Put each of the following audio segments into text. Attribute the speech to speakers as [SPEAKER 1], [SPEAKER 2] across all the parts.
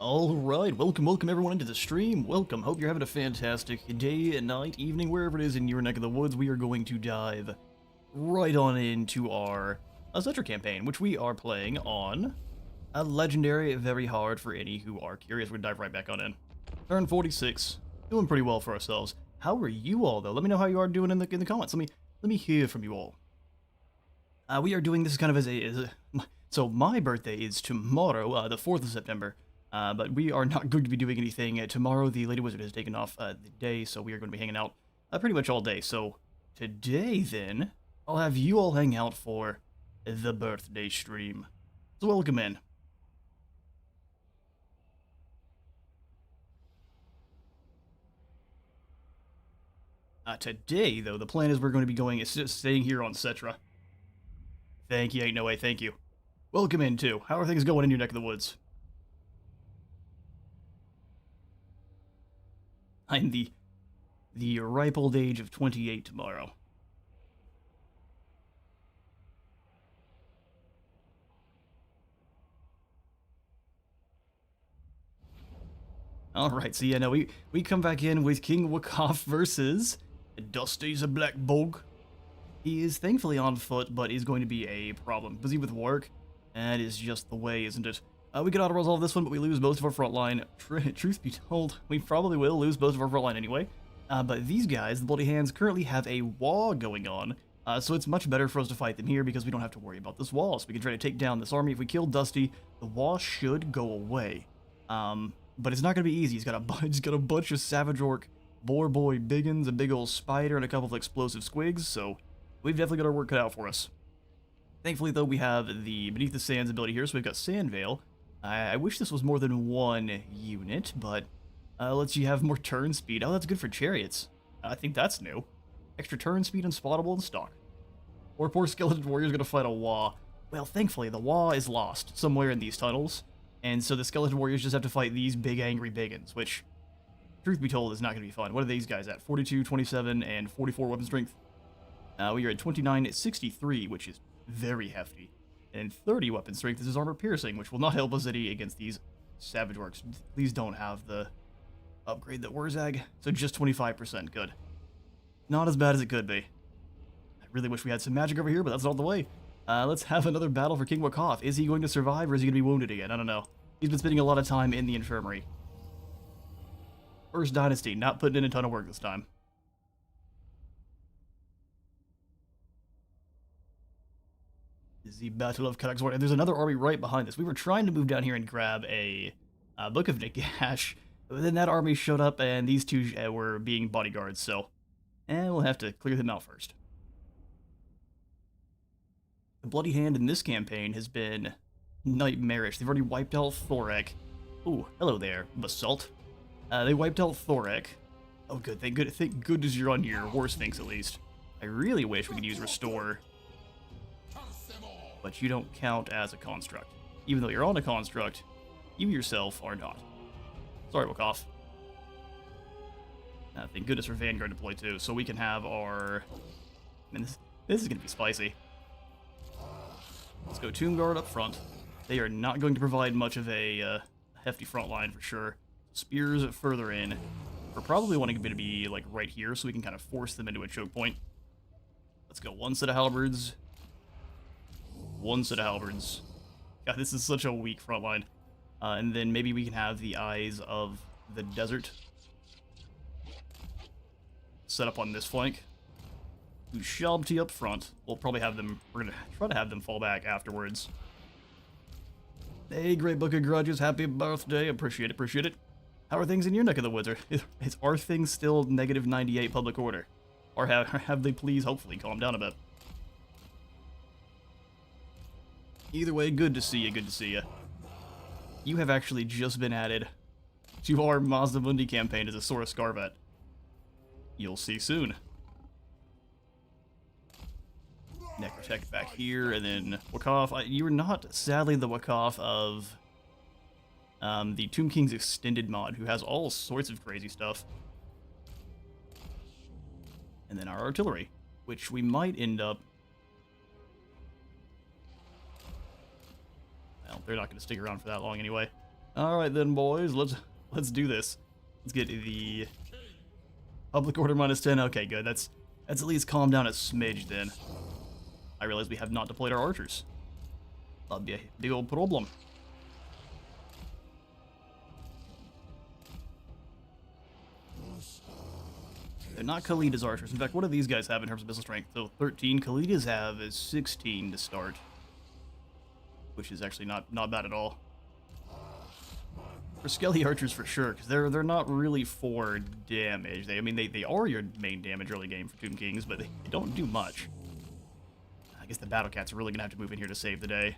[SPEAKER 1] Alright, welcome everyone into the stream. Welcome, hope you're having a fantastic day, night, evening, wherever it is in your neck of the woods. We are going to dive right on into our Settra campaign, which we are playing on a legendary, very hard for any who are curious. We're gonna dive right back on in. Turn 46, doing pretty well for ourselves. How are you all though? Let me know how you are doing in the comments. Let me hear from you all. We are doing this kind of as a so my birthday is tomorrow, the 4th of September. But we are not going to be doing anything tomorrow. The Lady Wizard has taken off the day, so we are going to be hanging out pretty much all day. So today, then, I'll have you all hang out for the birthday stream. So welcome in. Today, though, the plan is we're going to be staying here on Settra. Thank you, ain't no way, thank you. Welcome in, too. How are things going in your neck of the woods? I'm the ripe old age of 28 tomorrow. Alright, so yeah, no, we come back in with King Waaagh versus Dusty's a Black Bog. He is thankfully on foot, but is going to be a problem. Busy with work, and is just the way, isn't it? We could auto-resolve this one, but we lose most of our front line. Truth be told, we probably will lose most of our front line anyway. But these guys, the Bloody Handz, currently have a Waaagh going on, so it's much better for us to fight them here because we don't have to worry about this wall. So we can try to take down this army. If we kill Dusty, the Waaagh should go away. But it's not going to be easy. He's got a bunch of Savage Orc, Boar Boy Biggins, a big old spider, and a couple of explosive squigs, so we've definitely got our work cut out for us. Thankfully, though, we have the Beneath the Sands ability here, so we've got Sand Veil. I wish this was more than one unit, but lets you have more turn speed. Oh, that's good for chariots. I think that's new. Extra turn speed and spottable in stock. Poor skeleton warrior's gonna fight a Waaagh. Well, thankfully, the Waaagh is lost somewhere in these tunnels, and so the skeleton warriors just have to fight these big angry biggins, which, truth be told, is not gonna be fun. What are these guys at? 42, 27, and 44 weapon strength. We are at 29, 63, which is very hefty. And 30 weapon strength is his armor piercing, which will not help us any against these Savage Orcs. Please don't have the upgrade that Warhammer, so just 25%, good. Not as bad as it could be. I really wish we had some magic over here, but that's not the way. Let's have another battle for King Waaagh. Is he going to survive, or is he going to be wounded again? I don't know. He's been spending a lot of time in the infirmary. First Dynasty, not putting in a ton of work this time. The Battle of Karak, and there's another army right behind us. We were trying to move down here and grab a Book of Nagash, but then that army showed up, and these two were being bodyguards, so we'll have to clear them out first. The Bloody Hand in this campaign has been nightmarish. They've already wiped out Thorek. Ooh, hello there, Basalt. They wiped out Thorek. Oh, good. Thank goodness you're on your War Sphinx, at least. I really wish we could use Restore, but you don't count as a construct. Even though you're on a construct, you yourself are not. Sorry, Waaagh. Thank goodness for Vanguard deploy too, so we can have our... I mean, this is going to be spicy. Let's go Tomb Guard up front. They are not going to provide much of a hefty front line for sure. Spears further in. We're probably wanting to be like right here, so we can kind of force them into a choke point. Let's go one set of halberds. One set of halberds. God, this is such a weak front line. And then maybe we can have the Eyes of the Desert set up on this flank. Shabti up front. We'll probably have them... We're going to try to have them fall back afterwards. Hey, Great Book of Grudges. Happy birthday. Appreciate it. How are things in your neck of the woods? Are things still negative 98 public order? Or have they please hopefully calmed down a bit? Either way, good to see you, You have actually just been added to our Mazda Mundi campaign as a Saurus Scarvet. You'll see soon. Necrotech back here, and then Waaagh. You're not, sadly, the Waaagh of the Tomb King's Extended mod, who has all sorts of crazy stuff. And then our artillery, which we might end up... Well, they're not going to stick around for that long anyway. Alright then, boys, let's do this. Let's get the public order -10. Okay, good. That's at least calmed down a smidge then. I realize we have not deployed our archers. That'd be a big old problem. They're not Khalid's archers. In fact, what do these guys have in terms of missile strength? So 13. Khalid's have is 16 to start, which is actually not bad at all. For Skelly archers for sure, because they're not really for damage. They are your main damage early game for Tomb Kings, but they don't do much. I guess the Battle Cats are really gonna have to move in here to save the day.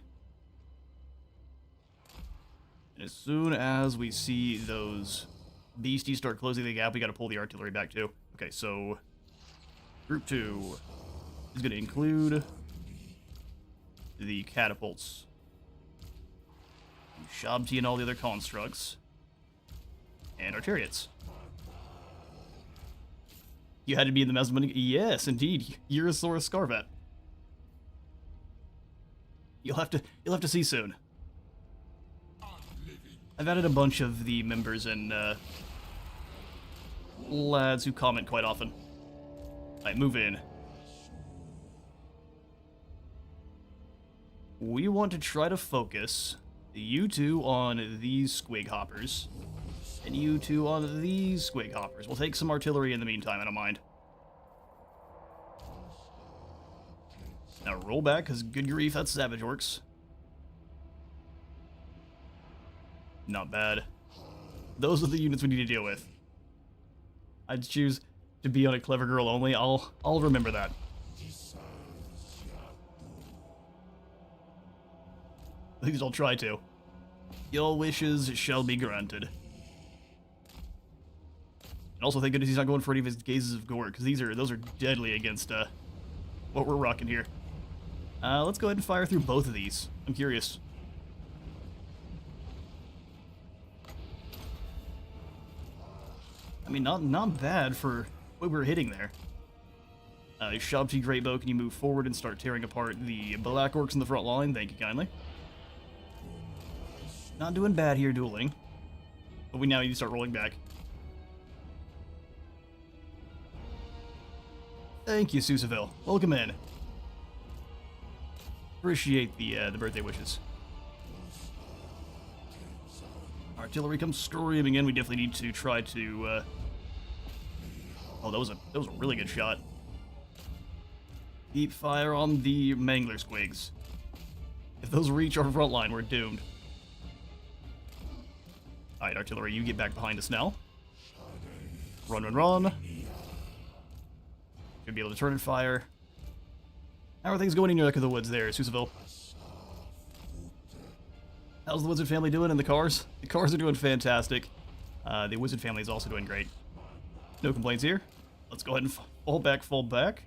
[SPEAKER 1] And as soon as we see those beasties start closing the gap, we gotta pull the artillery back too. Okay, so Group 2 is gonna include the catapults, Shabti and all the other constructs, and our chariots. You had to be in the Mesopotamian. Yes, indeed. Eurosaurus Scarvat. You'll have to see soon. I've added a bunch of the members and lads who comment quite often. Alright, move in. We want to try to focus you two on these squig hoppers, and you two on these squig hoppers. We'll take some artillery in the meantime, I don't mind. Now roll back, because good grief, that's Savage Orcs. Not bad. Those are the units we need to deal with. I'd choose to be on a clever girl only. I'll remember that. At least I'll try to. Your wishes shall be granted. And also, thank goodness he's not going for any of his gazes of gore, because those are deadly against what we're rocking here. Let's go ahead and fire through both of these. I'm curious. I mean, not bad for what we were hitting there. Shabti Greatbow, can you move forward and start tearing apart the Black Orcs in the front line? Thank you kindly. Not doing bad here dueling, but we now need to start rolling back. Thank you, Susaville. Welcome in. Appreciate the birthday wishes. Artillery comes screaming in. We definitely need to try to. Oh, that was a really good shot. Keep fire on the Mangler Squigs. If those reach our front line, we're doomed. Alright, artillery, you get back behind us now. Run, run, run. Should be able to turn and fire. How are things going in your neck of the woods there, Susaville? How's the Wizard family doing in the cars? The cars are doing fantastic. The Wizard family is also doing great. No complaints here. Let's go ahead and fall back, fall back.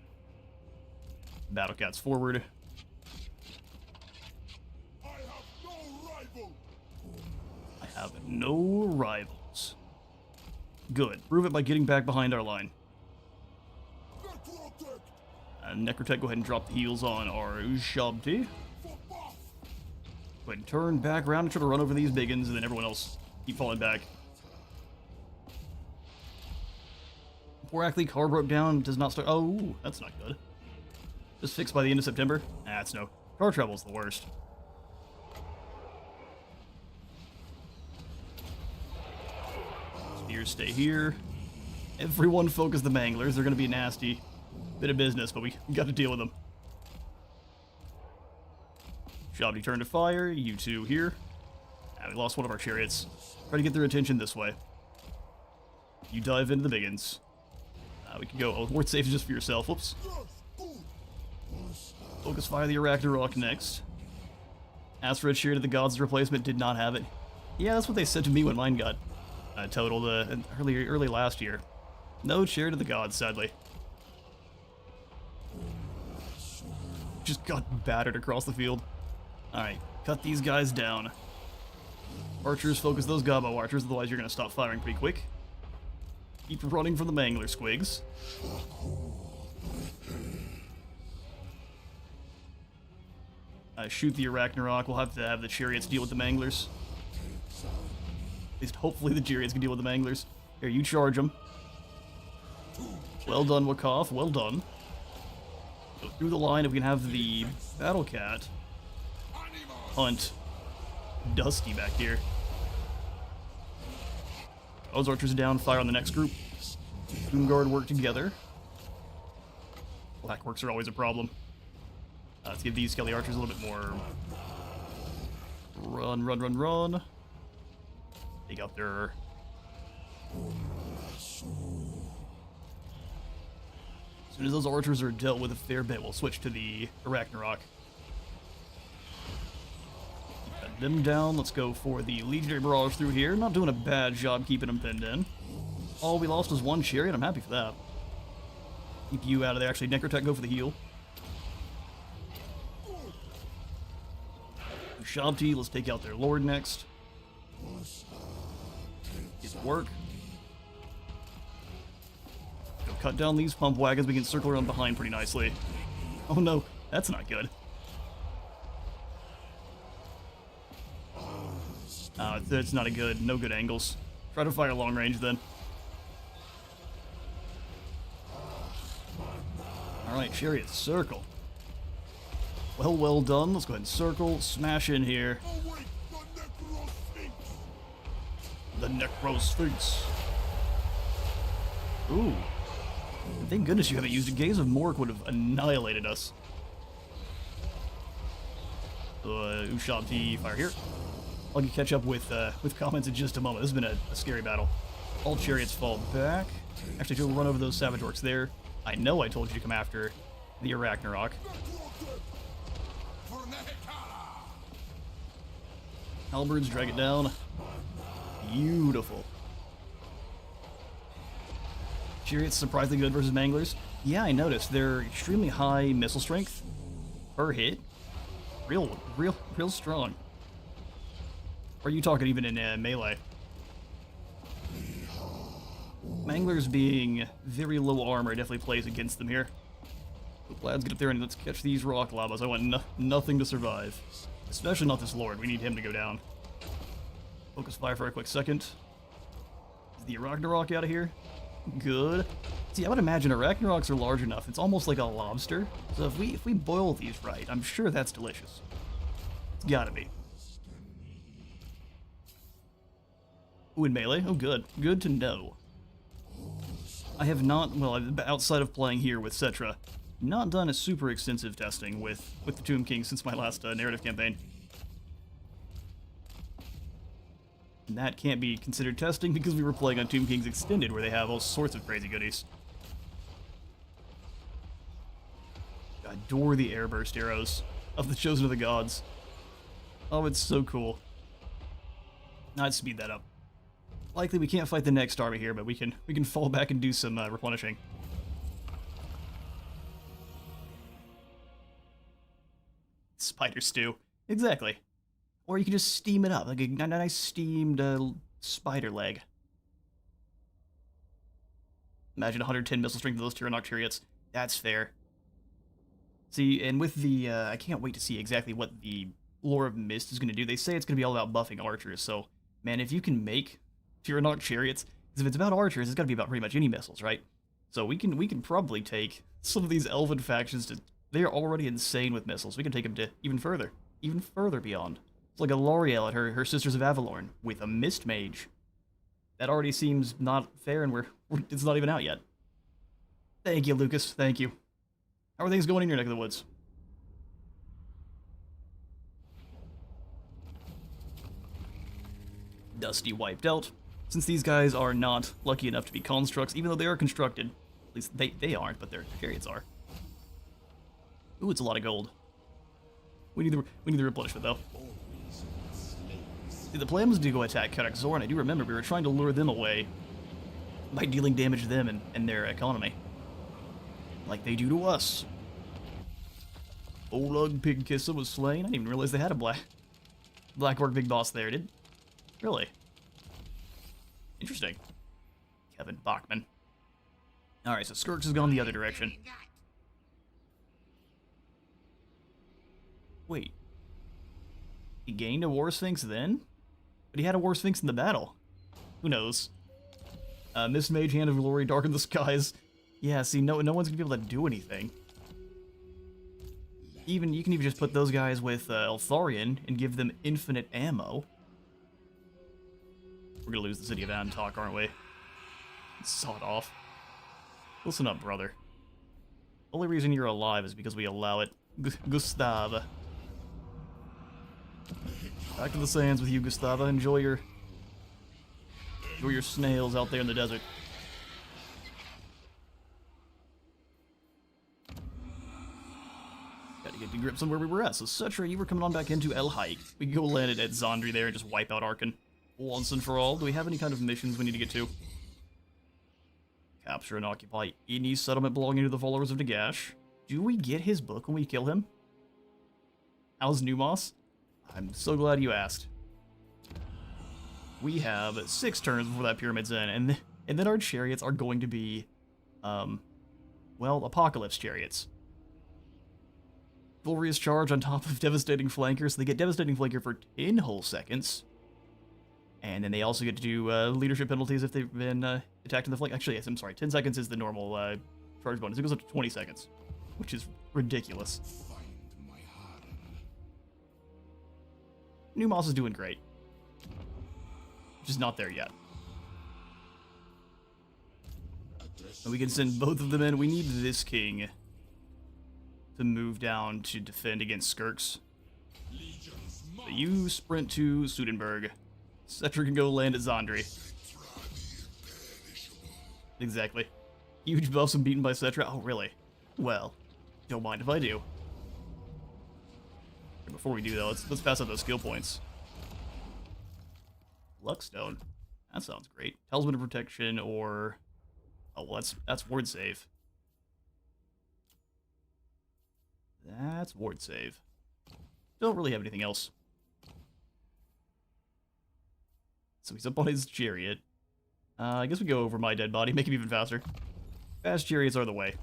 [SPEAKER 1] Battle Cats forward. I have no rivals. Good. Prove it by getting back behind our line. Necrotech, go ahead and drop the heals on our Shabti. Go ahead and turn back around and try to run over these biggins, and then everyone else keep falling back. Poor Ackley, car broke down, does not start. Oh, that's not good. Just fixed by the end of September? That's no. Car trouble's the worst. Spears stay here. Everyone focus the Manglers. They're going to be a nasty bit of business, but we got to deal with them. Shabti turn to fire. You two here. We lost one of our chariots. Try to get their attention this way. You dive into the biggins. We can go. Oh, Ward safe just for yourself. Whoops. Focus fire the Arachnarok next. Ask for a cheer to the gods replacement. Did not have it. Yeah, that's what they said to me when mine got totaled early last year. No cheer to the gods, sadly. Just got battered across the field. Alright, cut these guys down. Archers, focus those Gobbo archers, otherwise you're going to stop firing pretty quick. Keep running from the Mangler Squigs. Shoot the Arachnarok. We'll have to have the chariots deal with the Manglers. least hopefully the Chariots can deal with the Manglers. Here, you charge them. Well done, Waaagh. Well done. Go through the line if we can have the Battle Cat hunt Dusty back here. Those archers are down. Fire on the next group. Doomguard work together. Blackworks are always a problem. Let's give these Skelly archers a little bit more. Run, run, run, run. Take out their. As soon as those archers are dealt with a fair bit, we'll switch to the Ragnarok. Cut them down. Let's go for the Legionary Brawlers through here. Not doing a bad job keeping them pinned in. All we lost was one Chariot. I'm happy for that. Keep you out of there. Actually, Necrotech, go for the heal. Shabti, let's take out their Lord next. Get to work. Go cut down these pump wagons. We can circle around behind pretty nicely. Oh no, that's not good. It's not a good, no good angles. Try to fire long range then. Alright, Chariot, circle. Well done. Let's go ahead and circle, smash in here. The Necrosphinx. Ooh. Thank goodness you haven't used it. Gaze of Mork would have annihilated us. Ushabti, fire here. I'll get catch up with comments in just a moment. This has been a scary battle. All Chariots fall back. Actually, we'll run over those Savage Orcs there. I know I told you to come after the Ragnarok. Halberds, drag it down. Beautiful. Chariots surprisingly good versus Manglers. Yeah, I noticed. They're extremely high missile strength per hit. Real strong. Or are you talking even in melee? Manglers being very low armor definitely plays against them here. Lads, get up there and let's catch these rock llamas. I want nothing to survive. Especially not this Lord. We need him to go down. Focus fire for a quick second. Is the Ragnarok out of here? Good. See, I would imagine Arachnaroks are large enough. It's almost like a lobster. So if we boil these right, I'm sure that's delicious. It's gotta be. Ooh, in melee? Oh, good. Good to know. I have not, well, outside of playing here with Settra, not done a super extensive testing with the Tomb King since my last narrative campaign. And that can't be considered testing because we were playing on Tomb Kings Extended where they have all sorts of crazy goodies. I adore the airburst arrows of the Chosen of the Gods. Oh, it's so cool. I'd speed that up. Likely we can't fight the next army here, but we can fall back and do some replenishing. Spider stew. Exactly. Or you can just steam it up, like a nice steamed spider leg. Imagine 110 missile strength of those Tyrannok Chariots. That's fair. See, and with the, I can't wait to see exactly what the Lore of Mist is going to do. They say it's going to be all about buffing archers, so, man, if you can make Tyrannok Chariots, because if it's about archers, it's got to be about pretty much any missiles, right? So we can probably take some of these elven factions to, they're already insane with missiles. We can take them to even further beyond. It's like a L'Oreal at her Sisters of Avalorn with a Mist Mage. That already seems not fair, and it's not even out yet. Thank you, Lucas. Thank you. How are things going in your neck of the woods? Dusty wiped out. Since these guys are not lucky enough to be constructs, even though they are constructed, at least they aren't, but their chariots are. Ooh, it's a lot of gold. We need the replenishment though. See, the plan was to go attack Karak Zorn. I do remember we were trying to lure them away by dealing damage to them and their economy, like they do to us. Oleg Pigkissa was slain. I didn't even realize they had a Black Orc big boss there. Did really? Interesting. Kevin Bachman. All right, so Skirks has gone the other direction. Wait. He gained a War Sphinx then? But he had a War Sphinx in the battle. Who knows? Mist Mage, Hand of Glory, Darken the Skies. Yeah, see, no one's gonna be able to do anything. Even you can even just put those guys with Eltharion and give them infinite ammo. We're gonna lose the city of Antok, aren't we? Sawed off. Listen up, brother. Only reason you're alive is because we allow it. Gustav. Back to the sands with you, Gustava. Enjoy your snails out there in the desert. Gotta get to grips on where we were at. So, Settra, you were coming on back into El Haik. We can go land it at Zandri there and just wipe out Arkhan once and for all. Do we have any kind of missions we need to get to? Capture and occupy any settlement belonging to the followers of Nagash. Do we get his book when we kill him? How's Numos? I'm so glad you asked. We have 6 turns before that pyramid's in, and then our chariots are going to be, well, Apocalypse chariots. Glorious charge on top of Devastating Flanker, so they get Devastating Flanker for 10 whole seconds. And then they also get to do leadership penalties if they've been attacked in the flank. Actually, yes, I'm sorry, 10 seconds is the normal charge bonus. It goes up to 20 seconds, which is ridiculous. Numos is doing great. Just not there yet. And we can send both of them in. We need this king to move down to defend against Skirks. So you sprint to Sudenburg. Settra can go land at Zandri. Exactly. Huge buffs and beaten by Settra. Oh, really? Well, don't mind if I do. Before we do, though, let's pass out those skill points. Luckstone. That sounds great. Talisman of Protection or... Oh, well, that's Ward Save. That's Ward Save. Don't really have anything else. So he's up on his chariot. I guess we go over my dead body, make him even faster. Fast chariots are the way.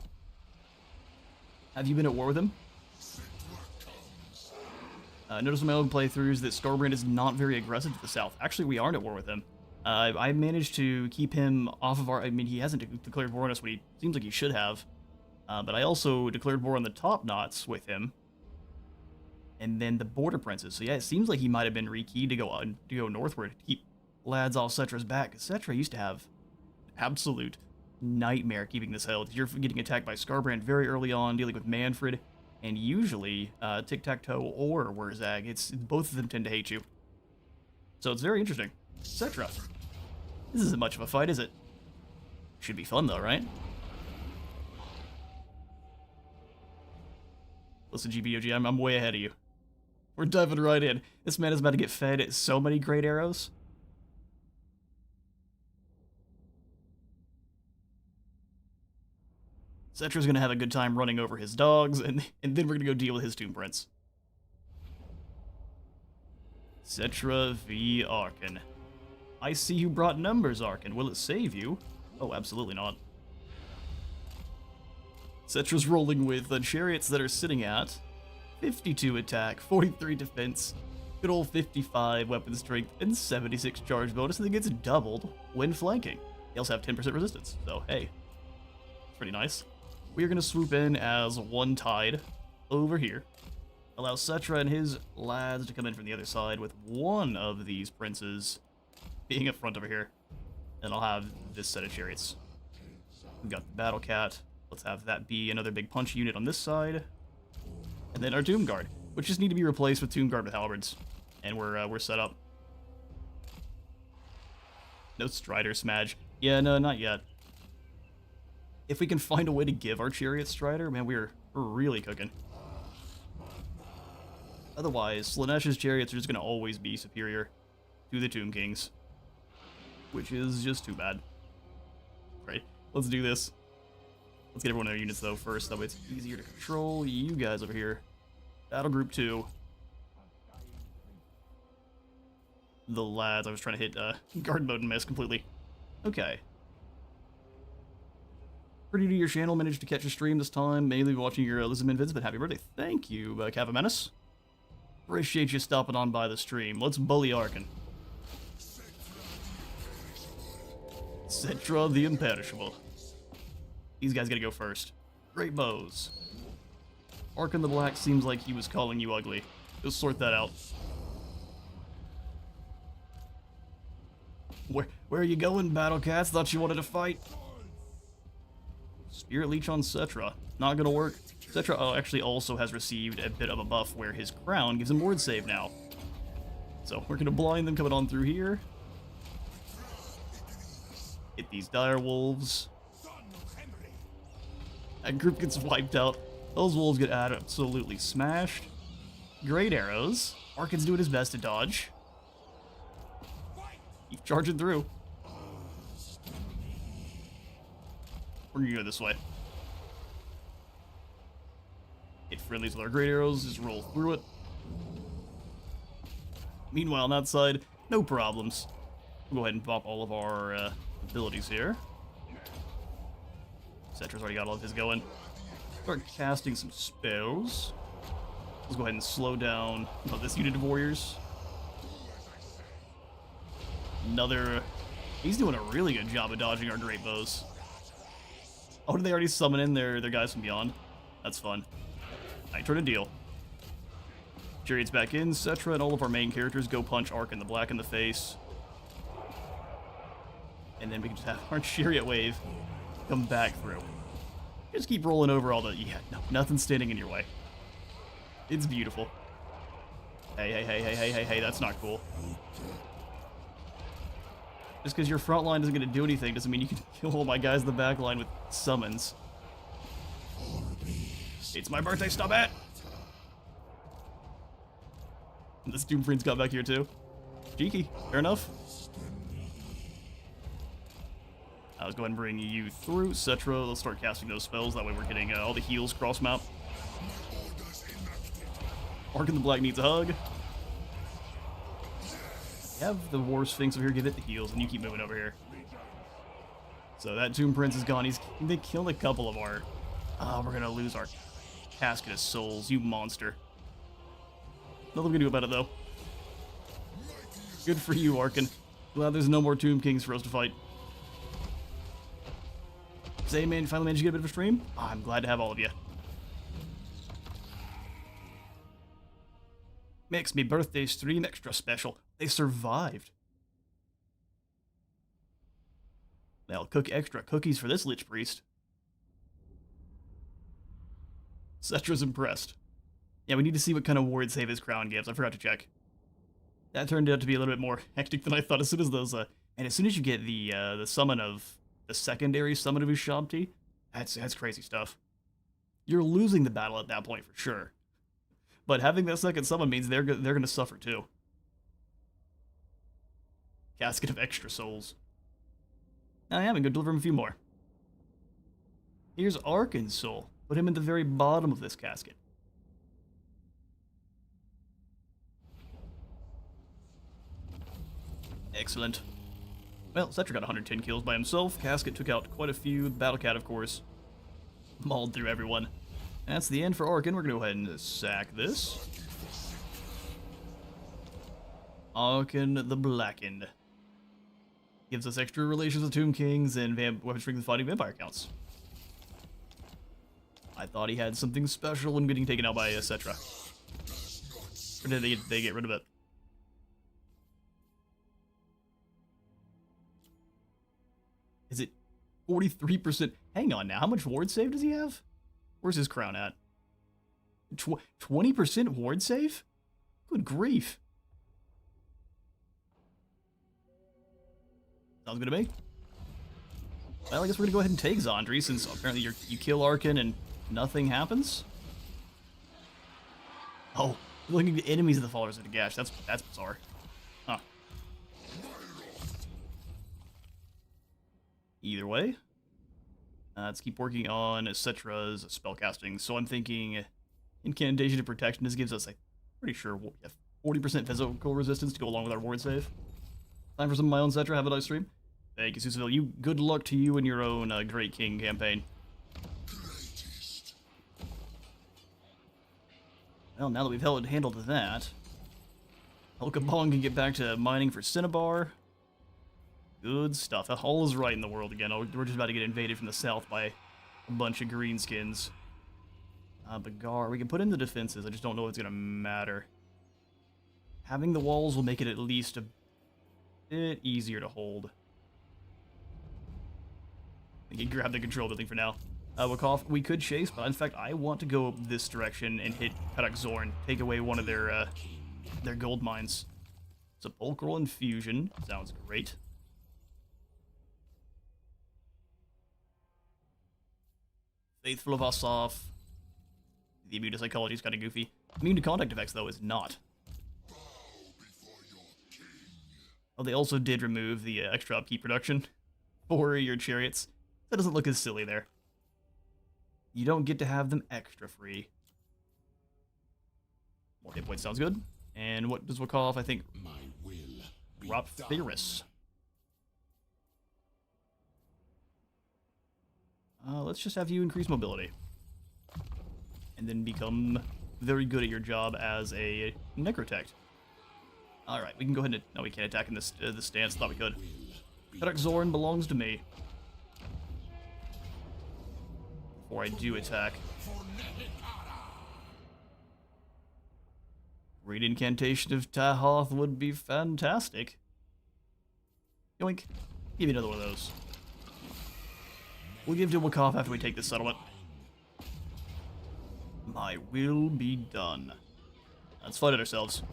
[SPEAKER 1] Have you been at war with him? Notice in my own playthroughs that Skarbrand is not very aggressive to the south. Actually, we aren't at war with him. I managed to keep him off of our... I mean, he hasn't declared war on us when he seems like he should have. But I also declared war on the top knots with him. And then the border princes. So yeah, it seems like he might have been rekeyed to go northward to keep lads off Settra's back. Settra used to have absolute nightmare keeping this held. You're getting attacked by Skarbrand very early on, dealing with Manfred, and usually Tic-Tac-Toe or Wurzag. Both of them tend to hate you. So it's very interesting. Settra. This isn't much of a fight, is it? Should be fun though, right? Listen, GBOG, I'm way ahead of you. We're diving right in. This man is about to get fed so many great arrows. Settra's gonna have a good time running over his dogs, and then we're gonna go deal with his Tomb Prince. Settra v. Arkhan. I see you brought numbers, Arkhan. Will it save you? Oh, absolutely not. Settra's rolling with the chariots that are sitting at 52 attack, 43 defense, good old 55 weapon strength, and 76 charge bonus, and it gets doubled when flanking. They also have 10% resistance, so hey, it's pretty nice. We are going to swoop in as one tide over here, allow Settra and his lads to come in from the other side with one of these princes being up front over here, and I'll have this set of chariots. We've got the Battle Cat. Let's have that be another big punch unit on this side. And then our Tomb Guard, which just need to be replaced with Tomb Guard with halberds. And we're set up. No Strider Smudge. Yeah, no, not yet. If we can find a way to give our chariot Strider, man, we're really cooking. Otherwise, Slaaneash's chariots are just going to always be superior to the Tomb Kings. Which is just too bad. Right, let's do this. Let's get everyone in their units, though, first. That way it's easier to control you guys over here. Battle Group 2. The lads. I was trying to hit guard mode and miss completely. Okay. Pretty new to your channel. Managed to catch a stream this time. Mainly watching your Elizabeth vids, but happy birthday. Thank you, Cavamenis. Appreciate you stopping on by the stream. Let's bully Arkhan. Settra the Imperishable. These guys gotta go first. Great bows. Arkhan the Black seems like he was calling you ugly. Just sort that out. Where are you going, Battle Cats? Thought you wanted to fight? Spirit Leech on Settra. Not gonna work. Settra actually also has received a bit of a buff where his crown gives him ward save now. So we're gonna blind them coming on through here. Hit these dire wolves. That group gets wiped out. Those wolves get absolutely smashed. Great arrows. Arkhan's doing his best to dodge. Keep charging through. We're gonna go this way. Hit friendlies with our great arrows, just roll through it. Meanwhile, on that side, no problems. We'll go ahead and pop all of our abilities here. Settra's already got all of his going. Start casting some spells. Let's go ahead and slow down this unit of warriors. Another... He's doing a really good job of dodging our great bows. Oh, did they already summon in their guys from beyond? That's fun. Alright, turn a deal. Chariot's back in. Settra and all of our main characters go punch Arkhan the Black in the face. And then we can just have our chariot wave come back through. Just keep rolling over all the... Yeah, no, nothing's standing in your way. It's beautiful. Hey, that's not cool. Just because your front line isn't going to do anything doesn't mean you can kill all my guys in the back line with summons. It's my birthday, stop it! And this Doom Fiend's got back here too. Cheeky, fair enough. Let's go ahead and bring you through. Settra, let's start casting those spells. That way we're getting all the heals cross-map. Arkhan the Black needs a hug. Have the War Sphinx over here, give it the heals, and you keep moving over here. So that Tomb Prince is gone. They killed a couple of our... we're gonna lose our Casket of Souls, you monster. Nothing we can do about it, though. Good for you, Arkhan. Glad there's no more Tomb Kings for us to fight. Say, man, you finally managed to get a bit of a stream? I'm glad to have all of you. Makes me birthday stream extra special. They survived. They'll cook extra cookies for this Lich Priest. Settra's impressed. Yeah, we need to see what kind of ward save his crown gives. I forgot to check. That turned out to be a little bit more hectic than I thought. As soon as those, and as soon as you get the summon of the secondary summon of Ushabti, that's crazy stuff. You're losing the battle at that point for sure. But having that second summon means they're going to suffer too. Casket of Extra Souls. I am going to deliver him a few more. Here's Arkhan's soul. Put him at the very bottom of this casket. Excellent. Well, Settra got 110 kills by himself. Casket took out quite a few. Battle Cat, of course, mauled through everyone. That's the end for Arkhan. We're going to go ahead and sack this. Arkhan the Blackened. Gives us extra relations with Tomb Kings and weapon strength with fighting vampire counts. I thought he had something special when getting taken out by Settra. Or did they get rid of it? Is it 43%? Hang on now. How much ward save does he have? Where's his crown at? 20% ward save? Good grief. Sounds good to me. Well, I guess we're gonna go ahead and take Zandri, since apparently you kill Arkhan and nothing happens. Oh, looking at the enemies of the followers of Nagash. That's bizarre. Huh. Either way, let's keep working on Settra's spellcasting. So I'm thinking Incantation of Protection. This gives us, I'm pretty sure, 40% physical resistance to go along with our ward save. Time for some of my own Settra. Have a nice stream. Thank you, Susaville. You, good luck to you and your own Great King campaign. Well, now that we've handled that, Elkabong can get back to mining for Cinnabar. Good stuff. All is right in the world again. We're just about to get invaded from the south by a bunch of greenskins. Bagar, we can put in the defenses. I just don't know if it's going to matter. Having the walls will make it at least a bit easier to hold. We can grab the control building for now. Waaagh, we could chase, but in fact, I want to go this direction and hit Karak Zorn, take away one of their gold mines. Sepulchral Infusion sounds great. Faithful of us off. The immune to psychology is kind of goofy. Immune to contact effects, though, is not. Oh, they also did remove the extra upkeep production for your chariots. That doesn't look as silly there. You don't get to have them extra free. More hit points sounds good. And what does Waaagh, I think? Rapharis. Let's just have you increase mobility. And then become very good at your job as a necrotect. Alright, we can go ahead and... No, we can't attack in this stance. Thought we could. Karak Zorn belongs to me. Before I do attack. Great Incantation of Tahoth would be fantastic. Yoink. Give me another one of those. We'll give to Waaagh after we take this settlement. My will be done. Let's fight it ourselves.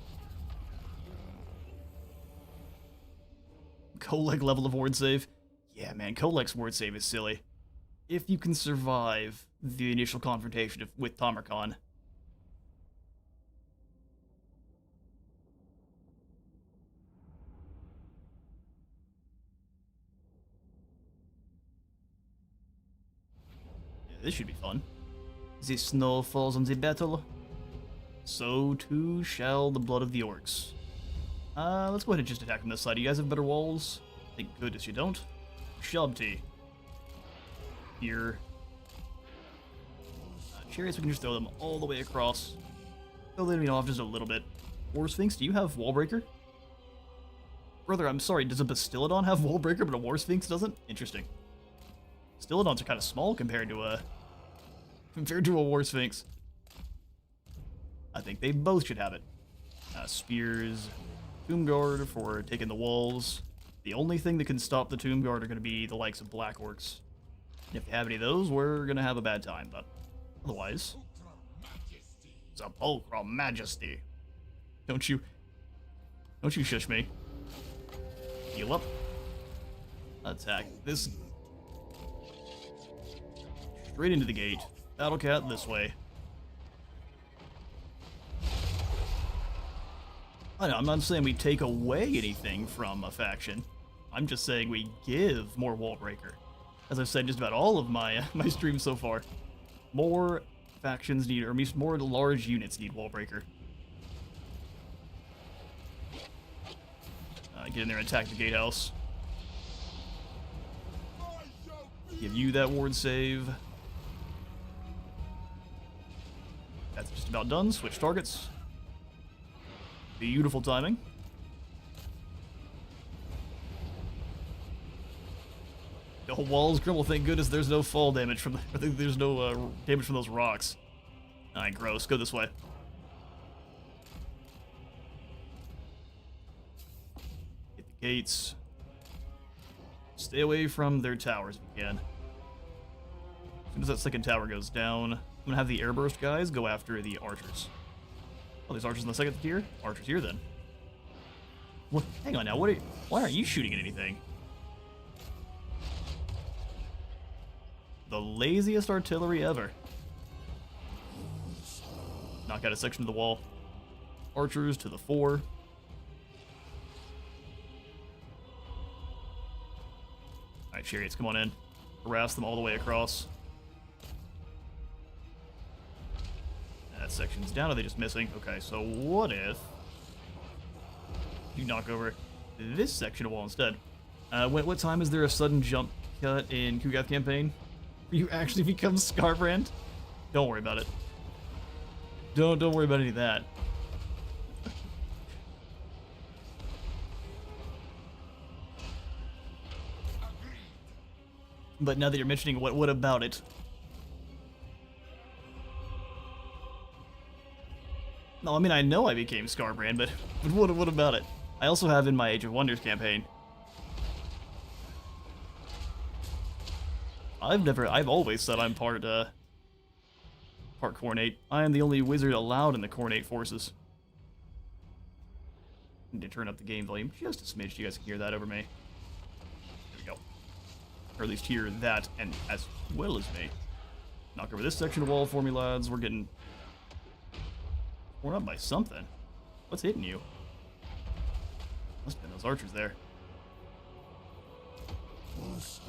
[SPEAKER 1] Kolek level of ward save. Yeah, man, Kolek's ward save is silly. If you can survive the initial confrontation with Arkhan. Yeah, this should be fun. The snow falls on the battle. So too shall the blood of the orcs. Let's go ahead and just attack from this side. You guys have better walls? Thank goodness you don't. Shabti. Here. Chariots, we can just throw them all the way across. They'll let me off just a little bit. War Sphinx, do you have Wallbreaker? Brother, I'm sorry, does a Bastiladon have Wallbreaker, but a War Sphinx doesn't? Interesting. Bastiladons are kind of small compared to a War Sphinx. I think they both should have it. Spears, Tomb Guard for taking the walls. The only thing that can stop the Tomb Guard are going to be the likes of Black Orcs. If you have any of those, we're going to have a bad time, but otherwise... Sepulchral Majesty. Don't you shush me. Heal up. Attack this. Straight into the gate. Battle Cat this way. I know, I'm not saying we take away anything from a faction. I'm just saying we give more Wallbreaker. As I've said just about all of my my streams so far. More factions need, or at least more large units need Wallbreaker. Get in there and attack the gatehouse. Give you that ward save. That's just about done. Switch targets. Beautiful timing. The whole walls crumble. Thank goodness there's no fall damage from there's no damage from those rocks. Alright, gross. Go this way. Hit the gates. Stay away from their towers if you can. As soon as that second tower goes down, I'm gonna have the airburst guys go after the archers. Oh, there's archers in the second tier? Archers here then. What? Hang on now. Why aren't you shooting at anything? The laziest artillery ever. Knock out a section of the wall. Archers to the fore. Alright, chariots, come on in. Harass them all the way across. That section's down. Are they just missing? Okay, so what if you knock over this section of wall instead? What time is there a sudden jump cut in Kugath campaign? You actually become Scarbrand? Don't worry about it. Don't worry about any of that. But now that you're mentioning, what about it? No, I mean, I know I became Scarbrand, but what about it? I also have in my Age of Wonders campaign. I've always said I'm part Khornate. I am the only wizard allowed in the Khornate forces. I need to turn up the game volume just a smidge so you guys can hear that over me. There we go. Or at least hear that, and as well as me. Knock over this section of wall for me, lads. We're getting torn up by something. What's hitting you? Must have been those archers there.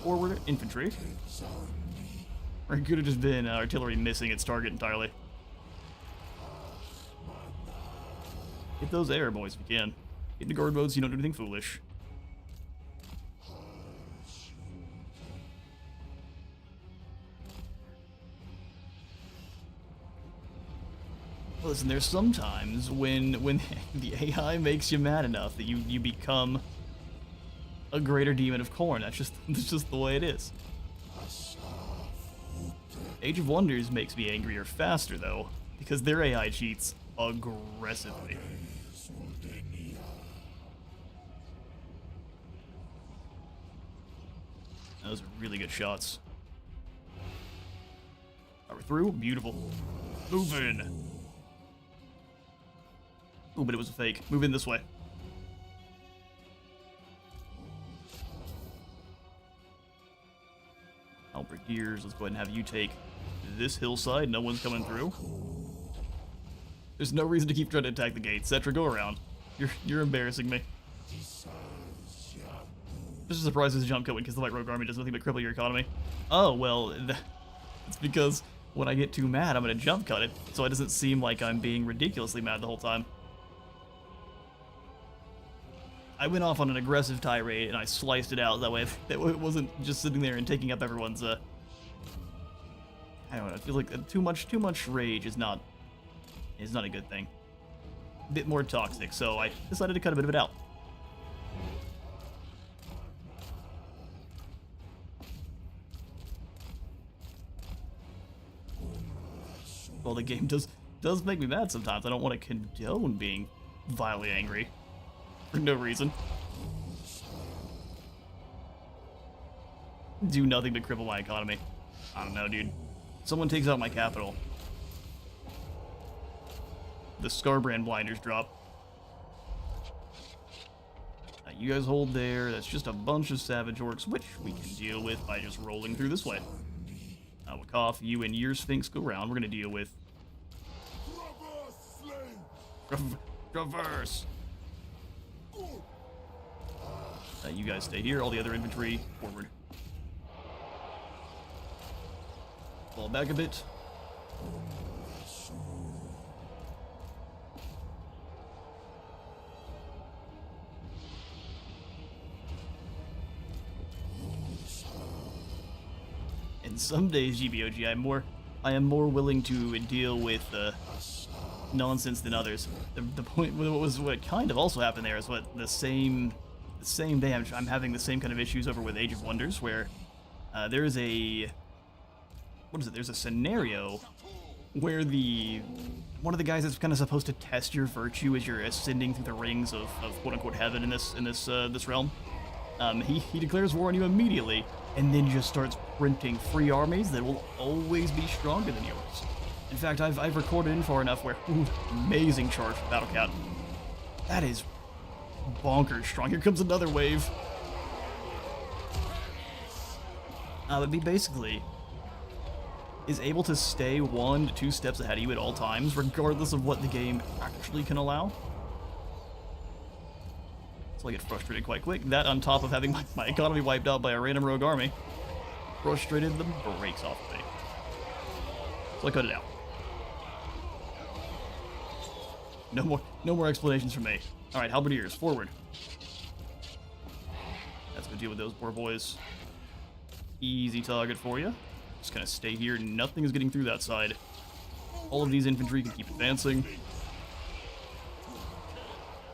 [SPEAKER 1] Forward infantry. Or it could have just been artillery missing its target entirely. Hit those air boys if you can. Get into guard mode so you don't do anything foolish. Listen, there's sometimes when the AI makes you mad enough that you become a greater demon of Khorne. That's just the way it is. Age of Wonders makes me angrier faster though, because their AI cheats aggressively. Those are really good shots. Are we through? Beautiful. Move in. Oh, but it was a fake. Move in this way. Halberdiers, let's go ahead and have you take this hillside. No one's coming through. There's no reason to keep trying to attack the gate. Settra, go around. You're embarrassing me. Just surprised this jump going because the White Rogue Army does nothing but cripple your economy. Oh, well, it's because when I get too mad, I'm going to jump cut it, so it doesn't seem like I'm being ridiculously mad the whole time. I went off on an aggressive tirade and I sliced it out that way it wasn't just sitting there and taking up everyone's I don't know, I feel like too much rage is not a good thing. A bit more toxic, so I decided to cut a bit of it out. Well, the game does make me mad sometimes. I don't want to condone being violently angry for no reason. Do nothing but cripple my economy. I don't know, dude. Someone takes out my capital. The Scarbrand blinders drop. You guys hold there. That's just a bunch of savage orcs, which we can deal with by just rolling through this way. Waaagh, you and your Sphinx go around. We're going to deal with... Traverse! You guys stay here. All the other infantry, forward. Fall back a bit. And some days, GBOG, I am more willing to deal with nonsense than others. The point, what kind of also happened there is what the same day I'm having the same kind of issues over with Age of Wonders, where there is a there's a scenario where one of the guys that's kind of supposed to test your virtue as you're ascending through the rings of quote unquote heaven in this realm. He declares war on you immediately, and then just starts printing free armies that will always be stronger than yours. In fact, I've recorded in far enough where, ooh, amazing charge from Battle Cat. That is bonkers strong. Here comes another wave. But he basically is able to stay 1 to 2 steps ahead of you at all times, regardless of what the game actually can allow. So I get frustrated quite quick. That on top of having my economy wiped out by a random rogue army. Frustrated the brakes off of me. So I cut it out. No more explanations from me. Alright, halberdiers, forward. Let's go deal with those poor boys. Easy target for you. Just gonna stay here. Nothing is getting through that side. All of these infantry can keep advancing.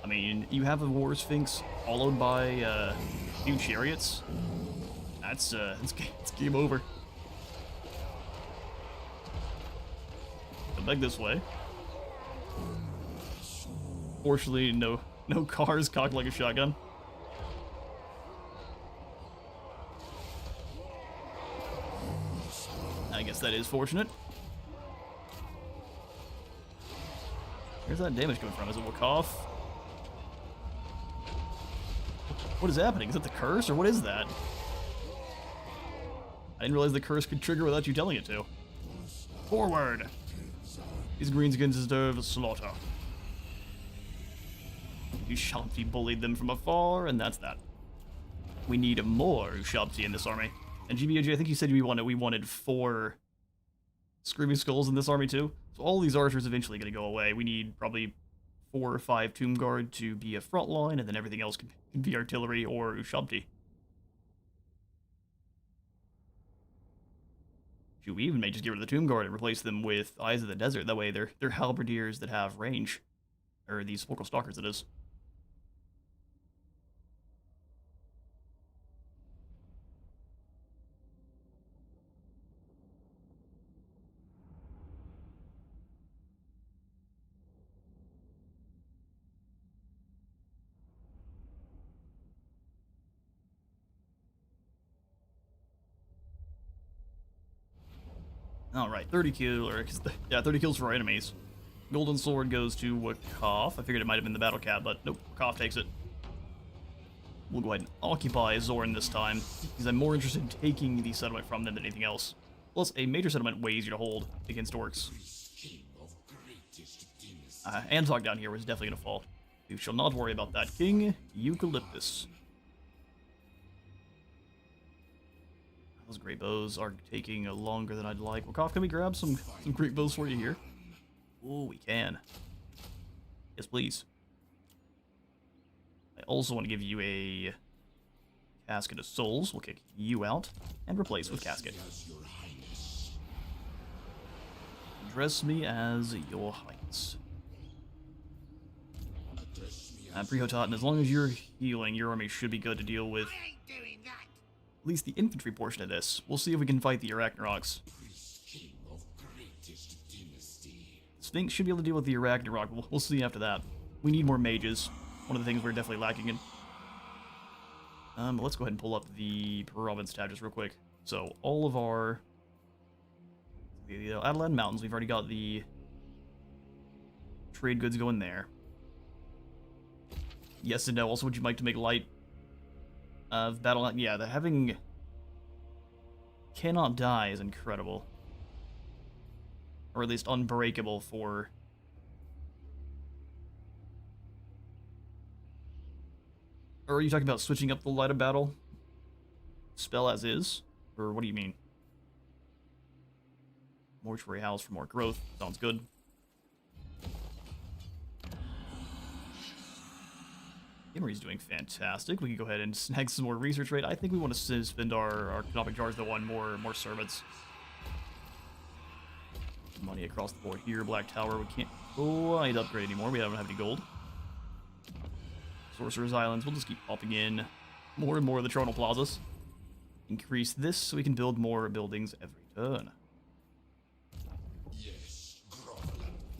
[SPEAKER 1] I mean, you have a War Sphinx followed by 2 chariots. it's game over. Come back this way. Fortunately, no cars cocked like a shotgun. I guess that is fortunate. Where's that damage coming from? Is it Waaagh? What is happening? Is that the curse, or what is that? I didn't realize the curse could trigger without you telling it to. Forward! These greenskins deserve slaughter. Ushabti bullied them from afar, and that's that. We need more Ushabti in this army. And GBOG, I think you said we wanted 4 Screaming Skulls in this army too. So all these archers eventually going to go away. We need probably 4 or 5 Tomb Guard to be a front line, and then everything else can be artillery or Ushabti. Shoot, we even may just get rid of the Tomb Guard and replace them with Eyes of the Desert. That way they're halberdiers that have range. Or these Sepulchral Stalkers, it is. Alright, 30 kills, yeah, 30 kills for our enemies. Golden Sword goes to Waaagh. I figured it might have been the Battle Cat, but nope, Waaagh takes it. We'll go ahead and occupy Zorn this time, because I'm more interested in taking the settlement from them than anything else. Plus, a major settlement way easier to hold against orcs. Antok down here was definitely going to fall. You shall not worry about that, King Eucalyptus. Those great bows are taking longer than I'd like. Waaagh, can we grab some great bows for you here? Oh, we can. Yes, please. I also want to give you a Casket of Souls. We'll kick you out and replace with Casket. Address me as Your Highness. Prihotat, as long as you're healing, your army should be good to deal with at least the infantry portion of this. We'll see if we can fight the Arachnaroks. Sphinx should be able to deal with the Arachnarok. We'll see after that. We need more mages. One of the things we're definitely lacking in. Let's go ahead and pull up the province tab just real quick. So, all of our... the Adelan Mountains, we've already got the trade goods going there. Yes and no. Also, would you like to make light of battle? Yeah, the having cannot die is incredible. Or at least unbreakable for... Or are you talking about switching up the light of battle spell as is? Or what do you mean? Mortuary house for more growth. Sounds good. Emery's doing fantastic. We can go ahead and snag some more research rate. I think we want to spend our canopic jars to one more servants. Money across the board here. Black Tower, we can't quite upgrade anymore. We don't have any gold. Sorcerer's Islands, we'll just keep popping in more and more of the Tronal Plazas. Increase this so we can build more buildings every turn. Yes,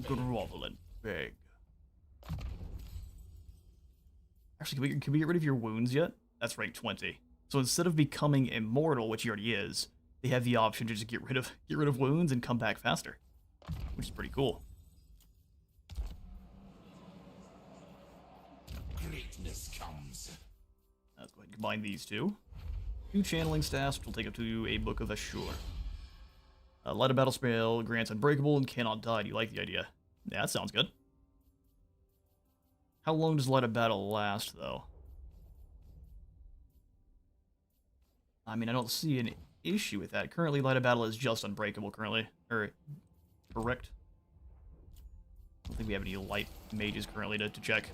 [SPEAKER 1] groveling big. Actually, can we get rid of your wounds yet? That's rank 20. So instead of becoming immortal, which he already is, they have the option to just get rid of wounds and come back faster, which is pretty cool. Greatness comes. Let's go ahead and combine these two. 2 channeling staffs, which will take up to a Book of Ashur. Light of Battle spell grants Unbreakable and cannot die. Do you like the idea? Yeah, that sounds good. How long does Light of Battle last, though? I mean, I don't see an issue with that. Currently, Light of Battle is just Unbreakable, currently. Or, correct? I don't think we have any light mages currently to check.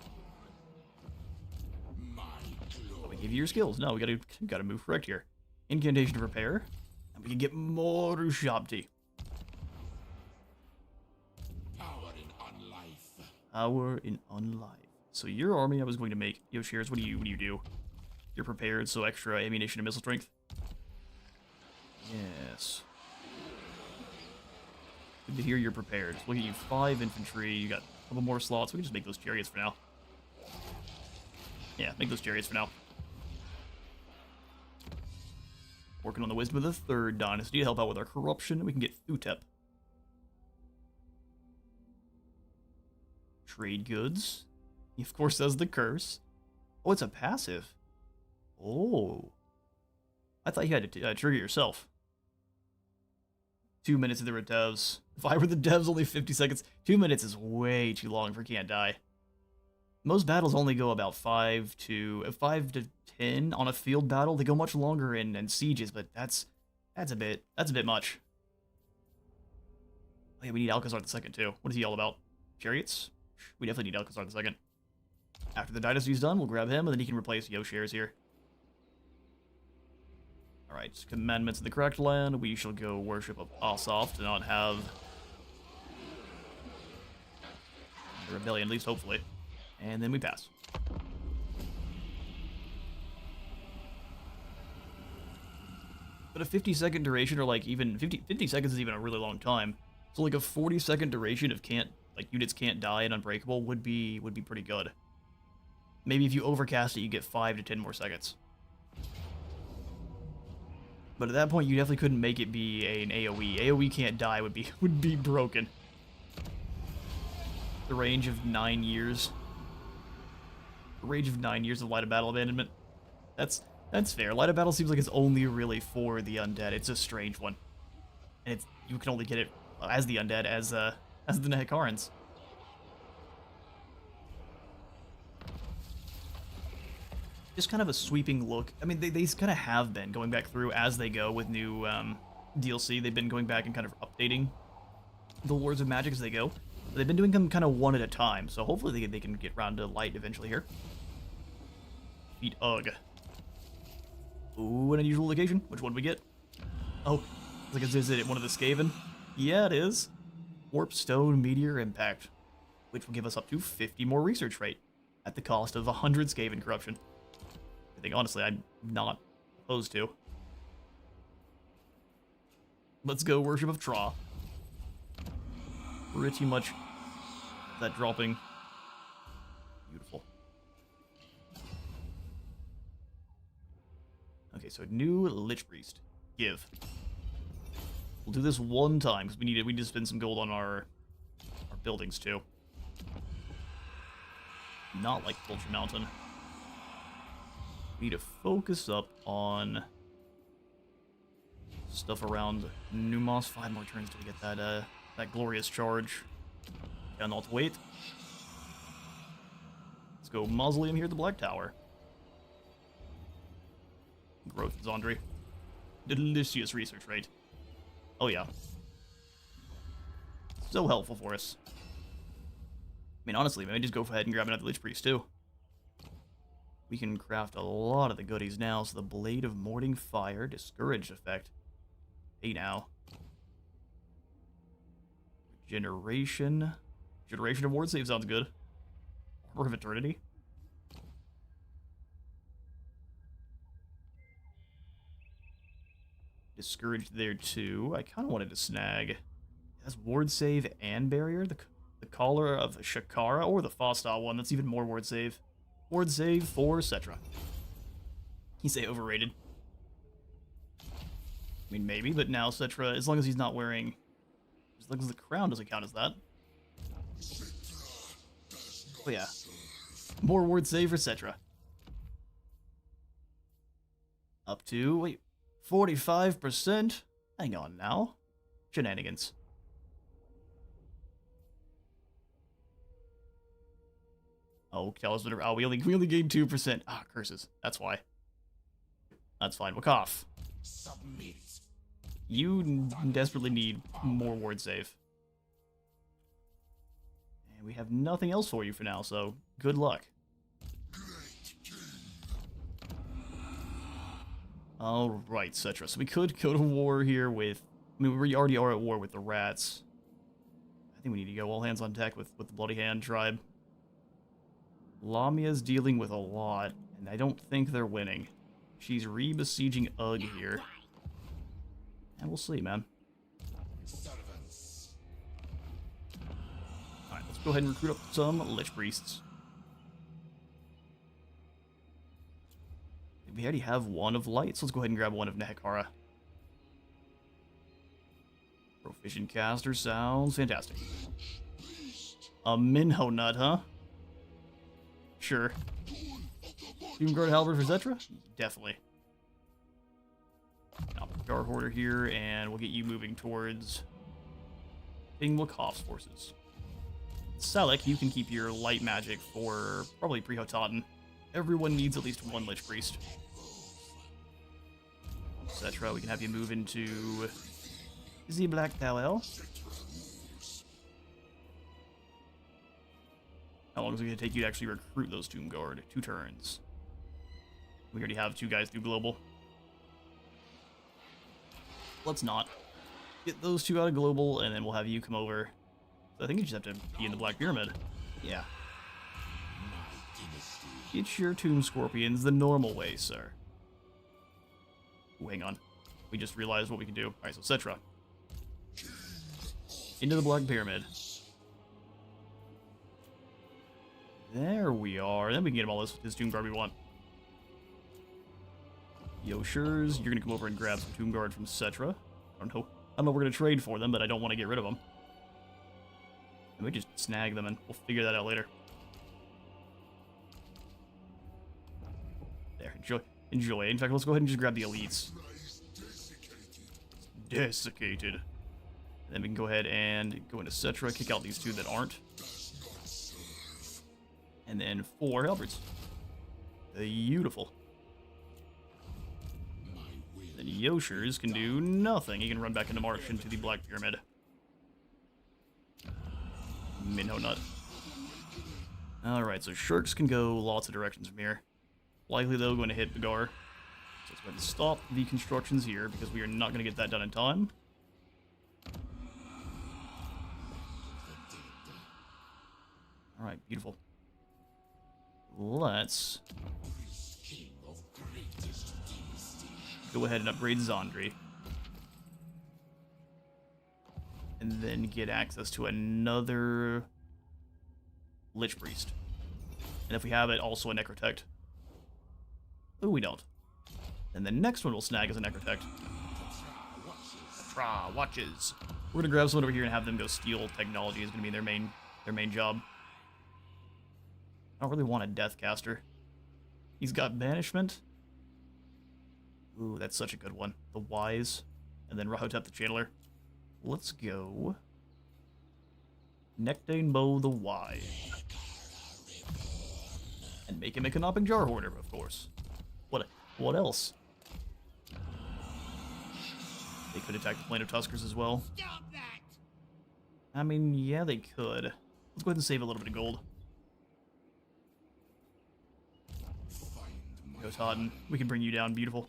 [SPEAKER 1] Oh, we give you your skills. No, we gotta move correct here. Incantation to Repair. And we can get more Ushabti. Power in Unlife. So your army I was going to make. Yoshirs, what do you do? You're prepared, so extra ammunition and missile strength. Yes. Good to hear you're prepared. Look at you, 5 infantry. You got a couple more slots. We can just make those chariots for now. Yeah, make those chariots for now. Working on the wisdom of the 3rd dynasty to help out with our corruption. We can get Thutep. Trade goods. He, of course, does the curse. Oh, it's a passive. Oh. I thought you had to trigger yourself. 2 minutes if there were devs. If I were the devs, only 50 seconds. 2 minutes is way too long for Can't Die. Most battles only go about 5 to 10 on a field battle. They go much longer in sieges, but that's a bit much. Oh, yeah, we need Alcazar II too. What is he all about? Chariots? We definitely need Alcazar II. After the dynasty's done, we'll grab him, and then he can replace Yoshirs here. Alright, commandments of the correct land. We shall go worship of Asaf to not have a rebellion, at least hopefully. And then we pass. But a 50-second duration, or like even 50 seconds is even a really long time. So like a 40-second duration of units can't die and unbreakable would be pretty good. Maybe if you overcast it, you get 5 to 10 more seconds. But at that point, you definitely couldn't make it be an AoE. AoE can't die would be broken. The range of 9 years. The range of 9 years of light of battle abandonment. That's fair. Light of battle seems like it's only really for the undead. It's a strange one, and you can only get it as the undead as the Nehekarans. Just kind of a sweeping look. I mean, they kind of have been going back through as they go with new DLC. They've been going back and kind of updating the Lords of Magic as they go. But they've been doing them kind of one at a time, so hopefully they can get around to light eventually here. Beat Ugh. Ooh, an unusual location. Which one do we get? Oh, it's like, is it one of the Skaven? Yeah, it is. Warp Stone Meteor Impact, which will give us up to 50 more research rate at the cost of 100 Skaven corruption. I think, honestly, I'm not opposed to. Let's go Worship of Tra. Pretty much that dropping. Beautiful. Okay, so new Lich Priest. Give. We'll do this one time, because we need to spend some gold on our buildings, too. Not like Vulture Mountain. We need to focus up on stuff around Numos. 5 more turns till we get that glorious charge. Down all to wait. Let's go Mausoleum here at the Black Tower. Growth in Zondri. Delicious research rate. Oh yeah. So helpful for us. I mean, honestly, maybe just go ahead and grab another Lich Priest too. We can craft a lot of the goodies now. So the Blade of Morning Fire, Discouraged effect. Hey now. Generation of Ward Save sounds good. Order of Eternity. Discouraged there too. I kind of wanted to snag. That's Ward Save and Barrier. The Caller of Shakara, or the Fostal one. That's even more Ward Save. Ward Save for Settra. You say overrated. I mean, maybe, but now Settra, as long as he's not wearing... As long as the crown doesn't count as that. Oh yeah. More Ward Save for Settra. Up to, wait, 45%? Hang on now. Shenanigans. Oh, tell us whatever. Oh, we only gained 2%. Ah, curses. That's why. That's fine. Waaagh. Submit. You desperately need more ward save. And we have nothing else for you for now, so good luck. Alright, Settra. So we could go to war here with... I mean, we already are at war with the rats. I think we need to go all hands on deck with the Bloody Hand tribe. Lamia's dealing with a lot, and I don't think they're winning. She's re-besieging Ugh here. And we'll see, man. Alright, let's go ahead and recruit up some Lich Priests. We already have one of Lights. Let's go ahead and grab one of Nehekara. Proficient caster sounds fantastic. A Minho Nut, huh? Sure. Doomguard Halberd for Settra? Definitely. Guard Hoarder here, and we'll get you moving towards King Wakoff's forces. Selek, you can keep your light magic for probably Pre-Hotaten. Everyone needs at least one Lich Priest. Settra, we can have you move into the Black Powell. How long is it going to take you to actually recruit those Doomguard? 2 turns. We already have 2 guys through Global. Let's not. Get those 2 out of Global, and then we'll have you come over. So I think you just have to be in the Black Pyramid. Yeah. Get your Tomb Scorpions the normal way, sir. Ooh, hang on. We just realized what we can do. Alright, so Settra. Into the Black Pyramid. There we are. Then we can get him all his Doomguard we want. Yoshers, you're gonna come over and grab some Doomguard from Settra. I don't know if we're gonna trade for them, but I don't want to get rid of them. And we just snag them and we'll figure that out later. There, enjoy. In fact, let's go ahead and just grab the elites. Desiccated. And then we can go ahead and go into Settra, kick out these 2 that aren't. And then 4 Halberds. Beautiful. Then Yoshers can do nothing. He can run back into March into the Black Pyramid. Minho Nut. Alright, so Shirks can go lots of directions from here. Likely, though, going to hit Bagar. So let's go ahead and stop the constructions here, because we are not going to get that done in time. Alright, beautiful. Let's go ahead and upgrade Zandri. And then get access to another Lich Priest. And if we have it, also a Necrotect. Oh, we don't. And the next one we'll snag is a Necrotect. Settra Watches. We're gonna grab someone over here and have them go steal technology. Is gonna be their main job. I don't really want a Deathcaster. He's got Banishment. Ooh, that's such a good one. The Wise. And then Rahotep the Channeler. Let's go. Nectane Bow the Wise. And make him a Canoping Jar Hoarder, of course. What else? They could attack the Plane of Tuskers as well.
[SPEAKER 2] Stop that!
[SPEAKER 1] I mean, yeah, they could. Let's go ahead and save a little bit of gold. Go Totten. We can bring you down, beautiful.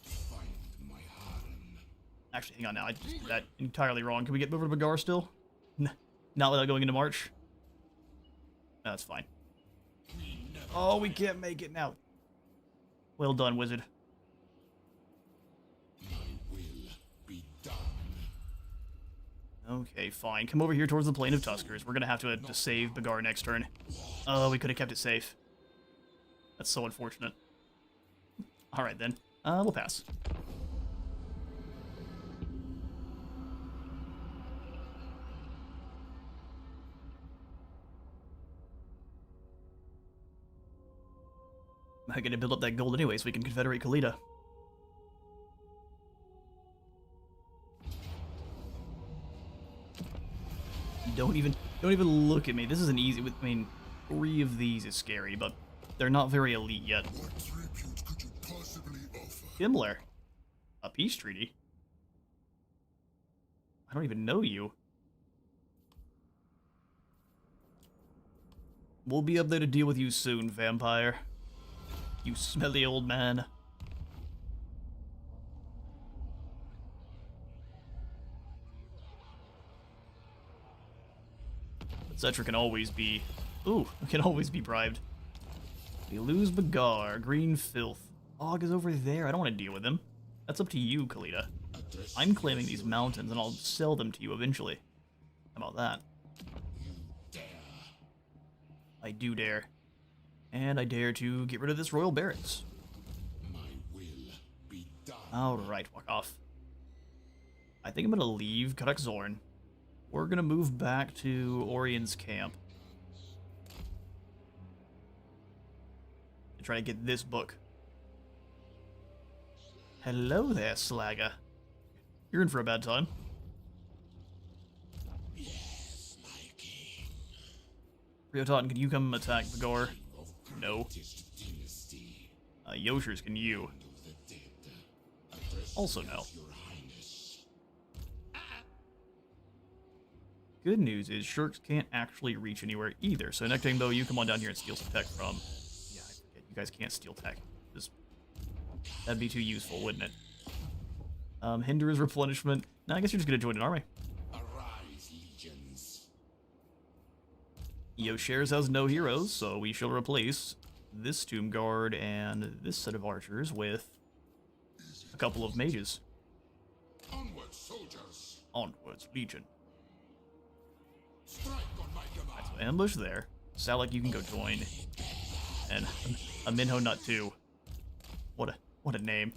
[SPEAKER 1] Actually, hang on now. I just did that entirely wrong. Can we get over to Bagar still? Not without going into March? No, that's fine. Oh, we can't make it now. Well done, wizard. Okay, fine. Come over here towards the Plane of Tuskers. We're gonna have to save Bagar next turn. Oh, we could have kept it safe. That's so unfortunate. Alright then. We'll pass. I'm gonna build up that gold anyway so we can confederate Khalida. Don't even look at me. This is an easy. I mean, 3 of these is scary, but they're not very elite yet.
[SPEAKER 2] What tribute could you possibly offer?
[SPEAKER 1] Himmler, a peace treaty. I don't even know you. We'll be up there to deal with you soon, vampire. You smelly old man. Settra can always be... Ooh, can always be bribed. We lose Bagar, green filth. Waaagh is over there. I don't want to deal with him. That's up to you, Khalida. I'm claiming these mountains and I'll sell them to you eventually. How about that? I do dare. And I dare to get rid of this royal barracks. Alright, Waaagh. I think I'm gonna leave Karak Zorn. We're gonna move back to Orion's camp. And try to get this book. Hello there, Slagger. You're in for a bad time.
[SPEAKER 3] Yes, my king.
[SPEAKER 1] Riotan, can you come attack Vigor? No. Yoshers, can you? Also no. Good news is Shirks can't actually reach anywhere either, so next time though, you come on down here and steal some tech from... Yeah, I forget, you guys can't steal tech. That'd be too useful, wouldn't it? Hinder his replenishment. Now I guess you're just gonna join an army.
[SPEAKER 3] Arise, legions.
[SPEAKER 1] Yoshers has no heroes, so we shall replace this Tomb Guard and this set of archers with a couple of mages.
[SPEAKER 2] Onward, soldiers.
[SPEAKER 1] Onwards, Legion.
[SPEAKER 2] Strike on my command.
[SPEAKER 1] So ambush there. Salak, you can go join. And a Minho Nut too. What a name.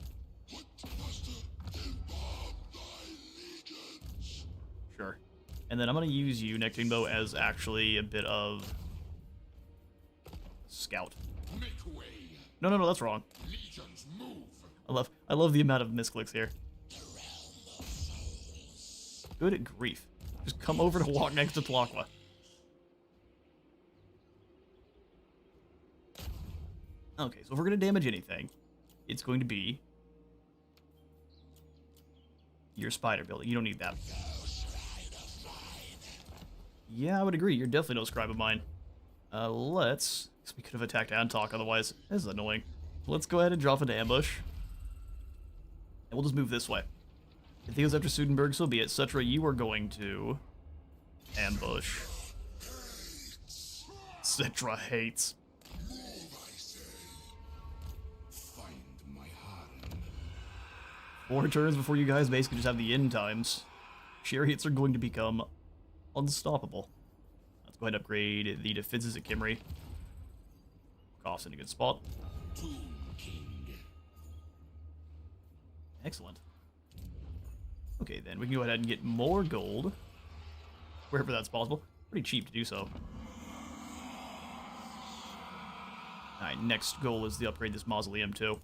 [SPEAKER 1] Sure. And then I'm gonna use you, Nectimbo, as actually a bit of scout.
[SPEAKER 2] Make way.
[SPEAKER 1] No, that's wrong.
[SPEAKER 2] Legions move.
[SPEAKER 1] I love the amount of misclicks here. Good grief. Just come over to walk next to Tlaqua. Okay, so if we're gonna damage anything, it's going to be your spider building. You don't need that. Yeah, I would agree. You're definitely no scribe of mine. Let's... We could have attacked Antok otherwise. This is annoying. Let's go ahead and drop into ambush. And we'll just move this way. If he goes after Sudenberg, so be it. Settra, you are going to... ambush. Settra hates.
[SPEAKER 3] Find my harem.
[SPEAKER 1] 4 turns before you guys basically just have the end times. Chariots are going to become unstoppable. Let's go ahead and upgrade the defenses at Kimry. Cough's in a good spot.
[SPEAKER 3] Tomb King.
[SPEAKER 1] Excellent. Okay, then we can go ahead and get more gold. Wherever that's possible. Pretty cheap to do so. Alright, next goal is to upgrade this mausoleum too.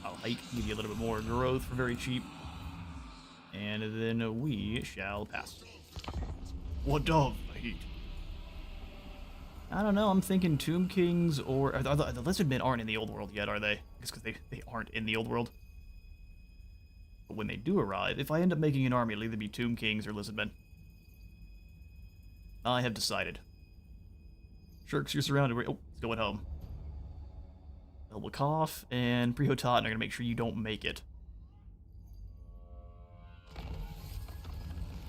[SPEAKER 1] I'll give you a little bit more growth for very cheap. And then we shall pass. What of heat? I don't know, I'm thinking Tomb Kings or... the Lizard Men aren't in the old world yet, are they? I guess because they aren't in the old world. But when they do arrive, if I end up making an army, it'll either be Tomb Kings or Lizard Men. I have decided. Shirks, you're surrounded. Oh, he's going home. Elbakov and Prihotat are going to make sure you don't make it.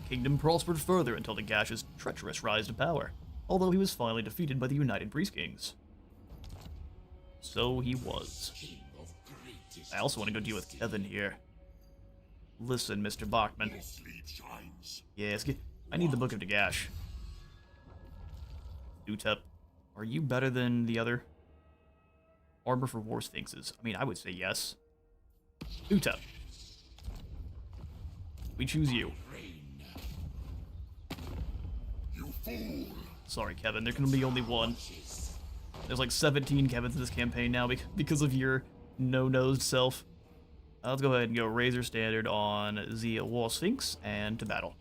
[SPEAKER 1] Kingdom prospered further until Nagash's treacherous rise to power, although he was finally defeated by the United Priest Kings. So he was.
[SPEAKER 3] King of greatest.
[SPEAKER 1] I also want to go deal with Kevin here. Listen, Mr. Bachman.
[SPEAKER 2] Sleep shines.
[SPEAKER 1] Yes, I need the Book of Nagash. Utep, are you better than the other? Armor for War Sphinxes. I mean, I would say yes. Utep. We choose you.
[SPEAKER 2] You fool.
[SPEAKER 1] Sorry, Kevin, there can be only one. There's like 17 Kevins in this campaign now because of your no-nosed self. Let's go ahead and go Razor Standard on the War Sphinx and to battle.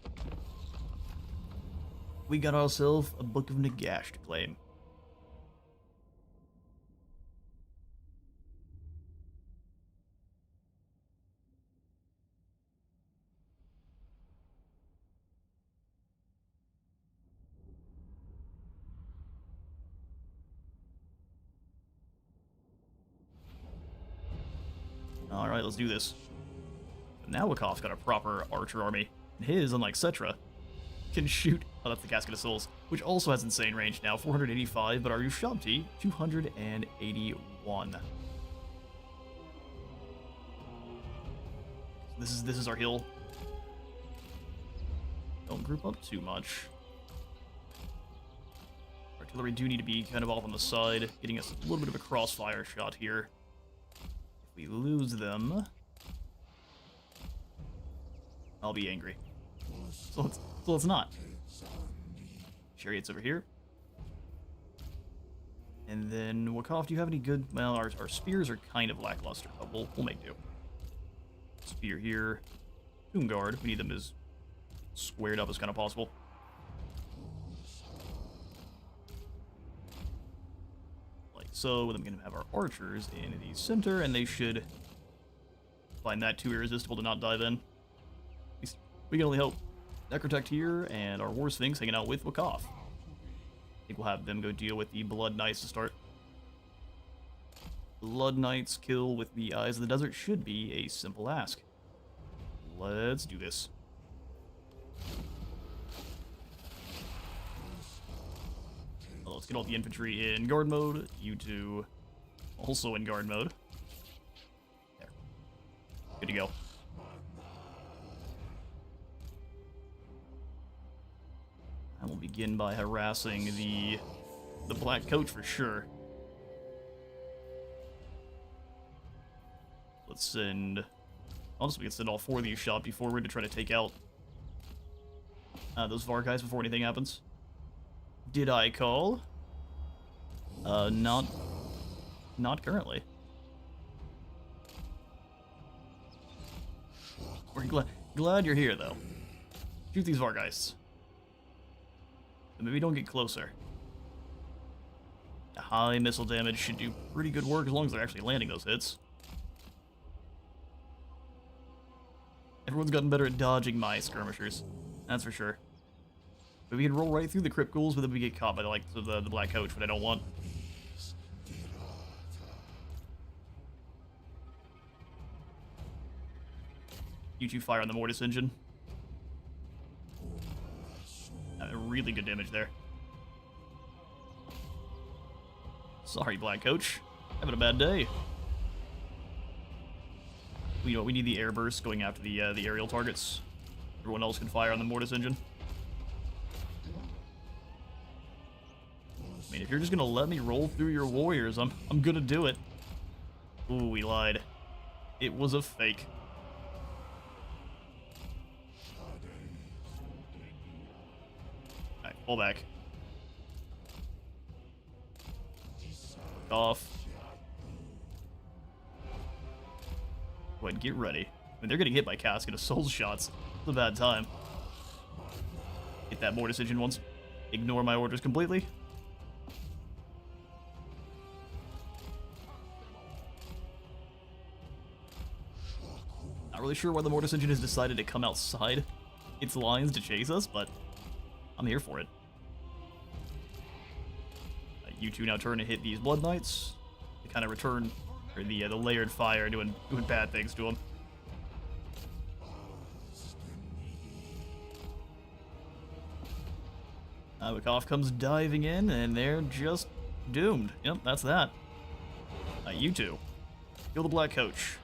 [SPEAKER 1] We got ourselves a Book of Nagash to claim. Alright, let's do this. Now Wakov's got a proper archer army. And his, unlike Settra, can shoot... Oh, that's the Casket of Souls, which also has insane range now, 485, but our Ushabti, 281. This is our hill. Don't group up too much. Artillery do need to be kind of off on the side, getting us a little bit of a crossfire shot here. If we lose them, I'll be angry. So let's not. Chariots over here. And then, Waaagh, do you have any good... Well, our spears are kind of lackluster, but we'll make do. Spear here. Tomb Guard. We need them as squared up as kind of possible. Like so. Then we're going to have our archers in the center, and they should find that too irresistible to not dive in. At least we can only hope. Necrotect here, and our War Sphinx hanging out with Waaagh. I think we'll have them go deal with the Blood Knights to start. Blood Knights kill with the Eyes of the Desert should be a simple ask. Let's do this. Well, let's get all the infantry in guard mode. You two also in guard mode. There. Good to go. And we'll begin by harassing the Black Coach for sure. Let's send... Honestly, we can send all 4 of these shot forward to try to take out those Vark guys before anything happens. Did I call? Not currently. We're glad you're here, though. Shoot these Vark guys. Maybe don't get closer. A high missile damage should do pretty good work as long as they're actually landing those hits. Everyone's gotten better at dodging my skirmishers, that's for sure. But we can roll right through the crypt ghouls, but then we get caught by the Black Coach, which I don't want. You two fire on the Mortis engine. Really good damage there. Sorry, Black Coach. Having a bad day. We need the air burst going after the aerial targets. Everyone else can fire on the Mortis engine. I mean, if you're just gonna let me roll through your warriors, I'm gonna do it. Ooh, we lied. It was a fake. Alright, pull back. Off. Go ahead, get ready. I mean, they're getting hit by Casket of Souls shots. It's a bad time. Hit that Mortis engine once. Ignore my orders completely. Not really sure why the Mortis engine has decided to come outside its lines to chase us, but I'm here for it. You two now turn and hit these Blood Knights. They kind of return, or the layered fire doing bad things to them. Waaagh comes diving in, and they're just doomed. Yep, that's that. You two, kill the Black Coach.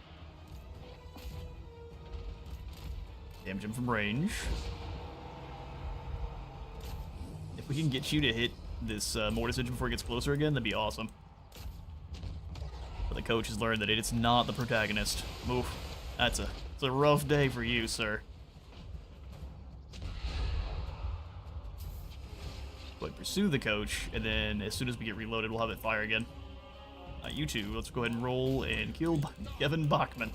[SPEAKER 1] Damage him from range. If we can get you to hit this Mortis engine before it gets closer again, that'd be awesome. But the coach has learned that it's not the protagonist. Oof. It's a rough day for you, sir. But pursue the coach, and then as soon as we get reloaded, we'll have it fire again. You two, let's go ahead and roll and kill Kevin Bachman.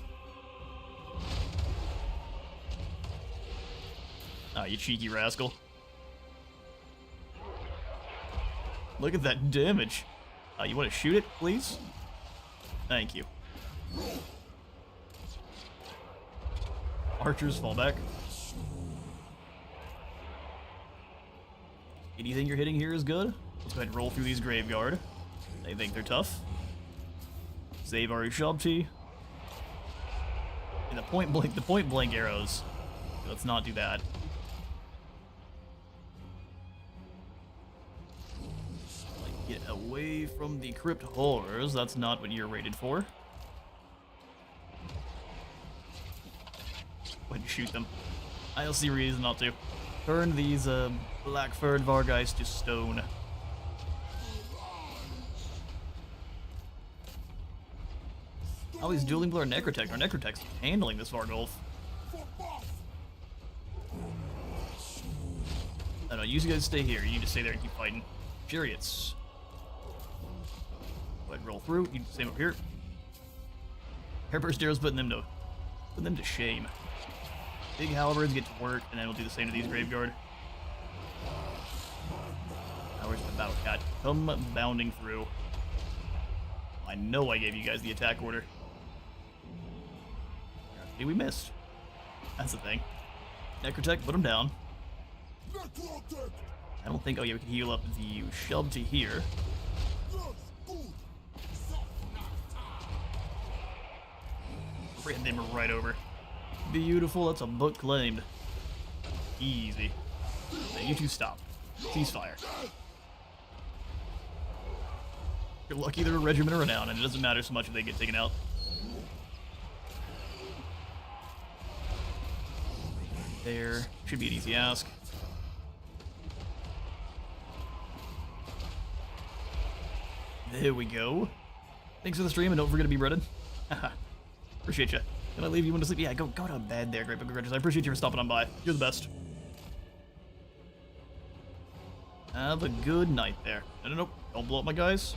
[SPEAKER 1] You cheeky rascal. Look at that damage. You want to shoot it, please? Thank you. Archers, fall back. Anything you're hitting here is good. Let's go ahead and roll through these Graveguard. They think they're tough. Save our Shabti. And the point blank arrows. Let's not do that. Get away from the crypt horrors. That's not what you're rated for. shoot them. I don't see a reason not to. Turn these black-furred Vargheists to stone. Oh, he's dueling with our Necrotech. Our Necrotech's handling this Vargulf. I don't know, you guys stay here. You need to stay there and keep fighting. Chariots. Go ahead and roll through. You same up here. Hairburst arrows putting them to shame. Big halberds get to work, and then we'll do the same to these Graveguard. Now where's the Battle Cat? Come bounding through. I know I gave you guys the attack order. See, we missed. That's the thing. Necrotech, put him down. I don't think. Oh yeah, we can heal up the Shub to here. Ran them right over. Beautiful. That's a book claimed. Easy. Now you two stop. Ceasefire. You're lucky they're a regiment or renown, and it doesn't matter so much if they get taken out. There. Should be an easy ask. There we go. Thanks for the stream, and don't forget to be breaded. Appreciate you. Can I leave you to sleep? Yeah, go to bed there, Great Big Grudges. I appreciate you for stopping on by. You're the best. Have a good night there. No. Don't blow up my guys.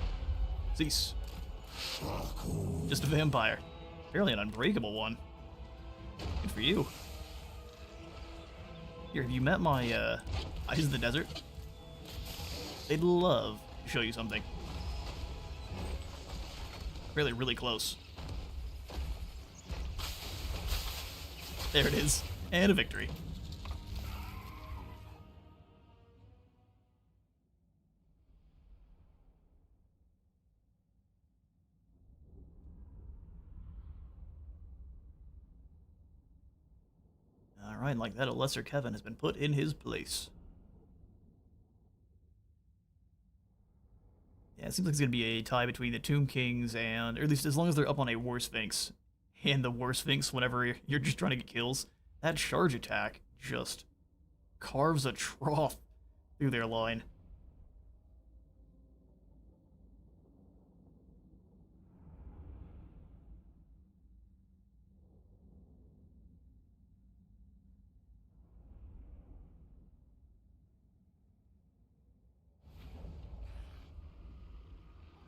[SPEAKER 1] Cease. Just a vampire. Apparently an unbreakable one. Good for you. Here, have you met my, Eyes of the Desert? They'd love to show you something. Really close. There it is. And a victory. Alright, like that, a lesser Kevin has been put in his place. Yeah, it seems like it's going to be a tie between the Tomb Kings and, or at least as long as they're up on a War Sphinx. And the War Sphinx, whenever you're just trying to get kills, that charge attack just carves a trough through their line.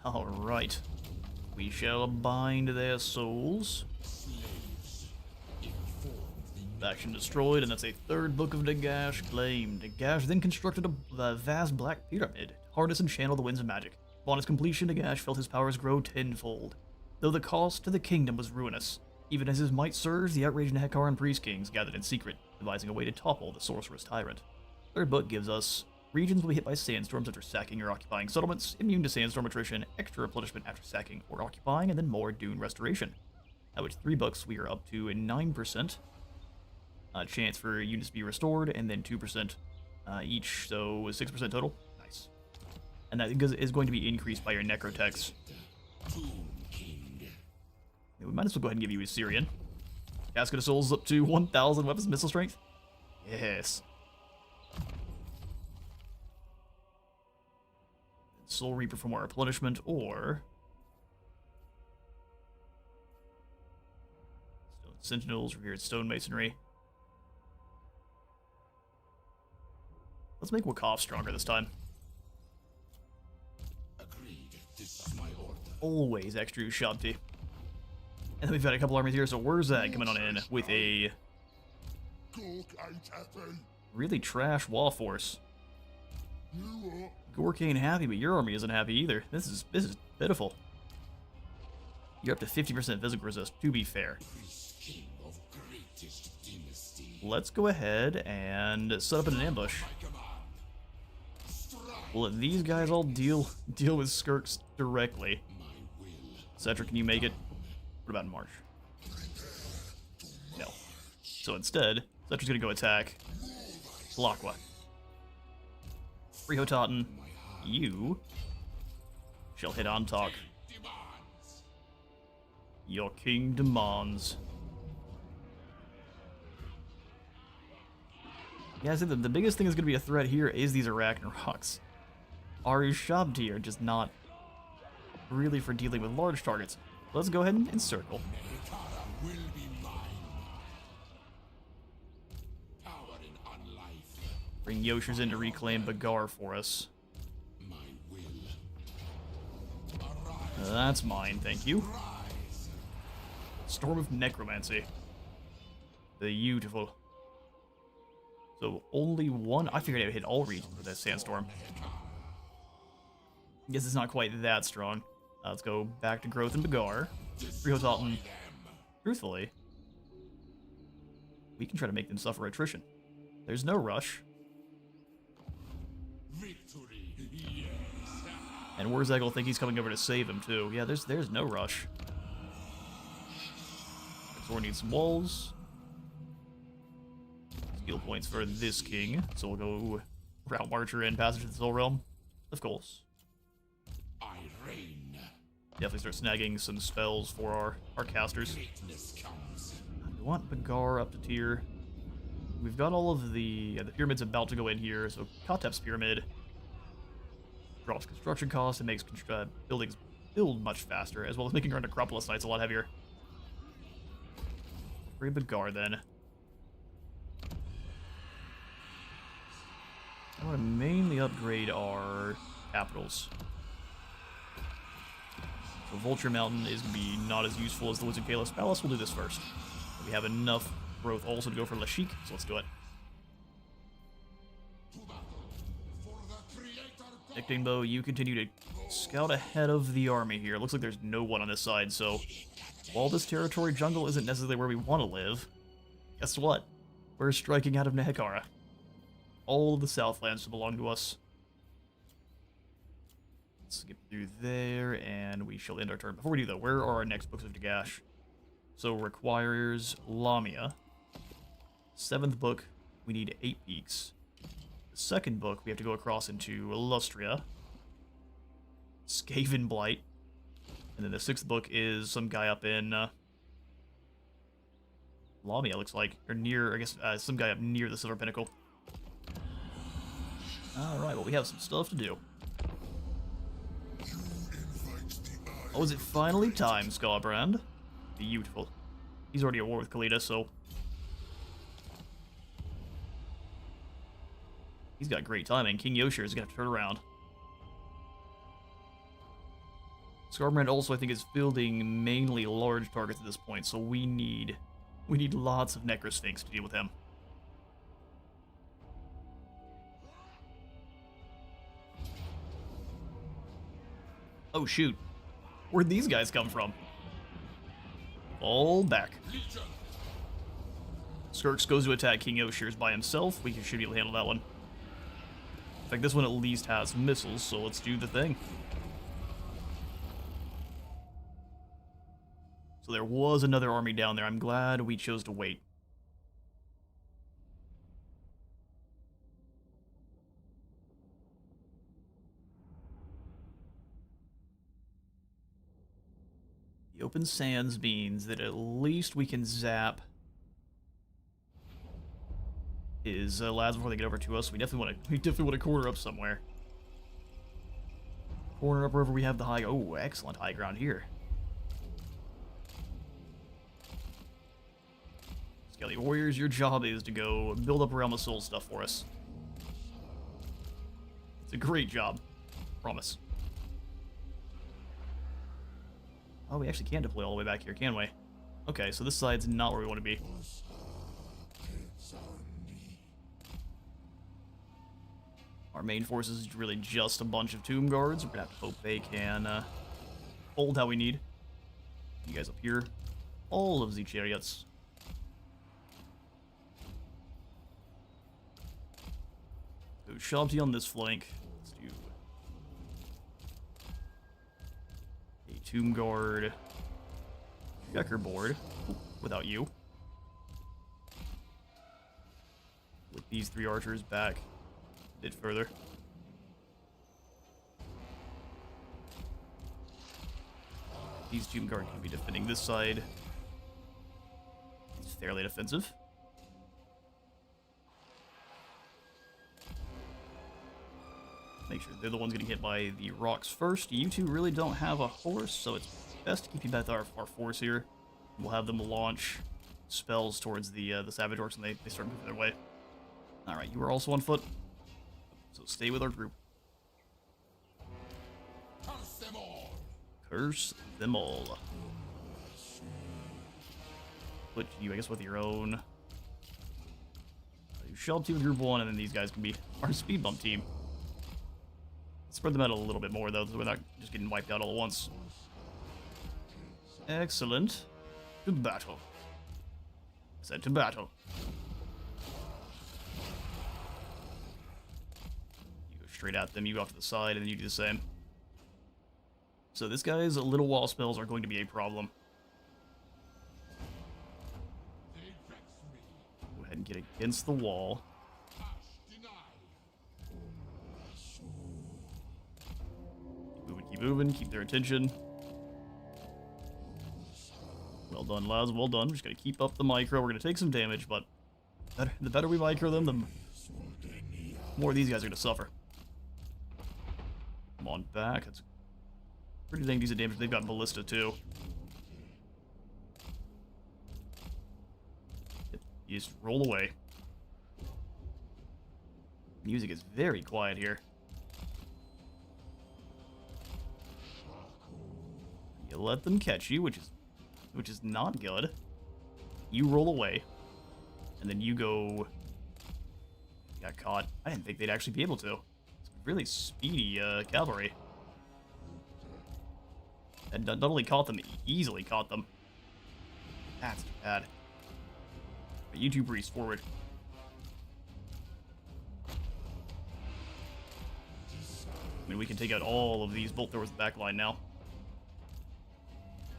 [SPEAKER 1] Alright. We shall bind their souls. Faction destroyed, and that's a third book of Nagash claimed. Nagash then constructed a vast black pyramid, harness and channel the winds of magic. Upon its completion, Nagash felt his powers grow tenfold, though the cost to the kingdom was ruinous. Even as his might surged, the outraged Nehekaran priest kings gathered in secret, devising a way to topple the sorceress tyrant. Third book gives us regions will be hit by sandstorms after sacking or occupying settlements, immune to sandstorm attrition, extra replenishment after sacking or occupying, and then more dune restoration. At which 3 books we are up to a 9% chance for units to be restored, and then 2% each, so 6% total. Nice. And that is going to be increased by your Necrotechs. We might as well go ahead and give you a Syrian. Casket of Souls up to 1,000 weapons missile strength. Yes. Soul Reaper for more replenishment, or Stone Sentinels, revered stonemasonry. Let's make Waaagh stronger this time.
[SPEAKER 3] Agreed. This is my order.
[SPEAKER 1] Always extra Shabti. And then we've got a couple armies here, so where's that coming on in with a really trash wall force? Gork ain't happy, but your army isn't happy either. This is pitiful. You're up to 50% physical resist, to be fair. Let's go ahead and set up an ambush. We'll let these guys all deal with Skirks directly. Settra, can you make it? What about in March? No. So instead, Settra's gonna go attack Waaagh. Frihotaten, you shall hit on talk. Your king demands. Yeah, I said the biggest thing that's going to be a threat here is these Arachne rocks. Our Shabti are just not really for dealing with large targets. Let's go ahead and encircle.
[SPEAKER 3] Karak will be mine. Power in unlife.
[SPEAKER 1] Bring Yoshers in to reclaim Bagar for us.
[SPEAKER 3] My will. Arise.
[SPEAKER 1] That's mine, thank you.
[SPEAKER 3] Rise.
[SPEAKER 1] Storm of Necromancy. Beautiful. So only one. I figured I would hit all regions with that sandstorm. Guess it's not quite that strong. Let's go back to Growth and Bagar. Riotalton. Truthfully, we can try to make them suffer attrition. There's no rush.
[SPEAKER 3] Victory. Yes.
[SPEAKER 1] And Wurzag will think he's coming over to save him too. Yeah, there's no rush. Zorn needs some walls. Skill points for this king. So we'll go Route Marcher and Passage to the Soul Realm. Of course.
[SPEAKER 3] I reign.
[SPEAKER 1] Definitely start snagging some spells for our casters.
[SPEAKER 3] Greatness comes.
[SPEAKER 1] We want Bagar up to tier. We've got all of the pyramid's about to go in here, so Kotep's pyramid drops construction costs and makes buildings build much faster, as well as making our Necropolis Knights a lot heavier. Bring Bagar then. I want to mainly upgrade our capitals. So Vulture Mountain is going to be not as useful as the Wizard Kalos Palace. We'll do this first. We have enough growth also to go for Lashik, so let's do it.
[SPEAKER 3] To battle. For the Creator God.
[SPEAKER 1] Nick Dingbo, you continue to scout ahead of the army here. Looks like there's no one on this side, so while this territory jungle isn't necessarily where we want to live, guess what? We're striking out of Nehekara. All of the Southlands belong to us. Let's skip through there, and we shall end our turn. Before we do, though, where are our next books of Nagash? So, requires Lamia. 7th book, we need 8 peaks. The 2nd book, we have to go across into Illustria. Skaven Blight. And then the 6th book is some guy up in Lamia, looks like. Or near, I guess, some guy up near the Silver Pinnacle. Alright, well, we have some stuff to do. Oh, is it finally time, Scarbrand? Beautiful. He's already at war with Kalita, so he's got great timing. King Yoshir is going to have to turn around. Scarbrand also, I think, is fielding mainly large targets at this point, so we need lots of Necrosphinx to deal with him. Oh, shoot. Where'd these guys come from? All back. Skirks goes to attack King Yoshir's by himself. We should be able to handle that one. In fact, this one at least has missiles, so let's do the thing. So there was another army down there. I'm glad we chose to wait. The open sands means that at least we can zap his lads before they get over to us. We definitely want to corner up somewhere. Corner up wherever we have the high. Oh, excellent high ground here. Skelly Warriors, your job is to go build up Realm of Soul stuff for us. It's a great job. Promise. Oh, we actually can deploy all the way back here, can we? Okay, so this side's not where we want to be. Our main force is really just a bunch of Tomb Guards. We're gonna have to hope they can hold how we need. You guys up here. All of the chariots. So Shabti on this flank. Let's do a Tomb Guard checkerboard without you. With these 3 archers back a bit further. These Tomb Guard can be defending this side. It's fairly defensive. Make sure they're the ones getting hit by the rocks first. You two really don't have a horse, so it's best to keep you back to our force here. We'll have them launch spells towards the Savage Orcs when they start moving their way. Alright, you are also on foot, so stay with our group.
[SPEAKER 3] Curse them all.
[SPEAKER 1] Curse them all. Put you, I guess, with your own. You Chillhop team with group 1, and then these guys can be our speed bump team. Spread them out a little bit more, though, so we're not just getting wiped out all at once. Excellent. To battle. Set to battle. You go straight at them, you go off to the side, and then you do the same. So this guy's little wall spells are going to be a problem.
[SPEAKER 3] They vex me.
[SPEAKER 1] Go ahead and get against the wall.
[SPEAKER 3] Ash deny.
[SPEAKER 1] Keep moving, keep their attention. Well done, lads, well done. We're just gonna keep up the micro. We're gonna take some damage, but the better we micro them, the more these guys are gonna suffer. Come on back. That's pretty dang decent damage. They've got ballista too. You just roll away. Music is very quiet here. You let them catch you, which is not good. You roll away, and then you go. Got caught. I didn't think they'd actually be able to. It's really speedy cavalry. And not only caught them, easily caught them. That's bad. But you two breeze forward. I mean, we can take out all of these bolt throwers in the back line now.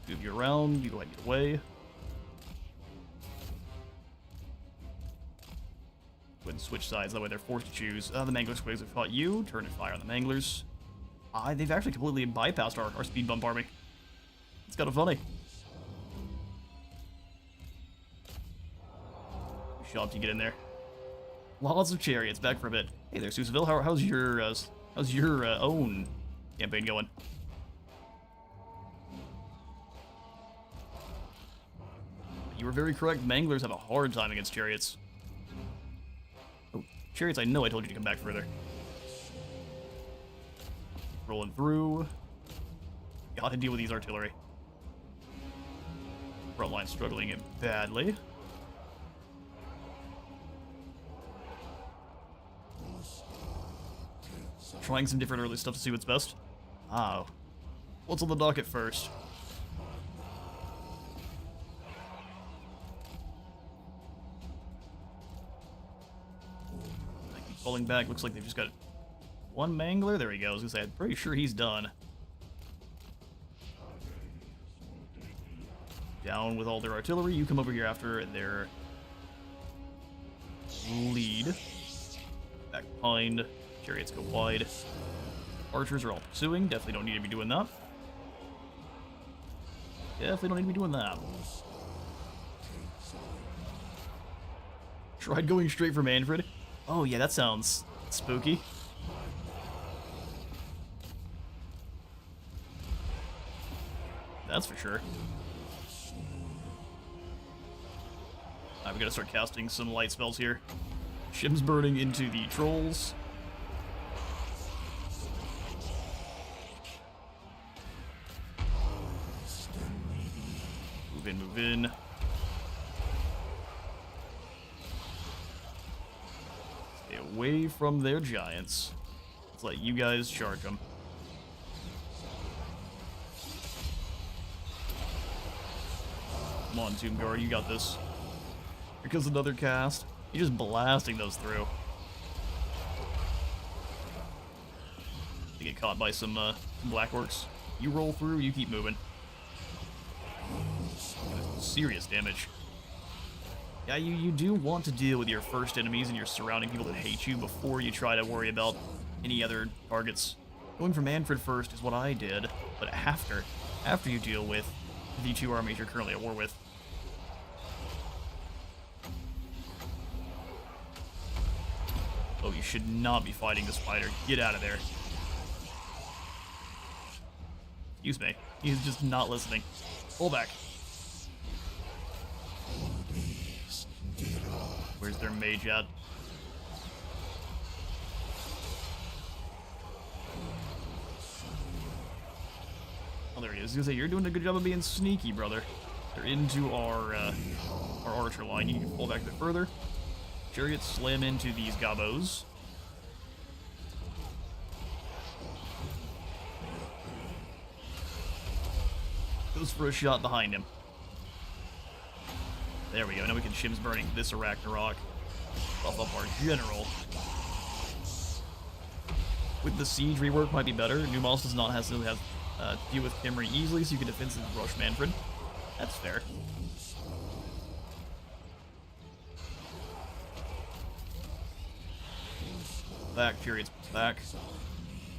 [SPEAKER 1] Move you around, you go ahead and get away. Go ahead and switch sides, that way they're forced to choose. The Mangler Squigs have fought you, turn and fire on the Manglers. They've actually completely bypassed our speed bump army. It's kind of funny. Chillhop to get in there. Lots of chariots, back for a bit. Hey there, Susaville, how's your own campaign going? You were very correct. Manglers have a hard time against chariots. Oh, chariots, I know I told you to come back further. Rolling through. Gotta deal with these artillery. Front line struggling it badly. Trying some different early stuff to see what's best. Oh. What's on the docket first? Falling back, looks like they've just got one Mangler. There he goes. I was gonna say, I'm pretty sure he's done. Down with all their artillery. You come over here after their lead. Back behind. Chariots go wide. Archers are all pursuing. Definitely don't need to be doing that. Definitely don't need to be doing that. Tried going straight for Manfred. Oh yeah, that sounds spooky. That's for sure. Alright, we gotta start casting some light spells here. Shim's burning into the trolls. Move in, move in. Stay away from their giants. Let's let you guys charge them. Come on, Tomb Guard, you got this. Here comes another cast. You're just blasting those through. They get caught by some black orcs. You roll through, you keep moving. Serious damage. Yeah, you do want to deal with your first enemies and your surrounding people that hate you before you try to worry about any other targets. Going for Manfred first is what I did, but after you deal with the two armies you're currently at war with. Oh, you should not be fighting the spider. Get out of there. Excuse me. He's just not listening. Pull back. Where's their mage at? Oh, there he is. I was gonna say, you're doing a good job of being sneaky, brother. They're into our archer line. You can pull back a bit further. Chariots slam into these gobos. Goes for a shot behind him. There we go. Now we can Shim's Burning this Arachnarok. Buff up our general. With the siege rework might be better. Numas does not necessarily have deal with Kimry easily, so you can defensively rush Manfred. That's fair. Back, Chariots back.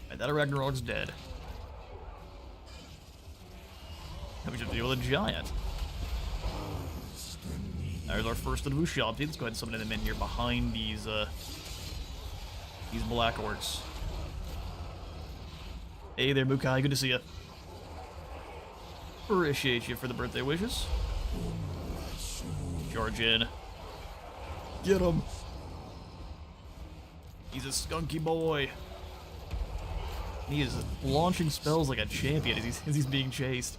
[SPEAKER 1] Right, that Ragnarok's dead. Now we just deal with a giant. There's our first of the Vushab. Let's go ahead and summon them in here behind these black orcs. Hey there, Mukai. Good to see you. Appreciate you for the birthday wishes. Charge in. Get him. He's a skunky boy. He is launching spells like a champion as he's being chased.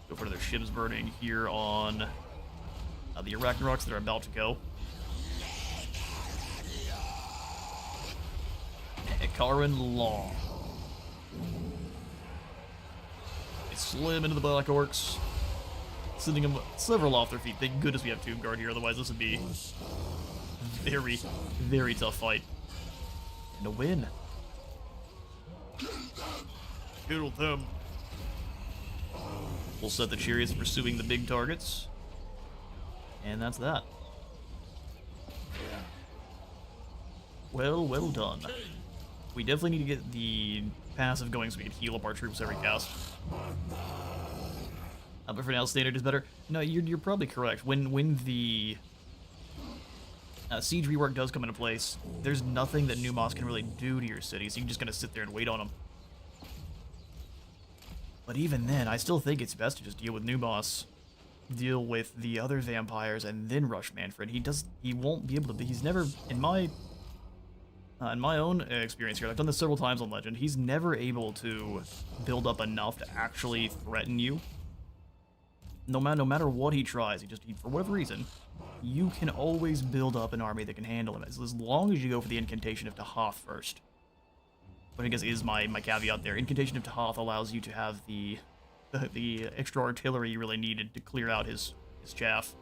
[SPEAKER 1] Go for another Shim's Burning here on the Arachnaroks that are about to go. Karan Law. They slam into the Black Orcs, sending them several off their feet. Thank goodness we have Tomb Guard here, otherwise this would be a very, very tough fight. And a win. Kill them. We'll set the Chariots pursuing the big targets. And that's that. Well, well done. We definitely need to get the passive going so we can heal up our troops every cast. But for now, standard is better. No, you're probably correct. When the siege rework does come into place, there's nothing that Numas can really do to your city, so you're just gonna sit there and wait on them. But even then, I still think it's best to just deal with Numas, deal with the other vampires, and then rush Manfred. He won't be able to. He's never, in my own experience here, I've done this several times on Legend. He's never able to build up enough to actually threaten you. No matter what he tries, for whatever reason, you can always build up an army that can handle him, as long as you go for the Incantation of Tahath first. But I guess is my caveat there. Incantation of Tahath allows you to have the extra artillery you really needed to clear out his chaff.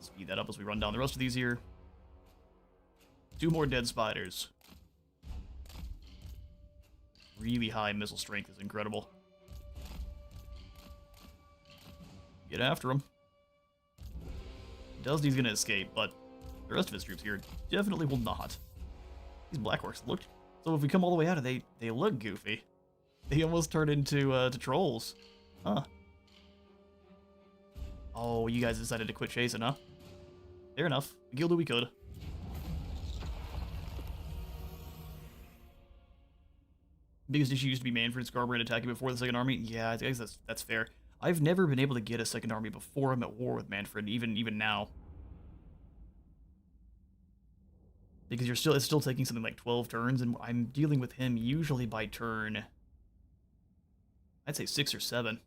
[SPEAKER 1] Speed that up as we run down the rest of these here. 2 more dead spiders. Really high missile strength is incredible. Get after him. Dusty's gonna escape, but the rest of his troops here definitely will not. These Black Orcs look... So if we come all the way out of it, they look goofy. They almost turn into trolls. Huh. Oh, you guys decided to quit chasing, huh? Fair enough. We killed who we could. Biggest issue used to be Manfred Scarbrand attacking before the second army. Yeah, I guess that's fair. I've never been able to get a second army before I'm at war with Manfred, even now. Because it's still taking something like 12 turns, and I'm dealing with him usually by turn, I'd say 6 or 7.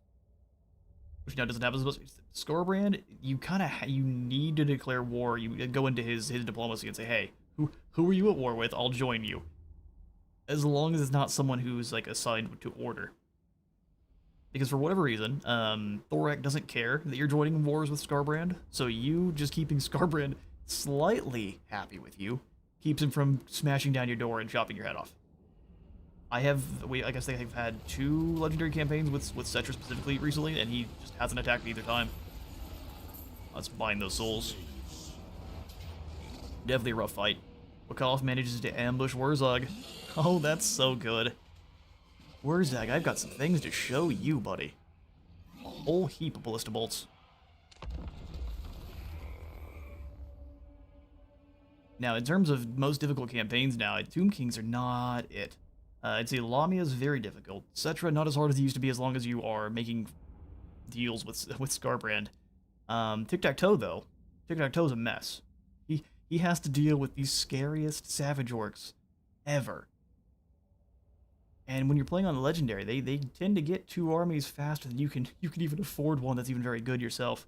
[SPEAKER 1] Which now doesn't happen as much. Scarbrand, you need to declare war. You go into his diplomacy and say, hey, who are you at war with? I'll join you. As long as it's not someone who's like assigned to order. Because for whatever reason, Thorak doesn't care that you're joining wars with Scarbrand, so you just keeping Scarbrand slightly happy with you keeps him from smashing down your door and chopping your head off. I guess they have had 2 legendary campaigns with Settra specifically recently, and he just hasn't attacked me either time. Let's bind those souls. Definitely a rough fight. Wakaf manages to ambush Wurzag. Oh, that's so good. Wurzag, I've got some things to show you, buddy. A whole heap of ballista bolts. Now, in terms of most difficult campaigns now, Tomb Kings are not it. I'd say Lamia is very difficult. Settra, not as hard as it used to be as long as you are making deals with Scarbrand. Tic-Tac-Toe, though. Tic-Tac-Toe's a mess. He has to deal with the scariest Savage Orcs ever. And when you're playing on the Legendary, they tend to get 2 armies faster than you can even afford one that's even very good yourself.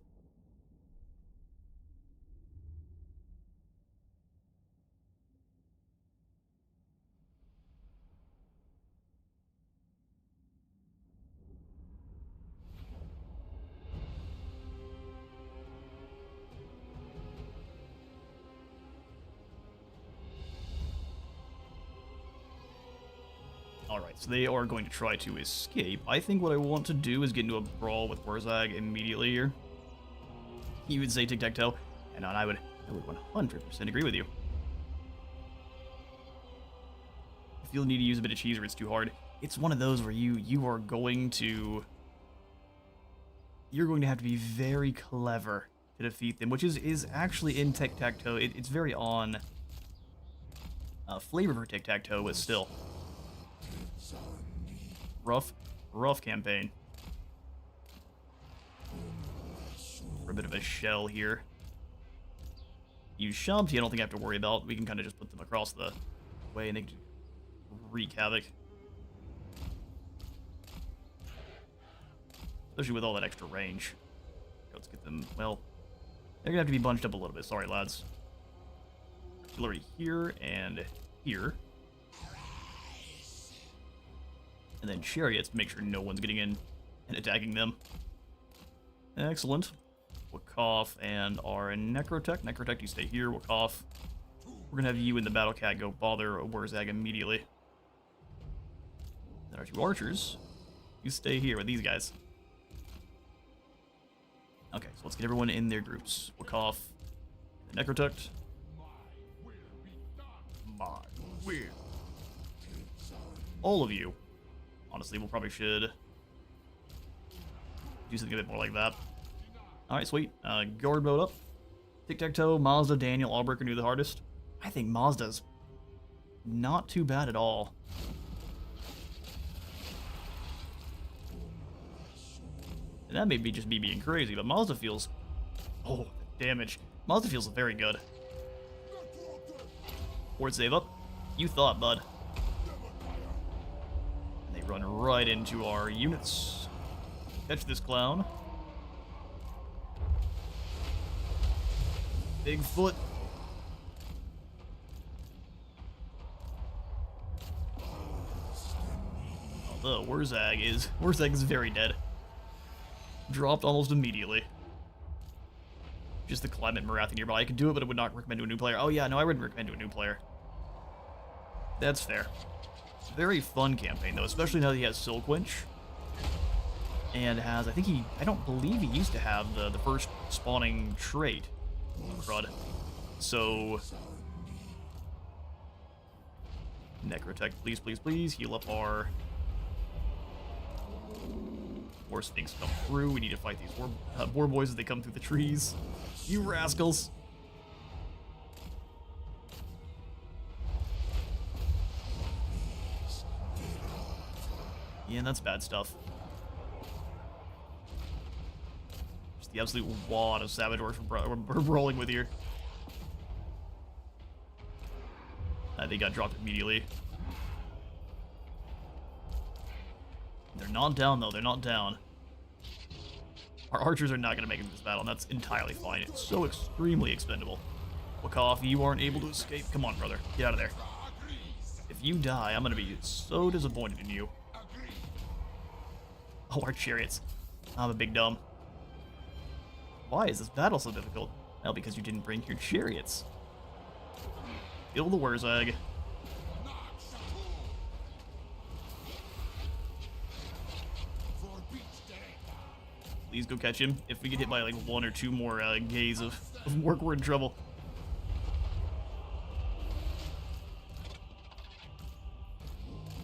[SPEAKER 1] Alright, so they are going to try to escape. I think what I want to do is get into a brawl with Waaagh immediately here. You would say tic-tac-toe, and I would 100% agree with you. I feel the need to use a bit of cheese or it's too hard. It's one of those where you are going to... You're going to have to be very clever to defeat them, which is actually in tic-tac-toe. It's very on flavor for tic-tac-toe, but still. Rough campaign. For a bit of a shell here. Use Shumpty, I don't think I have to worry about. We can kind of just put them across the way and they can wreak havoc. Especially with all that extra range. Let's get them, well, they're gonna have to be bunched up a little bit. Sorry, lads. Artillery here and here. And then chariots to make sure no one's getting in and attacking them. Excellent. Waaagh and our Necrotech. Necrotech, you stay here. Waaagh. We're gonna have you and the Battle Cat go bother Waaagh immediately. Then our 2 archers, you stay here with these guys. Okay, so let's get everyone in their groups. Waaagh, the Necrotech. My will. All of you. Honestly, we'll probably should do something a bit more like that. Alright, sweet. Guard mode up. Tic-Tac-Toe, Mazda, Daniel, Albrecht do the hardest. I think Mazda's not too bad at all. And that may be just me being crazy, but Mazda feels... Oh, damage. Mazda feels very good. Ward save up. You thought, bud. Run right into our units. Catch this clown. Bigfoot. Although Waaagh is very dead. Dropped almost immediately. Just the climate Marathi nearby. I could do it, but I would not recommend to a new player. Oh yeah, no, I wouldn't recommend to a new player. That's fair. Very fun campaign though, especially now that he has Silkwinch. And has, I don't believe he used to have the first spawning trait. Crud. So... Necrotech, please, please, please, heal up our... Worst things come through, we need to fight these boar boys as they come through the trees. You rascals! Yeah, that's bad stuff. Just the absolute wad of Savage Orcs we're rolling with here. They got dropped immediately. They're not down, though. They're not down. Our archers are not going to make it in this battle, and that's entirely fine. It's so extremely expendable. Waaagh, you aren't able to escape. Come on, brother. Get out of there. If you die, I'm going to be so disappointed in you. Oh, our chariots. I'm a big dumb. Why is this battle so difficult? Well, because you didn't bring your chariots. Kill the Waaagh. Please go catch him. If we get hit by like 1 or 2 more gaze of work, we're in trouble.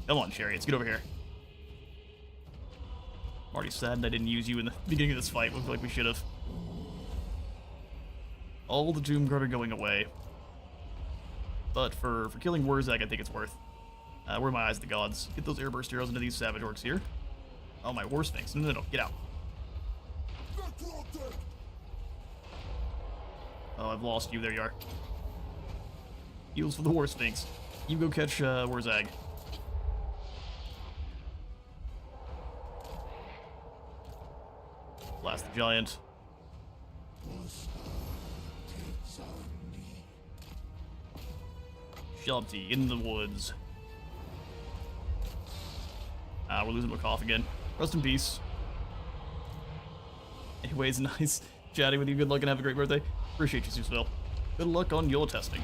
[SPEAKER 1] Come on, chariots, get over here. I'm already saddened I didn't use you in the beginning of this fight. Looked like we should have. All the Doom Guard are going away. But for killing Warzack, I think it's worth. Where are my eyes, the gods? Get those airburst arrows into these savage orcs here. Oh, my War Sphinx. No, get out. Oh, I've lost you. There you are. Heals for the War Sphinx. You go catch Warzack. Blast the giant. Shelty in the woods. We're losing Waaagh again. Rest in peace. Anyways, nice chatting with you. Good luck and have a great birthday. Appreciate you, Susville. Good luck on your testing.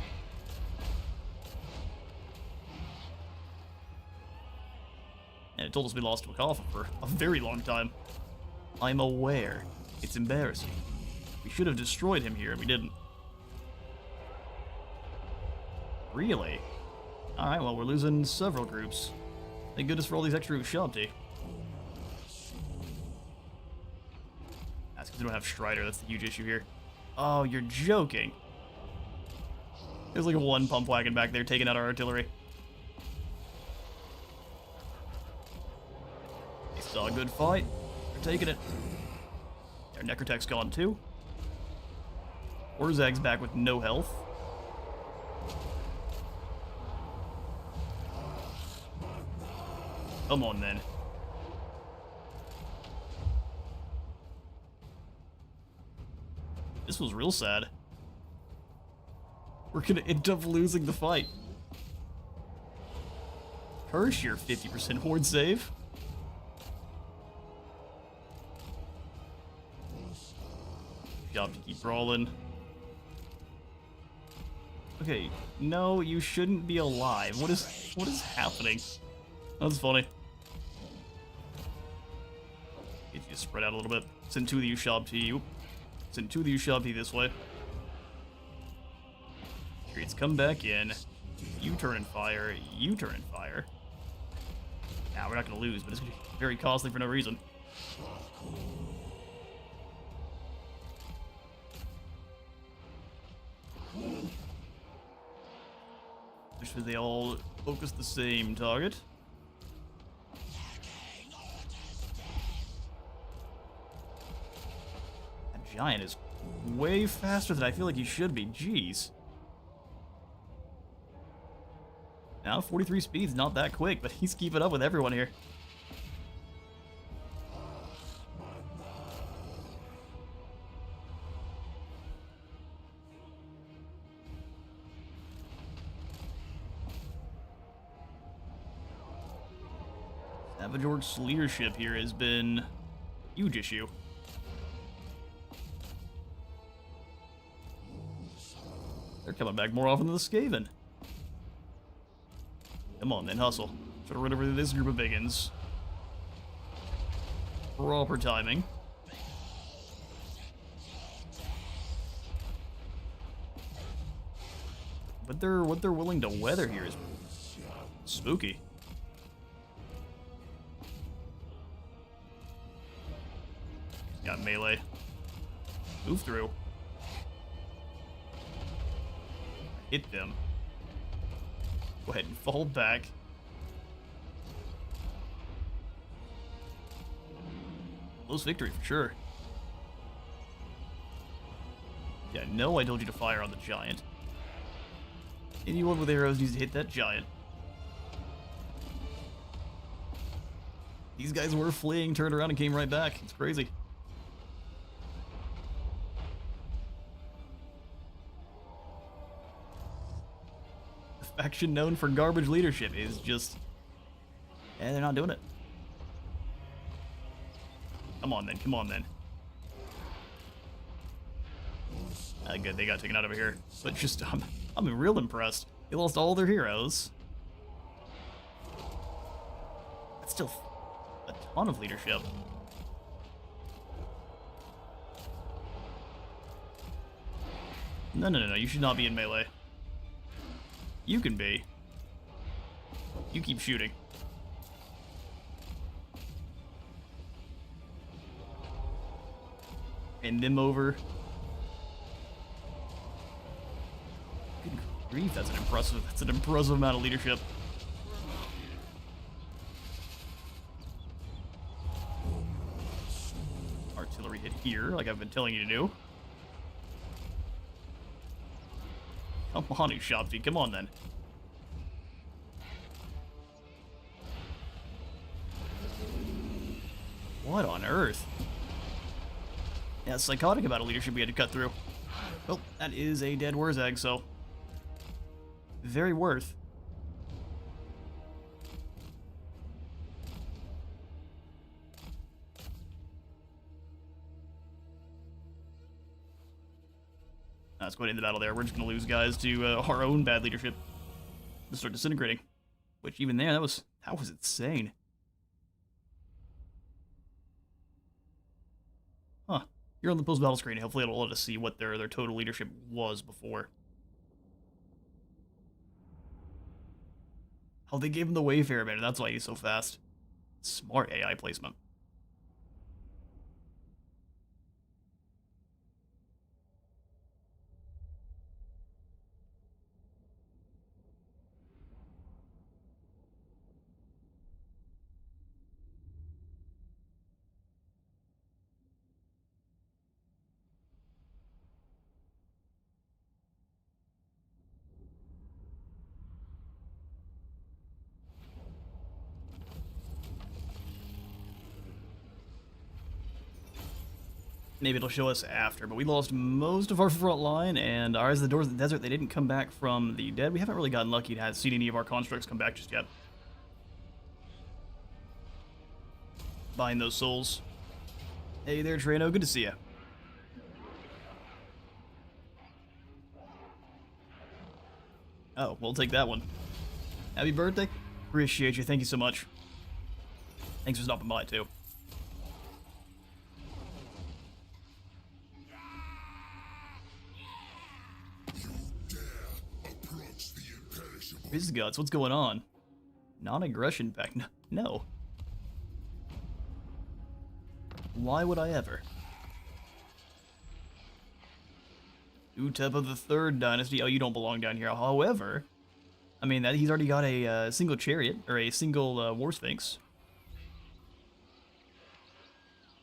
[SPEAKER 1] And it told us we lost Waaagh for a very long time. I'm aware. It's embarrassing. We should have destroyed him here, and we didn't. Really? Alright, well, we're losing several groups. Thank goodness for all these extra Shelty. That's because we don't have Strider. That's the huge issue here. Oh, you're joking. There's like a one pump wagon back there taking out our artillery. They saw a good fight. They're taking it. Their Necrotech's gone too. Warzack's back with no health. Come on, then. This was real sad. We're gonna end up losing the fight. Curse your 50% horde save. Job to keep brawling. Okay, no, you shouldn't be alive. What is happening? That's funny. Get you to spread out a little bit. Send 2 of the Ushabti. Send 2 of the Ushabti this way. Creeds come back in. You turn and fire. You turn and fire. Now we're not gonna lose, but it's gonna be very costly for no reason. Wish they all focus the same target. That giant is way faster than I feel like he should be. Jeez. Now 43 speed's not that quick, but he's keeping up with everyone here. Savage Orc's leadership here has been a huge issue. They're coming back more often than the Skaven. Come on, then, hustle. Try to run over this group of biggins. Proper timing. But what they're willing to weather here is spooky. Got melee. Move through. Hit them. Go ahead and fall back. Close victory for sure. Yeah, no, I told you to fire on the giant. Anyone with arrows needs to hit that giant. These guys were fleeing, turned around, and came right back. It's crazy. The faction known for garbage leadership is just... yeah, they're not doing it. Come on, then. Come on, then. Good, they got taken out over here. But just, I'm real impressed. They lost all their heroes. That's still a ton of leadership. No, you should not be in melee. You can be. You keep shooting. And them over. Grief, that's an impressive amount of leadership. Artillery hit here, like I've been telling you to do. Come on, Ushapti, come on then. What on earth? Yeah, it's psychotic about a leadership we had to cut through. Well, that is a dead Warzaag, so very worth. Let's go ahead and end the battle there. We're just going to lose guys to our own bad leadership. Just start disintegrating. Which, even there, that was insane. Huh. You're on the post-battle screen. Hopefully it'll let us see what their total leadership was before. Oh, they gave him the Wayfarer banner. That's why he's so fast. Smart AI placement. Maybe it'll show us after, but we lost most of our front line, and ours, the Doors of the Desert, they didn't come back from the dead. We haven't really gotten lucky to have seen any of our constructs come back just yet. Buying those souls. Hey there, Trano, good to see ya. Oh, we'll take that one. Happy birthday. Appreciate you, thank you so much. Thanks for stopping by, too. His guts, what's going on? Non-aggression pact? No. Why would I ever? Utep of the Third Dynasty. Oh, you don't belong down here. However, I mean, he's already got a single chariot, or a single War Sphinx.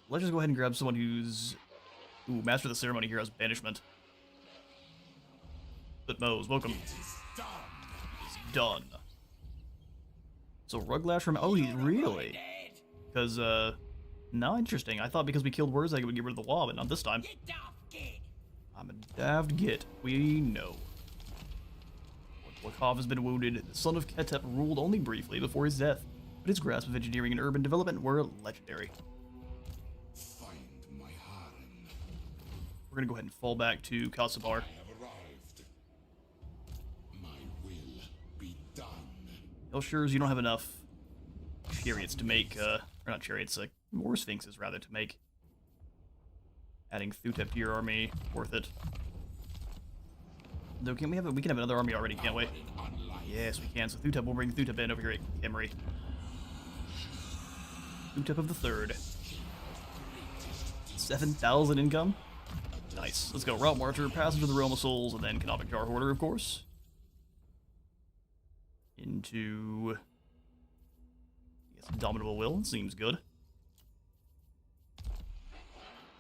[SPEAKER 1] Let's just go ahead and grab someone who's... Ooh, Master of the Ceremony Heroes Banishment. But Mose, welcome. Done. So Ruglash from... Oh, he's really? Because, no, interesting. I thought because we killed Warzaag it would get rid of the Waaagh, but not this time. I'm a daft git. We know. Waaagh has been wounded. The son of Ketep ruled only briefly before his death, but his grasp of engineering and urban development were legendary.
[SPEAKER 3] Find my harem.
[SPEAKER 1] We're gonna go ahead and fall back to Kasubar. Sure, you don't have enough chariots to make, or not chariots, like War Sphinxes rather, to make adding Thutep to your army worth it. Though, we can have another army already, can't we? Yes, we can. So Thutep, we'll bring Thutep in over here at Emery. Thutep of the Third. 7,000 income. Nice. Let's go. Route Marcher, pass into the Realm of Souls, and then Canonic Jar Hoarder, of course. Into... Yes, Indomitable Will. Seems good.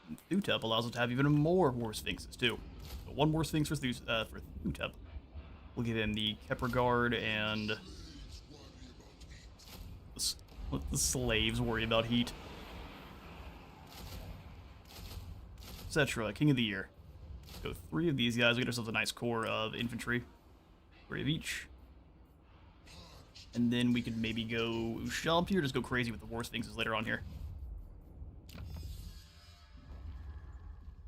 [SPEAKER 1] And Thutep allows us to have even more War Sphinxes, too. So one War Sphinx for Thutep. We'll give him the Kepler Guard and... Let the slaves worry about heat. Settra, King of the Year. Let's go 3 of these guys. We get ourselves a nice core of infantry. 3 of each. And then we could maybe go Ushapti or just go crazy with the War Sphinxes later on here.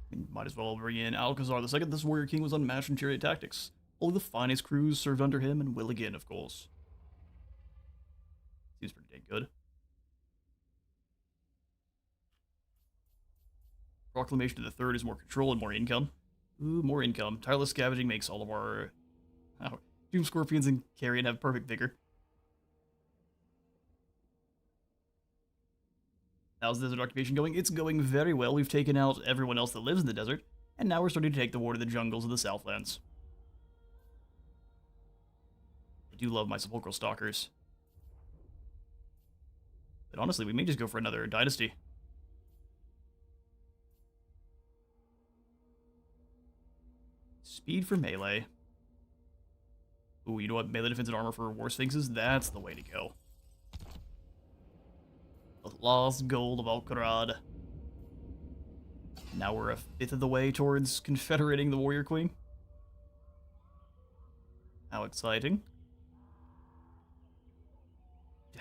[SPEAKER 1] We might as well bring in Alcazar II. This warrior king was unmatched in chariot tactics. Only the finest crews served under him and will again, of course. Seems pretty dang good. Proclamation of the Third is more control and more income. Ooh, more income. Tireless scavenging makes all of our Doom Scorpions and Carrion have perfect vigor. How's the desert occupation going? It's going very well. We've taken out everyone else that lives in the desert, and now we're starting to take the war to the jungles of the Southlands. I do love my Sepulchral Stalkers. But honestly, we may just go for another Dynasty. Speed for melee. Ooh, you know what? Melee defense and armor for War Sphinxes? That's the way to go. The lost gold of Alcarad. Now we're a fifth of the way towards confederating the Warrior Queen. How exciting.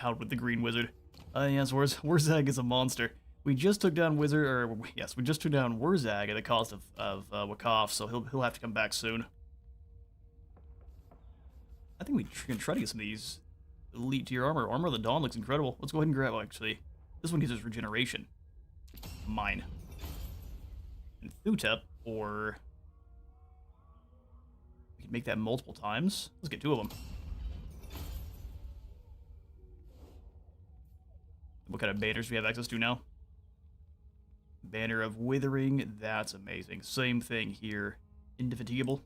[SPEAKER 1] Down with the Green Wizard. Yes, Wurzag is a monster. We just took down we just took down Wurzag at the cost of Waaagh, so he'll have to come back soon. I think we can try to get some of these elite tier armor. Armor of the Dawn looks incredible. Let's go ahead and grab, actually, this one gives us regeneration. Mine. And Thutep, or we can make that multiple times. Let's get 2 of them. What kind of banners do we have access to now? Banner of Withering, that's amazing. Same thing here. Indefatigable.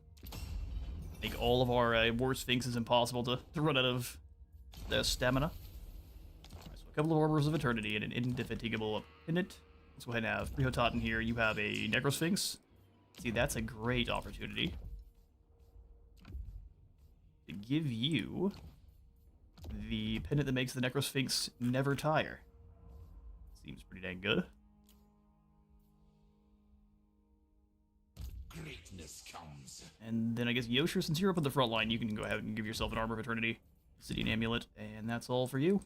[SPEAKER 1] Make all of our War Sphinxes impossible to run out of their stamina. Right, so a couple of Arbors of Eternity and an Indefatigable Pendant. Let's go ahead and have Prihotat in here. You have a Necrosphinx. See, that's a great opportunity to give you the pendant that makes the Necrosphinx never tire. Seems pretty dang good.
[SPEAKER 3] Greatness comes.
[SPEAKER 1] And then I guess Yosher, since you're up at the front line, you can go ahead and give yourself an Armor of Eternity, Obsidian Amulet, and that's all for you.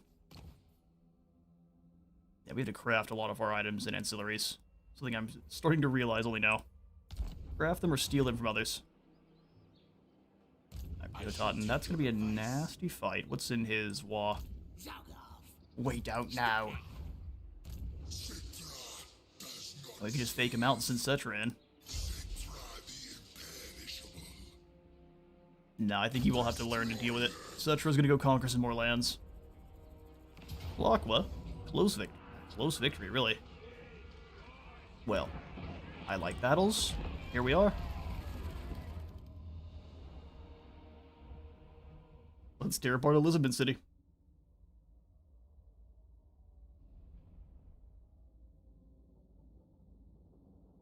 [SPEAKER 1] Yeah, we have to craft a lot of our items and ancillaries. Something I'm starting to realize only now. Craft them or steal them from others. And that's going to be a nasty fight. What's in his Waaagh? Wait out now. We can just fake him out and send Settra in. No, I think you will have to learn to deal with it. Settra's gonna go conquer some more lands. Waaagh, close victory, really. Well, I like battles. Here we are. Let's tear apart Elizabeth City.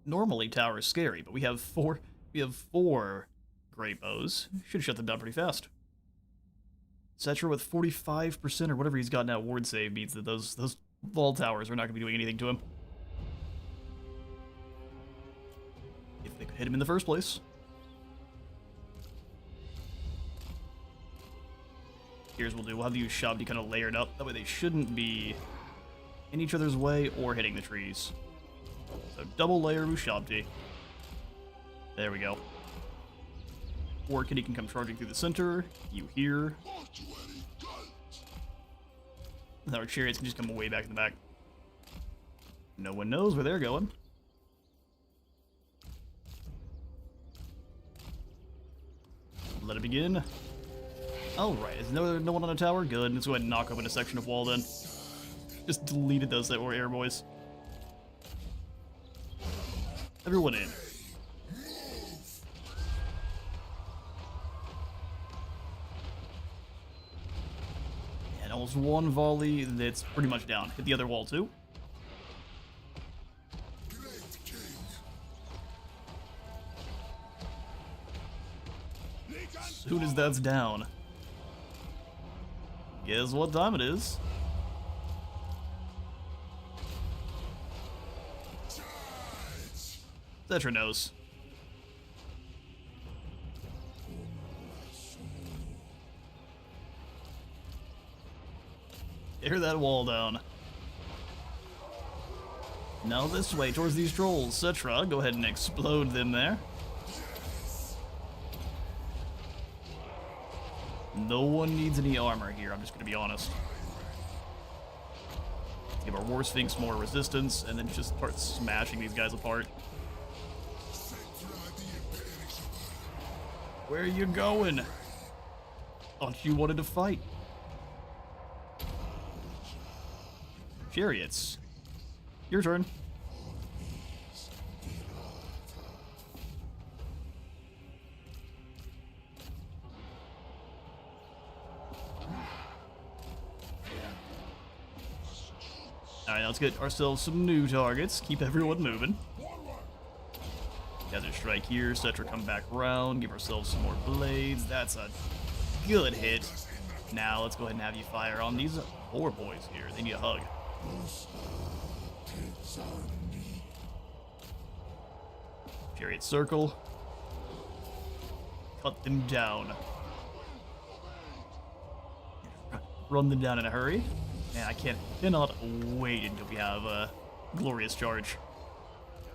[SPEAKER 1] Normally, tower is scary, but we have four great bows. Should shut them down pretty fast. Settra with 45% or whatever he's got now ward save means that those wall towers are not going to be doing anything to him. If they could hit him in the first place. Here's what we'll do. We'll have to use Shabdi kind of layered up. That way they shouldn't be in each other's way or hitting the trees. So double layer Ushabti. There we go. Or Kitty can come charging through the center. You here. And our chariots can just come way back in the back. No one knows where they're going. Let it begin. Alright, is no one on a tower? Good. Let's go ahead and knock open a section of wall then. Just deleted those that were air boys. Everyone in. And almost one volley that's pretty much down. Hit the other wall too. As soon as that's down. Guess what time it is? Settra knows. Tear that wall down. Now this way, towards these trolls. Settra, go ahead and explode them there. No one needs any armor here, I'm just gonna be honest. Give our War Sphinx more resistance, and then just start smashing these guys apart. Where are you going? Thought you wanted to fight. Chariots. Your turn. Alright, now let's get ourselves some new targets. Keep everyone moving. Desert Strike here. Settra come back around. Give ourselves some more blades. That's a good hit. Now let's go ahead and have you fire on these poor boys here. They need a hug. Chariot circle. Cut them down. Run them down in a hurry. Man, I cannot wait until we have a glorious charge.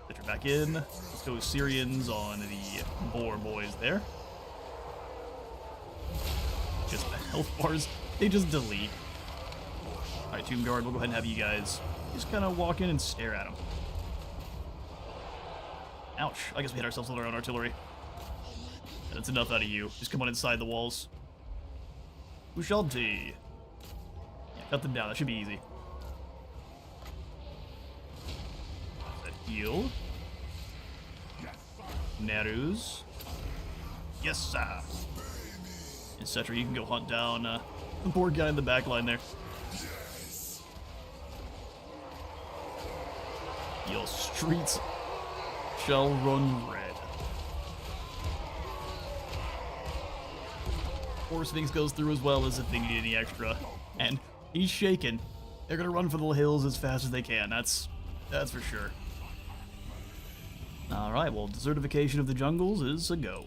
[SPEAKER 1] Settra back in. Let's go Syrians on the boar boys there. Just the health bars, they just delete. Alright, Tomb Guard, we'll go ahead and have you guys just kind of walk in and stare at them. Ouch, I guess we hit ourselves with our own artillery. That's enough out of you. Just come on inside the walls. Ushalti. Yeah, cut them down, that should be easy. That heal. Nerus. Yes, sir. And Settra, you can go hunt down the poor guy in the back line there. Your streets shall run red. Poor Sphinx goes through as well as if they need any extra. And he's shaken. They're gonna run for the hills as fast as they can. That's for sure. Alright, well, desertification of the jungles is a go.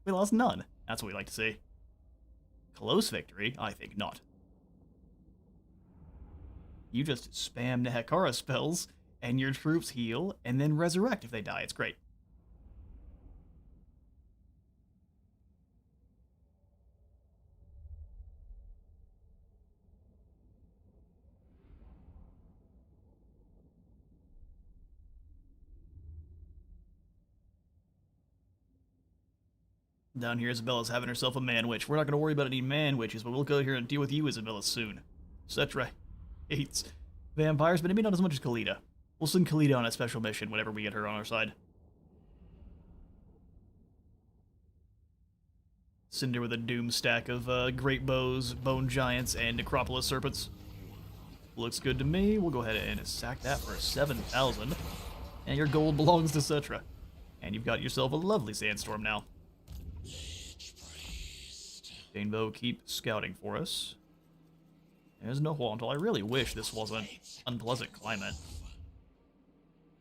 [SPEAKER 1] We lost none. That's what we like to see. Close victory? I think not. You just spam the Hekara spells, and your troops heal, and then resurrect if they die. It's great. Down here, Isabella's having herself a man witch. We're not going to worry about any man witches, but we'll go here and deal with you, Isabella, soon. Settra hates vampires, but maybe not as much as Khalida. We'll send Khalida on a special mission whenever we get her on our side. Cinder with a doom stack of great bows, bone giants, and necropolis serpents. Looks good to me. We'll go ahead and sack that for 7,000. And your gold belongs to Settra. And you've got yourself a lovely sandstorm now. Danevo, keep scouting for us. There's no Huantal. I really wish this wasn't unpleasant climate.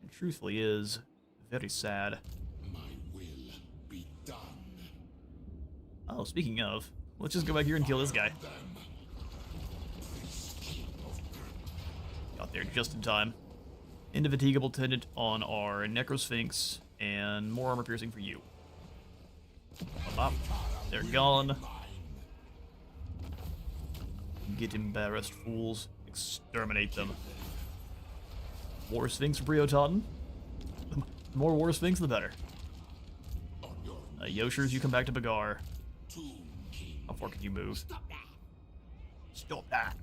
[SPEAKER 1] And truthfully is very sad.
[SPEAKER 3] My will be done.
[SPEAKER 1] Oh, speaking of, let's just go back here and kill this guy. Got there just in time. Indefatigable Tendant on our Necrosphinx, and more armor piercing for you. Bop. They're gone. Get embarrassed, fools. Exterminate them. War Sphinx for Briototten. The more War Sphinx, the better. Yoshers, you come back to Bagar. How far can you move? Stop that.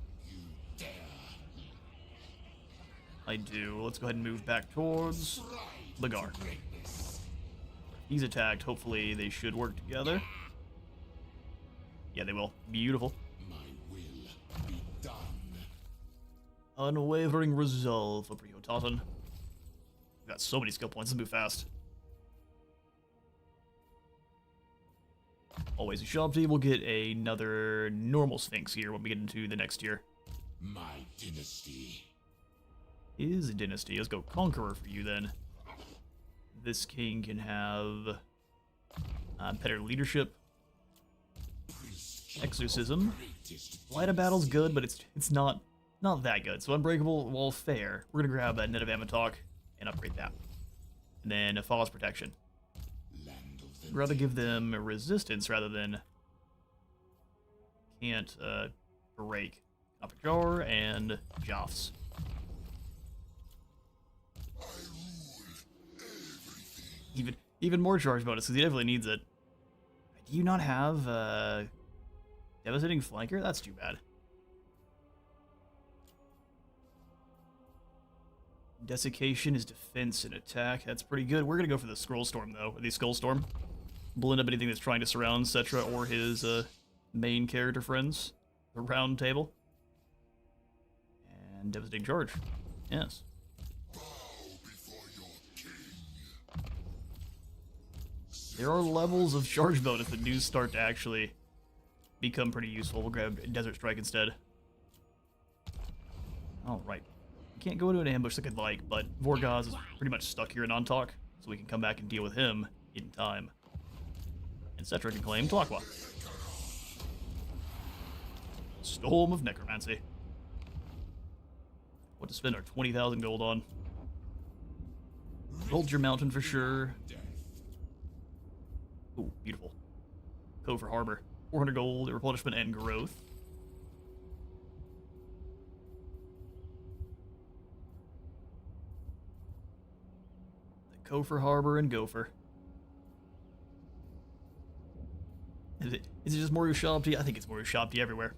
[SPEAKER 1] I do. Let's go ahead and move back towards Bagar. He's attacked. Hopefully they should work together. Yeah, they will. Beautiful. Unwavering resolve for Briototten. We've got so many skill points. Let's move fast. Always a Shabti. We'll get another normal Sphinx here when we get into the next tier.
[SPEAKER 3] My dynasty
[SPEAKER 1] Is a dynasty. Let's go Conqueror for you then. This king can have better leadership. Exorcism. Light of Battle's good, but it's not that good. So Unbreakable, while fair, we're gonna grab a Net of Amatok and upgrade that. And then a False Protection. I'd rather give them a resistance rather than can't break. Jar and Joffs. Even more charge bonus because he definitely needs it. Do you not have devastating flanker? That's too bad. Desiccation is defense and attack. That's pretty good. We're gonna go for the Scroll Storm though, or the Skull Storm. Blend up anything that's trying to surround Settra or his main character friends. The round table. And devastating charge. Yes. There are levels of charge bonus that do start to actually become pretty useful. We'll grab Desert Strike instead. Alright. Can't go into an ambush like I'd like, but Vorgaz is pretty much stuck here in Ontalk, so we can come back and deal with him in time. And Settra can claim Tlaqua. Storm of Necromancy. What to spend our 20,000 gold on. Vulture Mountain for sure. Ooh, beautiful. Cove for Harbor. 400 gold, replenishment, and growth. The Cove for Harbor and Gopher. Is it just more Ushabti? I think it's more Ushabti everywhere.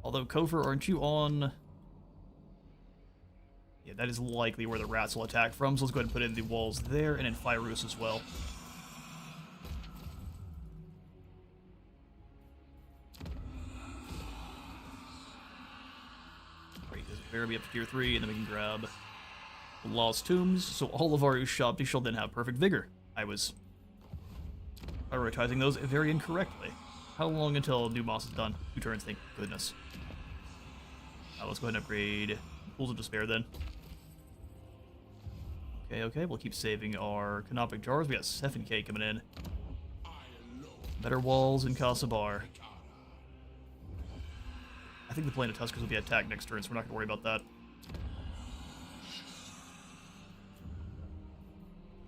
[SPEAKER 1] Although, Kofor, aren't you on... Yeah, that is likely where the rats will attack from, so let's go ahead and put in the walls there, and in Firus as well. Great, this better be up to tier 3, and then we can grab the Lost Tombs, so all of our Ushabti shall then have perfect vigor. I was prioritizing those very incorrectly. How long until new moss is done? 2 turns, thank goodness. Let's go ahead and upgrade Pools of Despair then. Okay, we'll keep saving our Canopic Jars. We got 7k coming in. Better walls in Kasabar. I think the Plane of Tuskers will be attacked next turn, so we're not going to worry about that.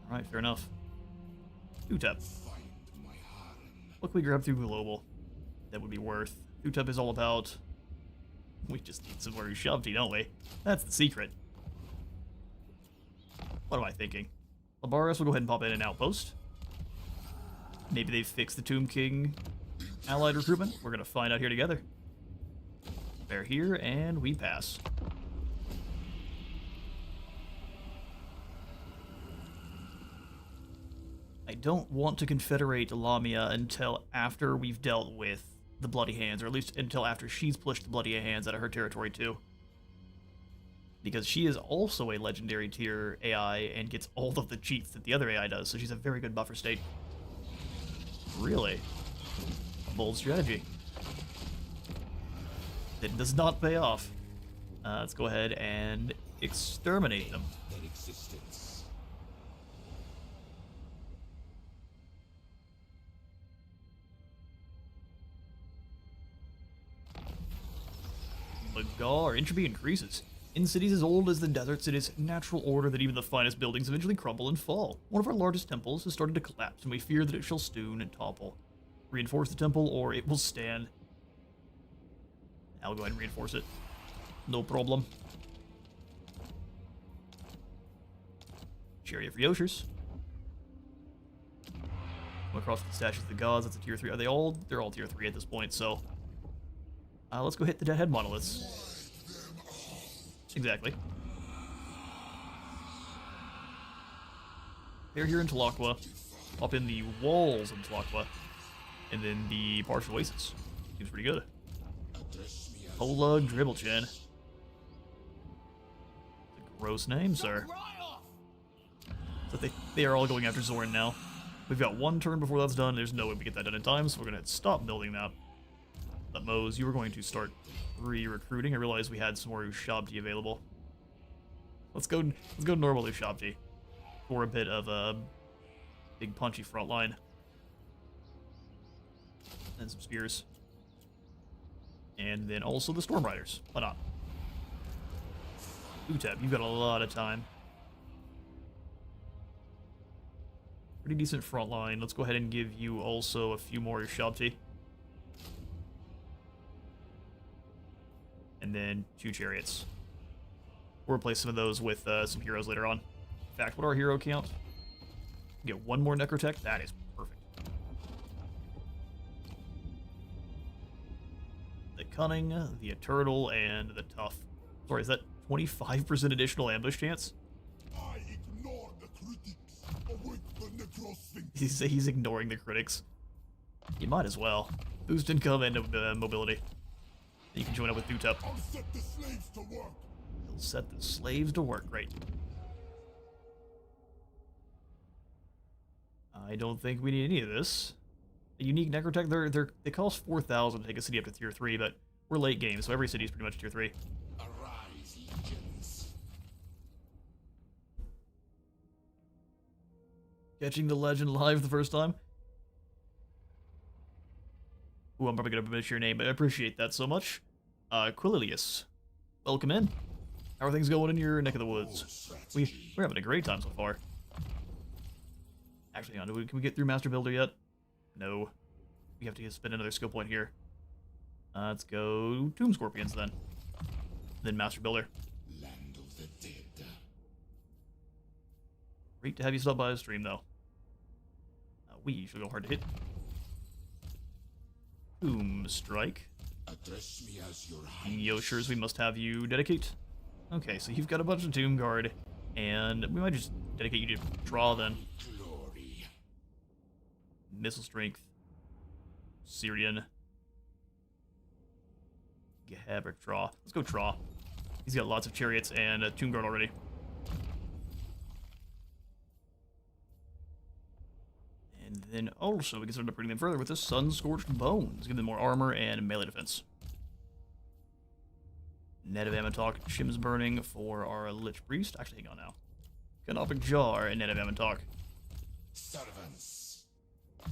[SPEAKER 1] Alright, fair enough. 2-tap. What can we grab through Global? That would be worth. 2-tap is all about... We just need some more Ushabti, don't we? That's the secret. What am I thinking? Labaris will go ahead and pop in an outpost. Maybe they fix the Tomb King allied recruitment. We're going to find out here together. Bear here, and we pass. I don't want to confederate Lamia until after we've dealt with the Bloody Handz, or at least until after she's pushed the Bloody Handz out of her territory too. Because she is also a legendary tier AI and gets all of the cheats that the other AI does, so she's a very good buffer state. Really? A bold strategy. That does not pay off. Let's go ahead and exterminate them. Waaagh, our entropy increases. In cities as old as the deserts, it is natural order that even the finest buildings eventually crumble and fall. One of our largest temples has started to collapse, and we fear that it shall soon and topple. Reinforce the temple, or it will stand. I'll go ahead and reinforce it. No problem. Chariot for Yoshers. Come across the stashes of the gods, that's a tier 3. Are they all? They're all tier 3 at this point, so... let's go hit the Deadhead monoliths. Exactly. They're here in Tlaqua. Up in the walls in Tlaqua. And then the partial oasis. Seems pretty good. Pola Dribblchin. Gross name, sir. So they are all going after Zorn now. We've got 1 turn before that's done. There's no way we get that done in time, so we're going to stop building that. But Mose, you were going to start re-recruiting. I realized we had some more Ushabti available. Let's go normal Ushabti for a bit of a big punchy front line. And some spears. And then also the Storm Riders. Why not? Utep, you've got a lot of time. Pretty decent front line. Let's go ahead and give you also a few more Ushabti. And then 2 chariots. We'll replace some of those with some heroes later on. In fact, what our hero count? Get 1 more Necrotech? That is perfect. The Cunning, the Eternal, and the Tough. Sorry, is that 25% additional ambush chance?
[SPEAKER 2] I ignore the critics. Await the necrosphinx.
[SPEAKER 1] He's ignoring the critics. You might as well. Boost income and mobility. You can join up with Dutep.
[SPEAKER 2] I'll set the slaves to work.
[SPEAKER 1] He'll set the slaves to work. Great. I don't think we need any of this. A unique necrotech, they cost 4,000 to take a city up to tier 3, but we're late game, so every city is pretty much tier 3.
[SPEAKER 3] Arise, legions.
[SPEAKER 1] Catching the legend live the first time. Ooh, I'm probably gonna butcher your name, but I appreciate that so much. Quililius, welcome in. How are things going in your neck of the woods? We're having a great time so far. Actually, can we get through Master Builder yet? No. We have to spend another skill point here. Let's go Tomb Scorpions then. Then Master Builder.
[SPEAKER 3] Land of the dead.
[SPEAKER 1] Great to have you stop by the stream, though. We usually go hard to hit. Tomb Strike.
[SPEAKER 3] Address me as your
[SPEAKER 1] Yoshers, we must have you dedicate. Okay, so you've got a bunch of Tomb Guard, and we might just dedicate you to draw then.
[SPEAKER 3] glory.
[SPEAKER 1] Missile Strength. Syrian. Gehabric draw. Let's go draw. He's got lots of chariots and a Tomb Guard already. And then also we can start upgrading them further with the Sun-Scorched Bones. Give them more armor and melee defense. Net of Ammontalk, Shim's Burning for our Lich Priest. Actually, hang on now. Canopic Jar and Net of Ammontalk.
[SPEAKER 3] Servants.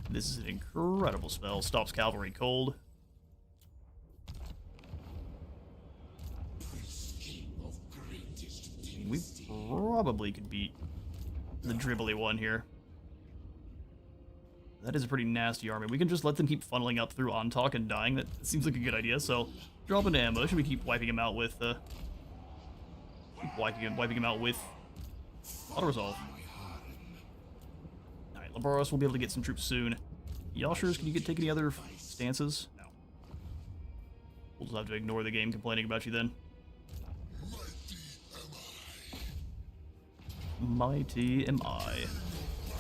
[SPEAKER 1] This is an incredible spell. Stops cavalry cold.
[SPEAKER 3] King of greatest
[SPEAKER 1] We
[SPEAKER 3] dynasty.
[SPEAKER 1] probably could beat the dribbly one here. That is a pretty nasty army. We can just let them keep funneling up through Ontalk and dying. That seems like a good idea. So drop an ambush and we keep wiping him out with wiping him out with auto resolve. Alright, Labaros will be able to get some troops soon. Yoshers, can you take any other stances? No. We'll just have to ignore the game complaining about you then. Mighty am I.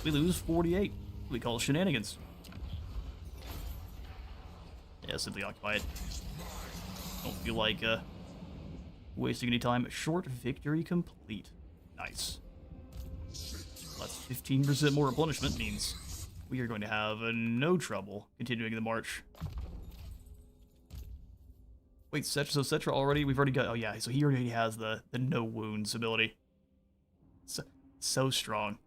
[SPEAKER 1] We lose 48. We call it shenanigans. Yeah, simply occupy it. Don't feel like wasting any time. Short victory complete. Nice. That's 15% more replenishment. Means we are going to have no trouble continuing the march. Wait, Settra, so Settra already? We've already got... Oh yeah, so he already has the no wounds ability. So strong.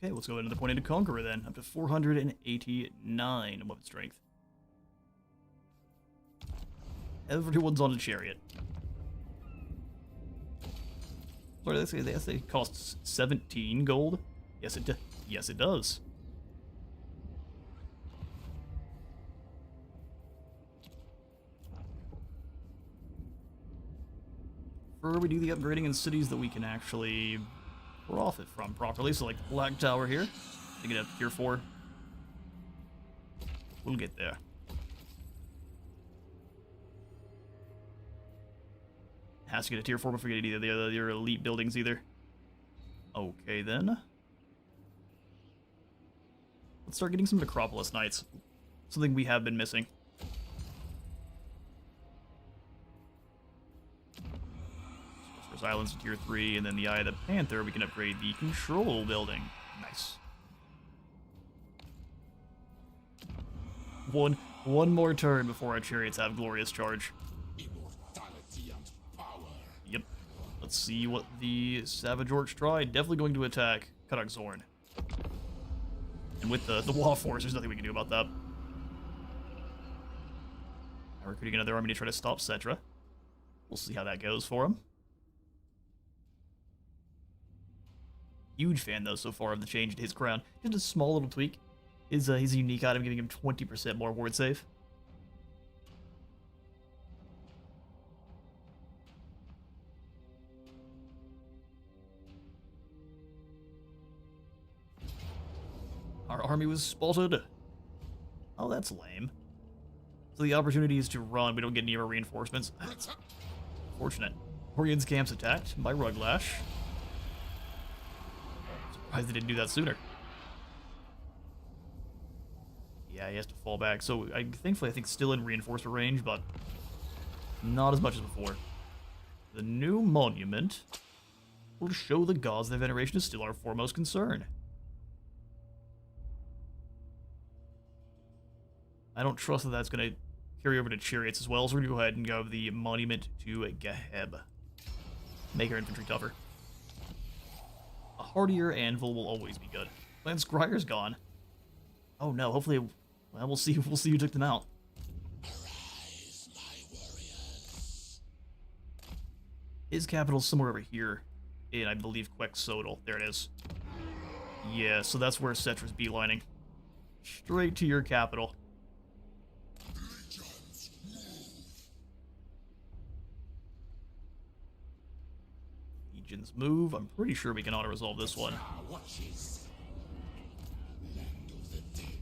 [SPEAKER 1] Okay, let's go another point into Conqueror then. Up to 489 weapon strength. Everyone's on a chariot. Sorry, they say it costs 17 gold. Yes, it does. Prefer we do the upgrading in cities that we can actually profit from properly. So like Black Tower here, take it up to tier 4. We'll get there. Has to get a tier 4 before we get either the other elite buildings either. Okay then. Let's start getting some Necropolis Knights. Something we have been missing. Sorcerer's Islands to tier 3, and then the Eye of the Panther, we can upgrade the Control building. Nice. One more turn before our chariots have glorious charge.
[SPEAKER 3] Immortality and power.
[SPEAKER 1] Yep. Let's see what the Savage Orcs try. Definitely going to attack Karak Zorn. And with the Waaagh force, there's nothing we can do about that. Now recruiting another army to try to stop Settra. We'll see how that goes for him. Huge fan, though, so far of the change to his crown. Just a small little tweak. His unique item giving him 20% more ward save. Our army was spotted. Oh, that's lame. So the opportunity is to run. We don't get any of our reinforcements. That's fortunate. Orion's camp's attacked by Ruglash. Surprised they didn't do that sooner. Yeah, he has to fall back. So, thankfully, I think still in reinforcement range, but not as much as before. The new monument will show the gods their veneration is still our foremost concern. I don't trust that that's going to carry over to chariots as well, so we're going to go ahead and go the monument to Geheb. Make our infantry tougher. A hardier anvil will always be good. Lance Scryer's gone. Oh no, hopefully, well, we'll see who took them out.
[SPEAKER 3] Arise, my warriors.
[SPEAKER 1] His capital's somewhere over here in, I believe, Quetzalcoatl. There it is. Yeah, so that's where Settra's beelining. Straight to your capital.
[SPEAKER 3] Legions, move.
[SPEAKER 1] Legions move. I'm pretty sure we can auto-resolve this one.
[SPEAKER 3] Settra watches. Land of the dead.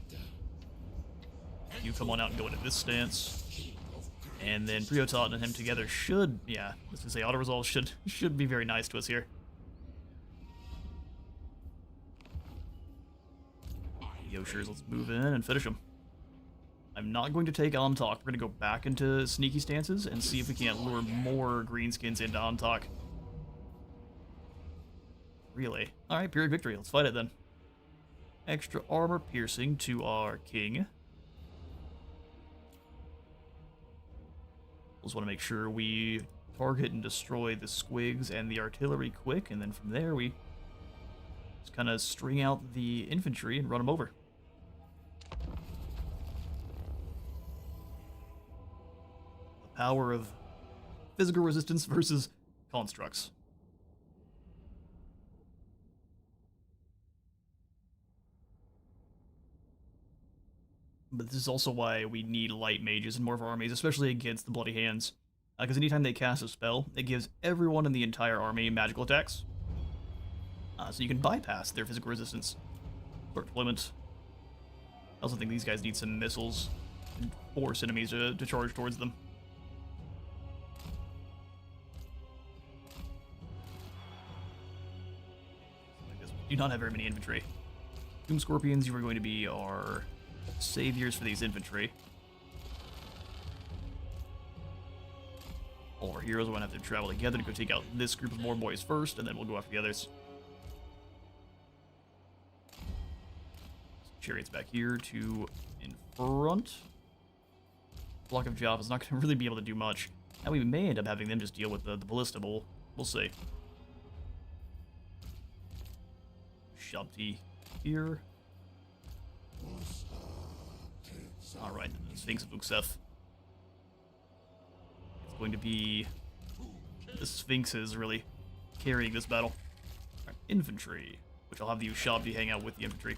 [SPEAKER 1] You come on out and go into this stance.
[SPEAKER 3] King of great
[SPEAKER 1] And then Priotat and him together should, yeah, I was gonna say auto-resolve should be very nice to us here. Yoshers, let's move in and finish him. I'm not going to take Antok. We're going to go back into sneaky stances and see if we can't lure more greenskins into Antok. Really? Alright, Pyrrhic victory. Let's fight it then. Extra armor piercing to our king. Just want to make sure we target and destroy the squigs and the artillery quick, and then from there we just kind of string out the infantry and run them over. The power of physical resistance versus constructs. But this is also why we need light mages in more of our armies, especially against the Bloody Handz. Because anytime they cast a spell, it gives everyone in the entire army magical attacks. So you can bypass their physical resistance. Short deployment. I also think these guys need some missiles and force enemies to charge towards them. Do not have very many infantry. Doom Scorpions, you are going to be our saviors for these infantry. All our heroes are going to have to travel together to go take out this group of more boys first, and then we'll go after the others. Chariots back here to in front. Block of Job is not going to really be able to do much. And we may end up having them just deal with the ballista, but we'll see. Shabti here. Alright, Sphinx of Uksef. It's going to be the Sphinxes really carrying this battle. Right, infantry, which I'll have the Ushabti hang out with the infantry.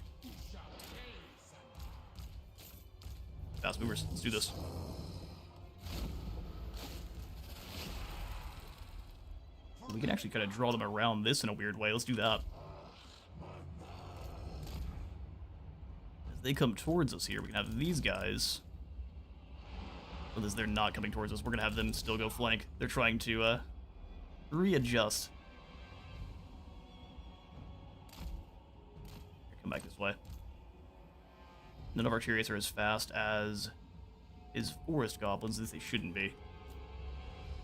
[SPEAKER 1] Fast movers, let's do this. We can actually kind of draw them around this in a weird way. Let's do that. As they come towards us here, we can have these guys. Well, as they're not coming towards us, we're going to have them still go flank. They're trying to readjust. Come back this way. None of our chariots are as fast as his forest goblins, as they shouldn't be.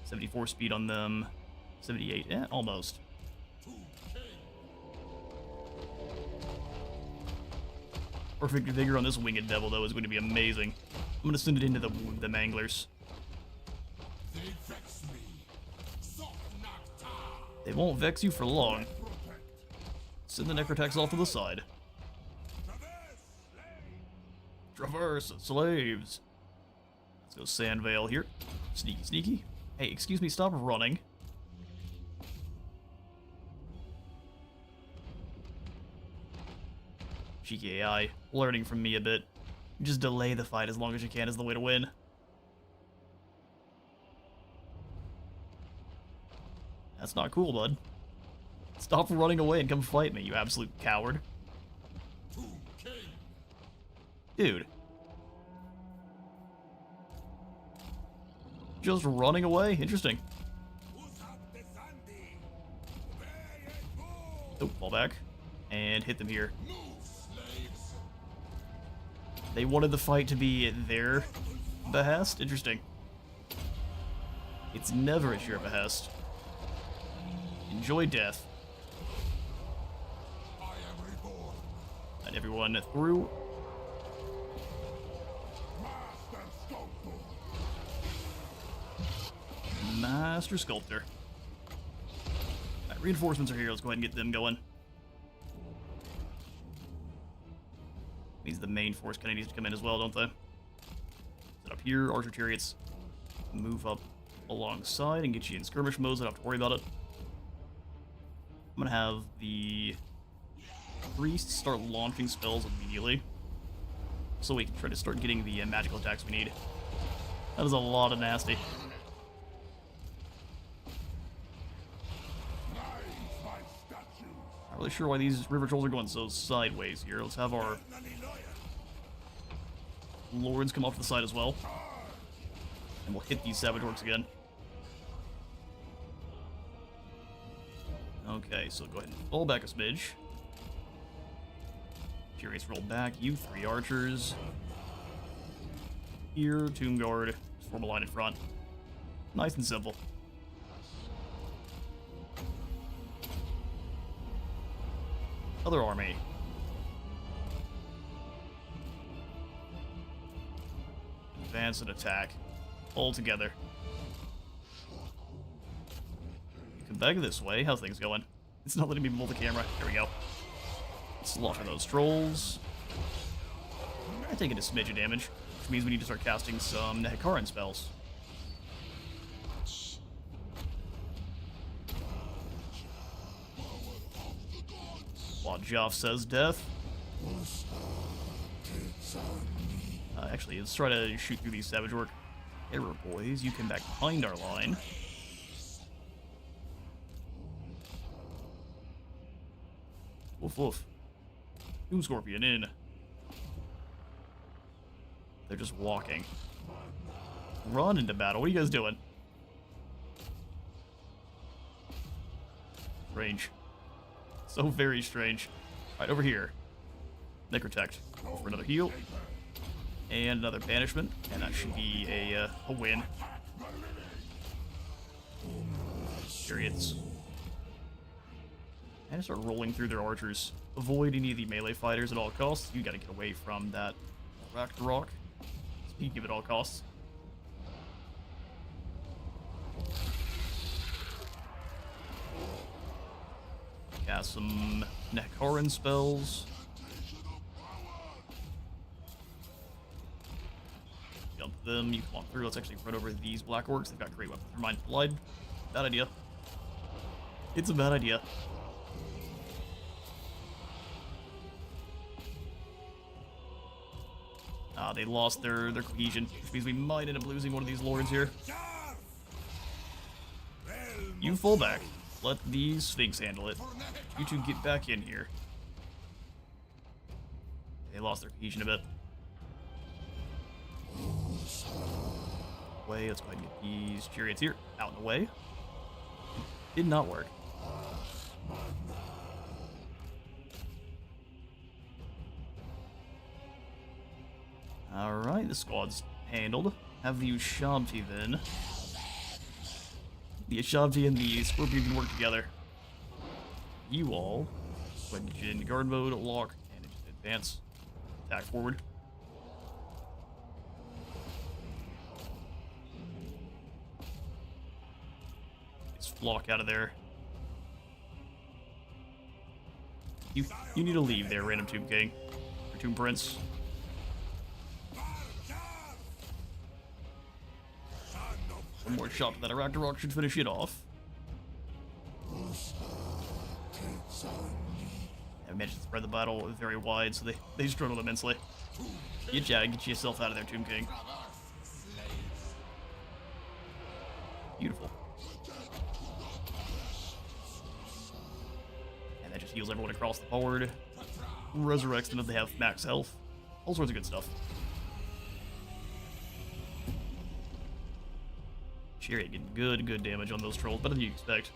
[SPEAKER 1] 74 speed on them. 78, almost. Perfect vigor on this winged devil, though, is going to be amazing. I'm going to send it into the manglers.
[SPEAKER 3] They vex me.
[SPEAKER 1] They won't vex you for long. Send the necrotax off to the side. Traverse, slaves. Let's go Sandvale here. Sneaky, sneaky. Hey, excuse me, stop running. Cheeky AI, learning from me a bit. Just delay the fight as long as you can is the way to win. That's not cool, bud. Stop running away and come fight me, you absolute coward. Dude. Just running away? Interesting. Oh, fall back. And hit them here. They wanted the fight to be at their behest? Interesting. It's never at your behest. Enjoy death. And everyone through. Master Sculptor. Alright, reinforcements are here. Let's go ahead and get them going. Means the main force kind of needs to come in as well, don't they? Set up here, archer chariots. Move up alongside and get you in skirmish mode, so I don't have to worry about it. I'm gonna have the priests start launching spells immediately, so we can try to start getting the magical attacks we need. That is a lot of nasty. Not really sure why these river trolls are going so sideways here. Let's have our lords come off to the side as well. And we'll hit these savage orcs again. Okay, so go ahead and roll back a smidge. Curious, roll back. You 3 archers. Here, Tomb Guard. Just form a line in front. Nice and simple. Other army. Advance and attack. All together. Come back this way. How's things going? It's not letting me move the camera. There we go. Slaughter those trolls. I'm taking a smidge of damage, which means we need to start casting some Nagash spells. While Joff says death. Actually, let's try to shoot through these savage orc error boys. You come back behind our line. Woof woof. Doom Scorpion in. They're just walking. Run into battle. What are you guys doing? Strange. So very strange. Alright, over here. Necrotect. For another heal. And another banishment. And that should be a win. Chariots. And start rolling through their archers. Avoid any of the melee fighters at all costs. You gotta get away from that rock. Speak of at all costs. Cast some Nagash spells. Jump them. You come on through. Let's actually run over these black orcs. They've got great weapons. Never mind. Lied. Bad idea. It's a bad idea. They lost their cohesion, which means we might end up losing one of these lords here. You fall back. Let these Sphinx handle it. You two get back in here. They lost their cohesion a bit. Way, let's go ahead and get these chariots here. Out in the way. Did not work. Alright, the squad's handled. Have the Ushabti then. The Ushabti and the Scorpion can work together. You all, go ahead and get you into guard mode, lock, and advance. Attack forward. Just flock out of there. You need to leave there, random Tomb King. Or Tomb Prince. One more shot to that Ragnarok should finish it off. I managed to spread the battle very wide, so they struggled immensely. Get yourself out of there, Tomb King. Beautiful. And that just heals everyone across the board. Resurrects them if they have max health. All sorts of good stuff. Chariot getting good damage on those trolls, better than you expect.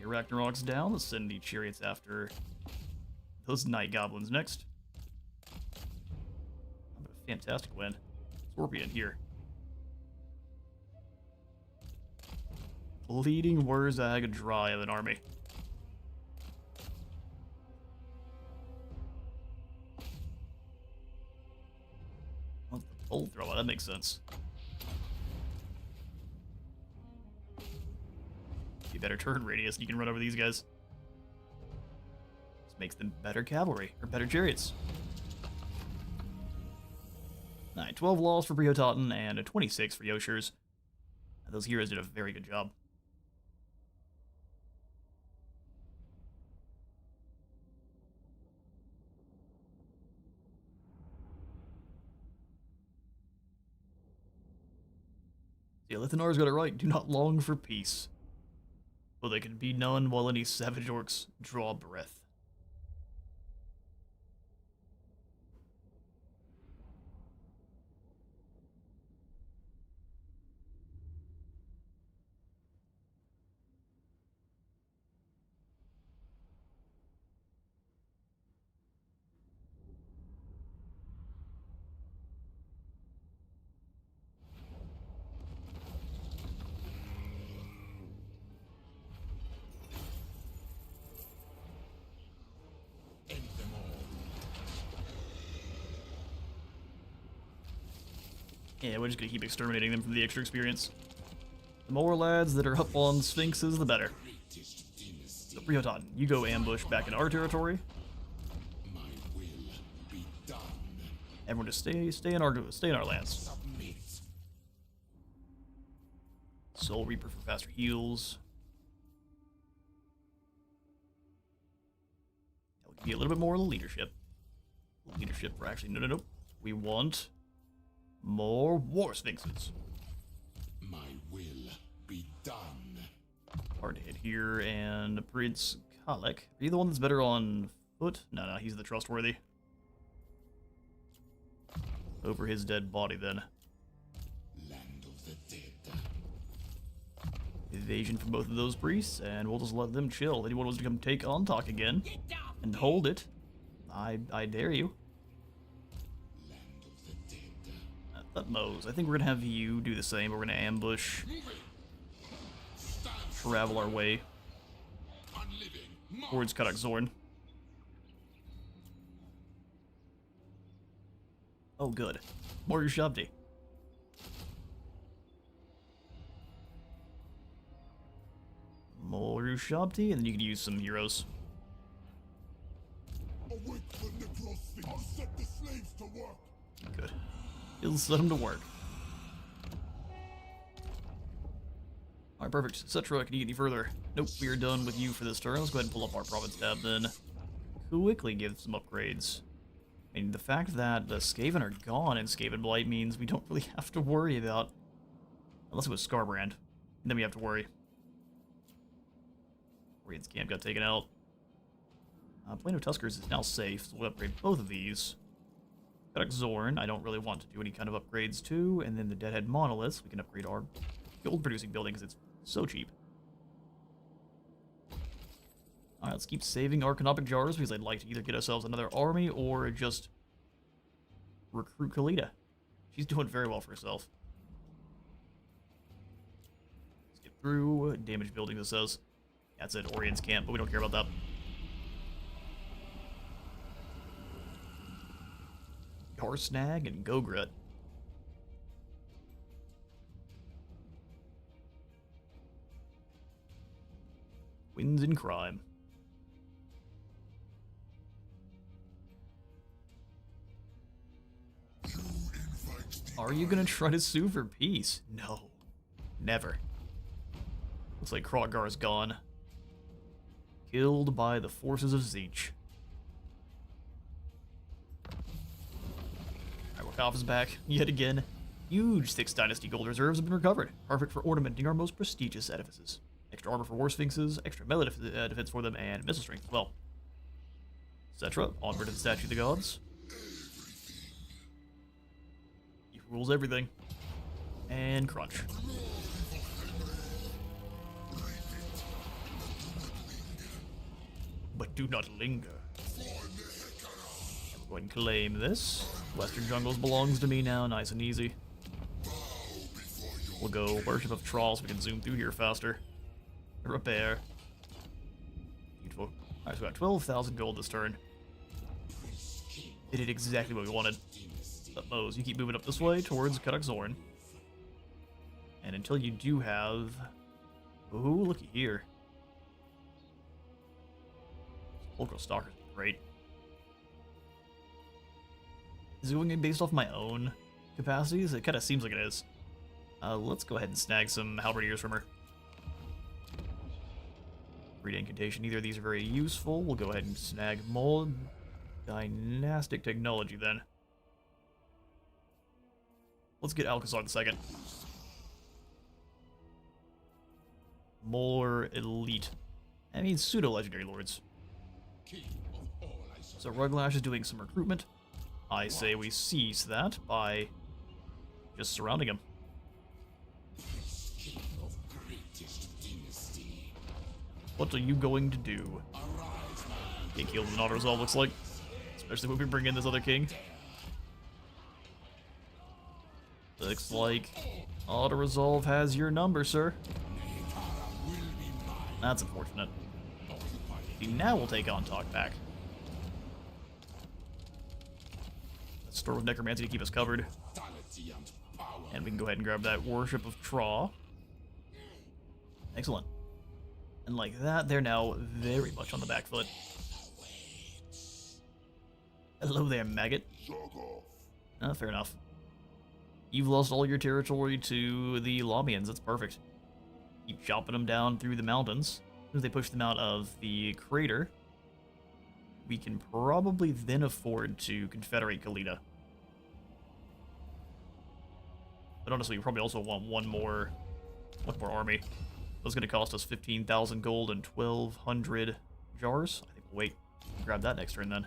[SPEAKER 1] The Ragnarok's down. Let's send the chariots after those night goblins next. What a fantastic win. Scorpion here. Bleeding Waaagh dry of an army. Oh, the bolt thrower, that makes sense. Be better turn radius, and you can run over these guys. This makes them better cavalry, or better chariots. 12 loss for Briototten, and a 26 for Yoshers. Those heroes did a very good job. Yeah, Lithanar's got it right. Do not long for peace. Well, they can be none while any savage orcs draw breath. Yeah, we're just gonna keep exterminating them for the extra experience. The more lads that are up on Sphinxes, the better. So, Briototten, you go ambush back in our territory.
[SPEAKER 3] My will be done.
[SPEAKER 1] Everyone just stay in our lands.
[SPEAKER 3] Submit.
[SPEAKER 1] Soul Reaper for faster heals. That would be a little bit more leadership. Leadership for actually no. We want more War Sphinxes.
[SPEAKER 3] My will be done.
[SPEAKER 1] Hard to hit here, and Prince Karak. Are you the one that's better on foot? No, he's the trustworthy. Over his dead body, then.
[SPEAKER 3] Land of the dead.
[SPEAKER 1] Evasion for both of those priests, and we'll just let them chill. Anyone wants to come take on talk again and hold it, I dare you. Thutmose, I think we're gonna have you do the same. We're gonna ambush, travel our way towards Karak Zorn. Oh, good. More Ushabti. More Ushabti, and then you can use some heroes.
[SPEAKER 2] Awake the necrosphere. I'll set the slaves to work.
[SPEAKER 1] Good. He'll set them to work. Alright, perfect. Settra, can you get any further? Nope, we are done with you for this turn. Let's go ahead and pull up our province tab then. Quickly give some upgrades. I mean, the fact that the Skaven are gone in Skaven Blight means we don't really have to worry about... Unless it was Scarbrand. Then we have to worry. Orient's camp got taken out. Plane of Tuskers is now safe, so we'll upgrade both of these. Karak Zorn, I don't really want to do any kind of upgrades to, and then the Deadhead Monoliths, we can upgrade our gold-producing building because it's so cheap. Alright, let's keep saving our canopic jars because I'd like to either get ourselves another army or just recruit Khalida. She's doing very well for herself. Let's get through. Damage building, this says. That's it, Orient's camp, but we don't care about that. Snag and Gogret. Wins in crime. Are you gonna try to sue for peace? No. Never. Looks like Krogar's gone. Killed by the forces of Zeech. Waaagh is back, yet again. Huge 6th Dynasty gold reserves have been recovered, perfect for ornamenting our most prestigious edifices. Extra armor for War Sphinxes, extra melee defense for them, and missile strength as well. Settra, onward to the Statue of the Gods. He rules everything. And Crunch. but do not linger. Go ahead and claim this. Western Jungles belongs to me now, nice and easy. We'll go Worship of Thrall so we can zoom through here faster. Repair. Beautiful. Alright, so we got 12,000 gold this turn. It did exactly what we wanted. Suppose you keep moving up this way towards Karak Zorn. And until you do have... Ooh, looky here. Local Stalker's great. Is it going in based off my own capacities? It kind of seems like it is. Let's go ahead and snag some halberdiers from her. Read incantation. Neither of these are very useful. We'll go ahead and snag more dynastic technology then. Let's get Alcazar the second. More elite. I mean, pseudo-legendary lords. So Ruglash is doing some recruitment. I say we seize that by just surrounding him. What are you going to do? Get killed with an auto-resolve, looks like. Especially when we bring in this other king. Looks like auto-resolve has your number, sir. That's unfortunate. See, now we'll take on Talkback. Let's store with Necromancy to keep us covered. And we can go ahead and grab that Worship of Thrall. Excellent. And like that, they're now very much on the back foot. Hello there, maggot. Fair enough. You've lost all your territory to the Lamians. That's perfect. Keep chopping them down through the mountains. As soon as they push them out of the crater, we can probably then afford to confederate Khalida. But honestly, we probably also want one more army. That's going to cost us 15,000 gold and 1,200 jars. I think we'll wait. Grab that next turn then.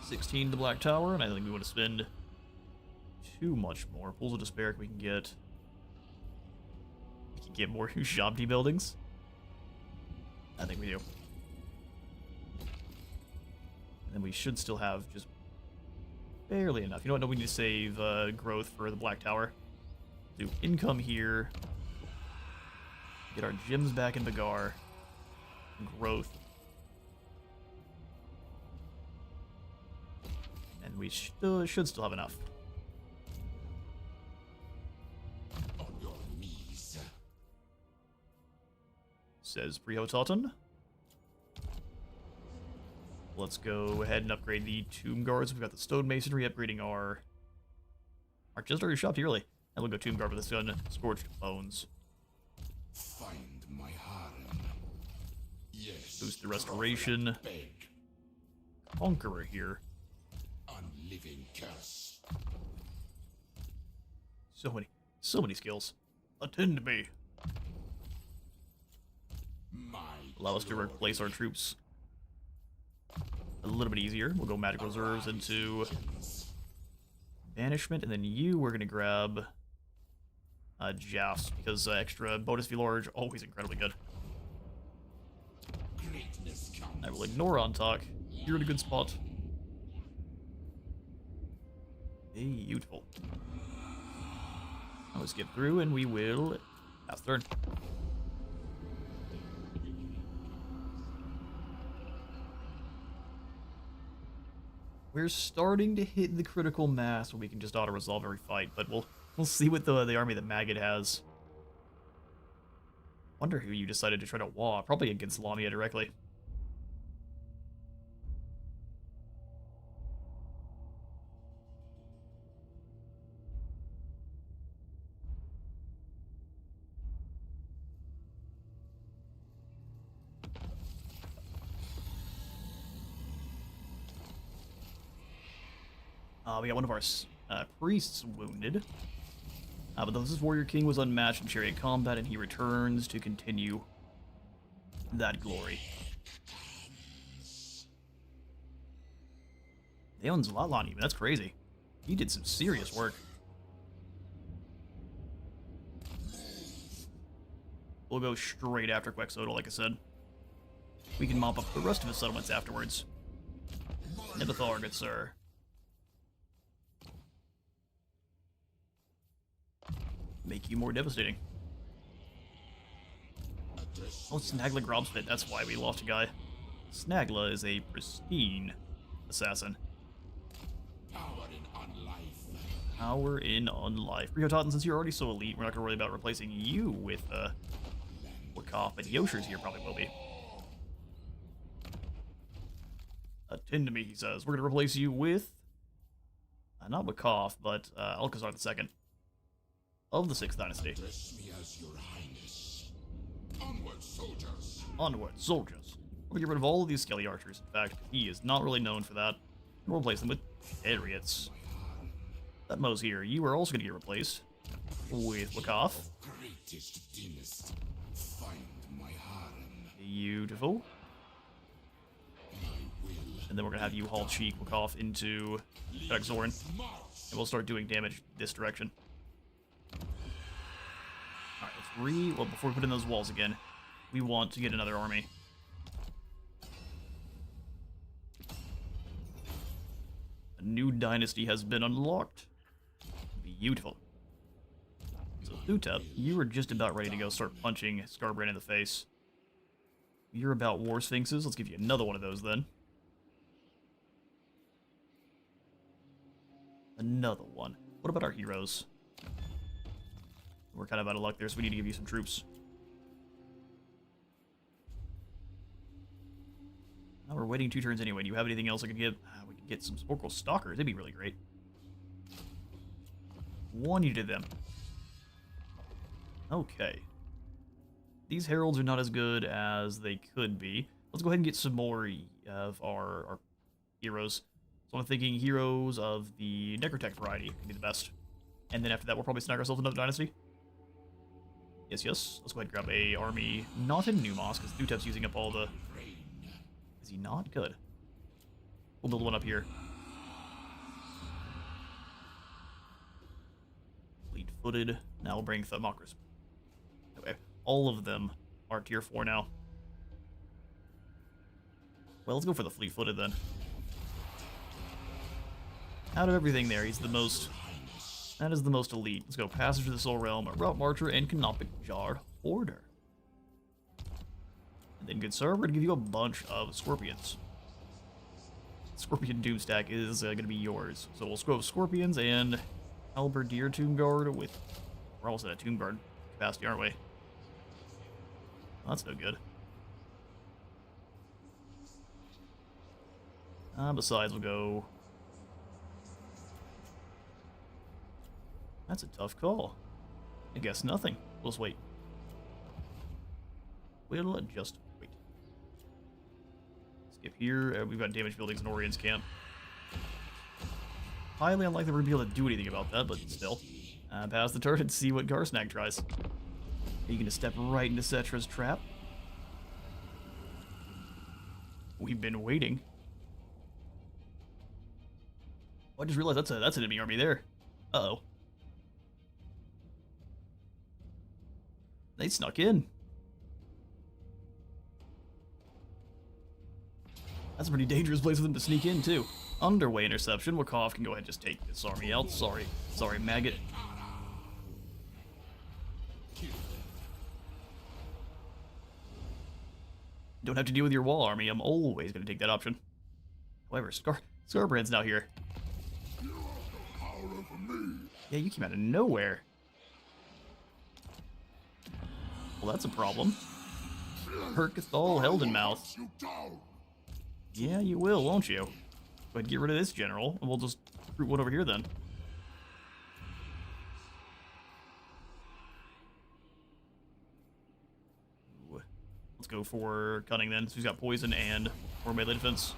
[SPEAKER 1] 16 to Black Tower, and I think we want to spend too much more. Pools of Despair, we can get more Shabti buildings. I think we do. And then we should still have just barely enough. You know what? No, we need to save growth for the Black Tower. Do income here. Get our gems back in Bagar. Growth. And we should still have enough.
[SPEAKER 3] On your knees.
[SPEAKER 1] Says Prihototen. Let's go ahead and upgrade the Tomb Guards. We've got the Stone Masonry upgrading our just already shopped early. And we'll go Tomb Guard with the Sun Scorched Bones.
[SPEAKER 3] Find my harem. Yes.
[SPEAKER 1] Boost the Restoration.
[SPEAKER 3] Beg.
[SPEAKER 1] Conqueror here.
[SPEAKER 3] Unliving curse.
[SPEAKER 1] So many skills. Attend me.
[SPEAKER 3] My
[SPEAKER 1] Allow us to replace our troops a little bit easier. We'll go Magic Reserves into Banishment, and then we're going to grab Joust, because extra bonus v large, always incredibly good.
[SPEAKER 3] greatness comes.
[SPEAKER 1] I will ignore on talk. You're in a good spot. Beautiful. Let's get through, and we will pass turn. We're starting to hit the critical mass where we can just auto-resolve every fight, but we'll see what the army that Maggot has. Wonder who you decided to try to Waaagh. Probably against Lamia directly. We got one of our priests wounded. But this Warrior King was unmatched in chariot combat, and he returns to continue that glory. They own Zlatlan even, that's crazy. He did some serious work. We'll go straight after Quexodo, like I said. We can mop up the rest of his settlements afterwards. Nibethar, good sir. Make you more devastating. Oh, Snagla Grobspit, that's why we lost a guy. Snagla is a pristine assassin. Power in unlife. Riototten, since you're already so elite, we're not going to worry about replacing you with Waaagh, but Yoshir's here probably will be. Attend to me, he says. We're going to replace you with... not Waaagh, but Alcazar II of the 6th Dynasty.
[SPEAKER 3] Address me as your highness. Onward, soldiers.
[SPEAKER 1] Onward, soldiers. We're going to get rid of all of these Skelly Archers. In fact, he is not really known for that. And we'll replace them with Chariots. That Mo's here. You are also going to get replaced with Waaagh.
[SPEAKER 3] Greatest dynasty. Find my harem.
[SPEAKER 1] Beautiful. And then we're going to have you haul Cheek Waaagh into Zorn. And we'll start doing damage this direction. Alright, well, before we put in those walls again, we want to get another army. A new dynasty has been unlocked. Beautiful. So, Thutep, you were just about ready to go start punching Scarbrand in the face. You're about War Sphinxes. Let's give you another one of those then. Another one. What about our heroes? We're kind of out of luck there, so we need to give you some troops. Now we're waiting 2 turns anyway. Do you have anything else I could give? We could get some Sporkle Stalkers. That'd be really great. One you did them. Okay. These heralds are not as good as they could be. Let's go ahead and get some more of our heroes. So I'm thinking heroes of the Necrotech variety would be the best. And then after that, we'll probably snag ourselves another dynasty. Yes, yes. Let's go ahead and grab a army, not in Numos, because Thutep's using up all the... Is he not? Good. We'll build one up here. Fleet-footed. Now we'll bring Thermocracy. Okay, all of them are tier 4 now. Well, let's go for the fleet-footed then. Out of everything there, he's the most... That is the most elite. Let's go Passage to the Soul Realm, Route Marcher, and Canopic Jarred Hoarder. And then, good sir, we're going to give you a bunch of Scorpions. Scorpion Doomstack is going to be yours. So we'll go Scorpions and Halberdier Tomb Guard with... We're almost at a Tomb Guard capacity, aren't we? Well, that's no good. Besides, we'll go... That's a tough call. I guess nothing. We'll just wait. We'll just wait. Skip here. We've got damaged buildings in Orion's camp. Highly unlikely we're going to be able to do anything about that, but still. Pass the turret and see what Garsnag tries. Are you going to step right into Settra's trap? We've been waiting. Oh, I just realized that's an enemy army there. Uh-oh. They snuck in. That's a pretty dangerous place for them to sneak in, too. Underway interception. Waaagh can go ahead and just take this army out. Sorry, maggot. Don't have to deal with your wall army. I'm always going to take that option. However, Scarbrand's now here. Yeah, you came out of nowhere. Well, that's a problem. Herkethal Heldenmouth. Yeah, you will, won't you? Go ahead and get rid of this general, and we'll just recruit one over here then. Ooh. Let's go for cunning then. So he's got poison and more melee defense.